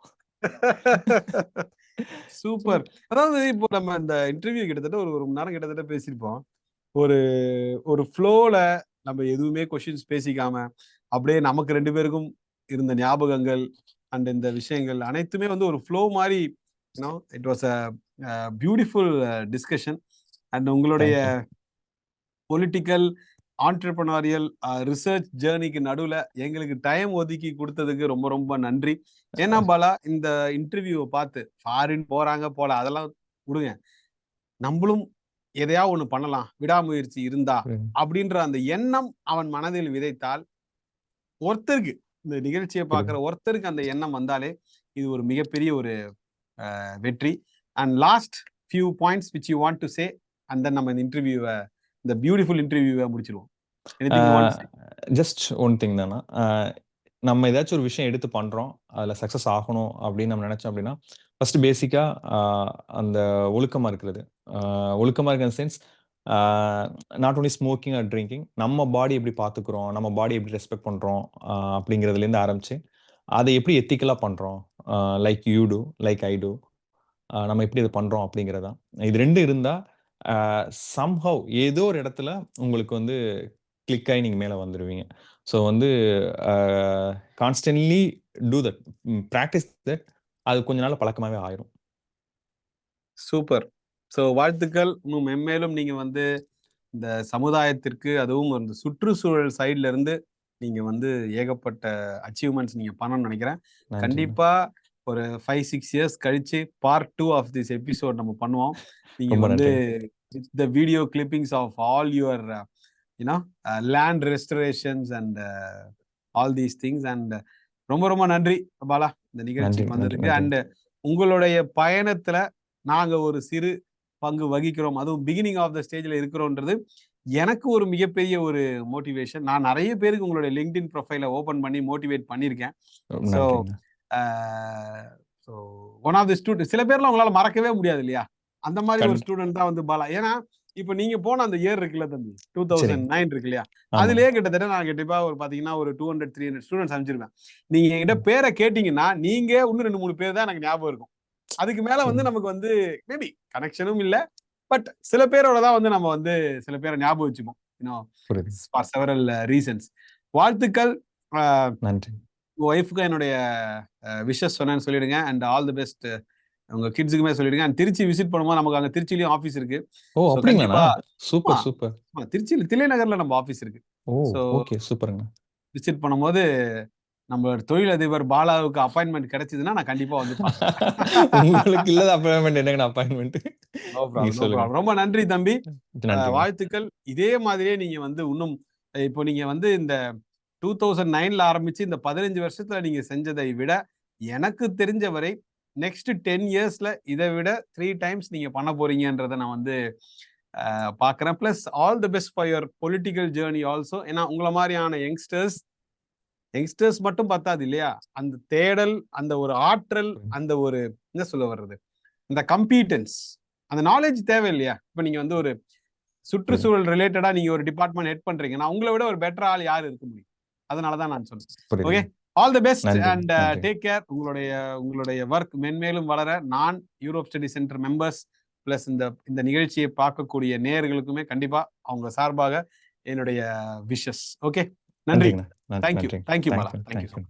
சூப்பர். அதாவது இப்போ நம்ம இந்த இன்டர்வியூ கிட்டத்தட்ட ஒரு 1 மணி நேரம் கிட்டத்தட்ட பேசியிருப்போம். ஒரு ஒரு ஃப்ளோல நம்ம எதுவுமே கொஸ்டின்ஸ் பேசிக்காம, அப்படியே நமக்கு 2 பேருக்கும் இருந்த ஞாபகங்கள் அண்ட் இந்த விஷயங்கள் அனைத்துமே வந்து ஒரு ஃப்ளோ மாரி it was a beautiful discussion. And உங்களுடைய தேங்க் யூ. பொலிட்டிக்கல், ஆன்டர்பிரினியூரியல் ரிசர்ச் ஜேர்னிக்கு நடுவுல எங்களுக்கு டைம் ஒதுக்கி குடுத்ததுக்கு ரொம்ப ரொம்ப நன்றி. ஏன்னா பாலா, இந்த இன்டர்வியூவ பார்த்து ஃபாரின் போறாங்க போல அதெல்லாம் விடுங்க. நம்பளும் எதையாவது ஒண்ணு பண்ணலாம். விடாமுயற்சி இருந்தா, புரியுது. அப்படின்ற அந்த எண்ணம் அவன் மனதில் விதைத்தால், ஒருத்தருக்கு இந்த நிகழ்ச்சிய புரியுது. பார்க்கிற ஒருத்தருக்கு அந்த எண்ணம் வந்தாலே, இது ஒரு மிகப்பெரிய ஒரு வெற்றி. And last few points which you want to say and then நம்ம இந்த பியூட்டிஃபுல் இன்டர்வியூவ முடிச்சிருவோம். Ah anything you want to say? Just one thing தான. நம்ம ஏதாச்சும் ஒரு விஷயம் எடுத்து பண்றோம். அதுல சக்சஸ் ஆகணும் அப்படின்னு நம்ம நெனைச்சோம் அப்படின்னா, ஃபர்ஸ்ட் பேசிக்கா அந்த ஒழுக்கமா இருக்கிறது. அ ஒழுக்கமா இருக்கிற sense ah not only smoking or drinking. நம்ம பாடி எப்படி பார்த்துக்கிறோம், நம்ம பாடி எப்படி ரெஸ்பெக்ட் பண்றோம் அப்படிங்கிறதுலேருந்து ஆரம்பிச்சு, அத எப்படி எத்திக்கலா பண்றோம். Like you do, like I do. நம்ம எப்படி இத பண்றோம் அப்படிங்கிறது தான். இது 2 இருந்தா, அ சம்ஹவ் ஏதோ ஒரு இடத்துல உங்களுக்கு வந்து கிளிக் ஆயி நீங்க மேல வந்துருவீங்க. ஸோ வந்து uh constantly do that. Practice that. அது கொஞ்ச நாள்ல பழக்கமாவே ஆயிரும். சூப்பர். ஸோ வாழ்த்துக்கள். இன்னும் மென்மேலும் நீங்க வந்து இந்த சமுதாயத்திற்கு, அதுவும் அந்த சுற்றுச்சூழல் சைட்ல இருந்து நீங்க வந்து ஏகப்பட்ட அச்சீவ்மென்ட்ஸ் நீங்க பண்ணணும்னு நெனைக்கிறேன். நன்றிங்க. கண்டிப்பா ஒரு 5, 6 இயர்ஸ் கழிச்சு பார்ட் 2 ஆஃப் திஸ் எபிசோட் நம்ம பண்ணுவோம். நீங்க ரொம்ப வந்து நன்றிங்க. With the video clippings of all your land restorations and all these things. And ரொம்ப ரொம்ப நன்றி பாலா, இந்த நன்றிங்க, நிகழ்ச்சிக்கு நன்றி, வந்ததுக்கு. நன்றிங்க. அண்ட் உங்களுடைய பயணத்துல நாங்க ஒரு சிறு பங்கு வகிக்கிறோம், அதுவும் பிகினிங் ஆஃப் த ஸ்டேஜ்ல இருக்கிறோன்றது எனக்கு ஒரு மிகப்பெரிய ஒரு மோட்டிவேஷன். நான் நிறைய பேருக்கு உங்களுடைய லிங்க்டின் ப்ரொஃபைலை ஓபன் பண்ணி மோட்டிவேட் பண்ணியிருக்கேன். ஸோ நன்றிங்க. So one of the student, சில பேர்லாம் உங்களால மறக்கவே முடியாது இல்லையா? அந்த மாதிரி ஒரு கண் ஸ்டூடெண்ட் தான் வந்து பாலா. ஏன்னா இப்ப நீங்க போன அந்த இயர் இருக்குல்ல தம்பி, சரிங்க. 2009 இருக்கு இல்லையா? ஆமாங்க. அதுலயே கிட்டத்தட்ட நான் கண்டிப்பா ஒரு பாத்தீங்கன்னா ஒரு 200, 300 ஸ்டூடெண்ட்ஸ் அனுப்பிச்சிருப்பேன். நீங்க என்கிட்ட பேரை கேட்டீங்கன்னா, நீங்க இன்னும் 2, 3 பேர் தான் எனக்கு ஞாபகம் இருக்கும். அதுக்கு மேல வந்து சரி. நமக்கு வந்து மேபி கனெக்ஷனும் இல்ல. பட் சில பேரோட தான் வந்து நம்ம வந்து சில பேரை ஞாபகம் வச்சுப்போம். புரியுது. For several reasons. வாழ்த்துக்கள். அ நன்றி. உங்க ஒய்ஃப்க்கு என்னுடைய விஷஸ் சொன்னேன்னு சொல்லிடுங்க. அண்ட் ஆல் தி பெஸ்ட் உங்க கிட்ஸுக்குமே சொல்லிடுங்க. அண்ட் திருச்சி விசிட் பண்ணும்போது நமக்கு அங்க திருச்சிலயும் ஆஃபீஸ் இருக்கு. ஓ! ஸோ அப்படிங்களாண்ணா? கண்டிப்பா ஆமா, சூப்பர், சூப்பர். ஆமா திருச்சியில தில்லை நகர்ல நம்ம ஆஃபீஸ் இருக்கு. ஓ! So okay. சூப்பருங்க. விசிட் பண்ணும்போது நம்ம தொழிலதிபர் பாலாவுக்கு அப்பாயின்ட்மென்ட் கிடைச்சதுன்னா நான் கண்டிப்பா வந்து பார்க்குறேன். உங்களுக்கு இல்லாத அப்பாயின்ட்மென்ட் என்னங்கண்ணா அப்பாயின்ட்மென்ட்? நோ நீங்க ப்ராப்ளம், நோ சொல்லுங்க. ப்ராப்ளம். ரொம்ப நன்றி தம்பி. நன்றிங்க. வாழ்த்துக்கள். இதே மாதிரியே நீங்க வந்து இன்னும் இப்போ நீங்க வந்து இந்த 2009ல ஆரம்பிச்சு இந்த 15 வருஷத்துல நீங்க செஞ்சதை விட, எனக்கு தெரிஞ்ச வரை நெக்ஸ்ட் 10 இயர்ஸ்ல இதை விட 3 டைம்ஸ் நீங்க பண்ண போறீங்கன்றத நான் வந்து பார்க்குறேன். Plus all the best for your political journey also. ஏன்னா உங்கள மாதிரியான யங்ஸ்டர்ஸ் யங்ஸ்டர்ஸ் மட்டும் பத்தாது இல்லையா, அந்த தேடல், அந்த ஒரு ஆற்றல், அந்த ஒரு என்ன சொல்ல வர்றது, இந்த கம்பீட்டன்ஸ், அந்த நாலேஜ் தேவை இல்லையா? இப்ப நீங்க வந்து ஒரு சுற்றுச்சூழல் ரிலேட்டடா நீங்க ஒரு டிபார்ட்மெண்ட் ஹெட் பண்றீங்கன்னா உங்களை விட ஒரு பெட்டர் ஆள் யார் இருக்க முடியும்? அதனாலதான் நான் சொன்னேன். Okay, all the best and take care. உங்களுடைய ஒர்க் மென்மேலும் வளர நான் Europe study centre members plus இந்த நிகழ்ச்சியை பார்க்கக்கூடிய நேயர்களுக்குமே கண்டிப்பா அவங்க சார்பாக என்னுடைய விஷஸ். ஓகே, நன்றி. தேங்க்யூ மாலா. தேங்க்யூ.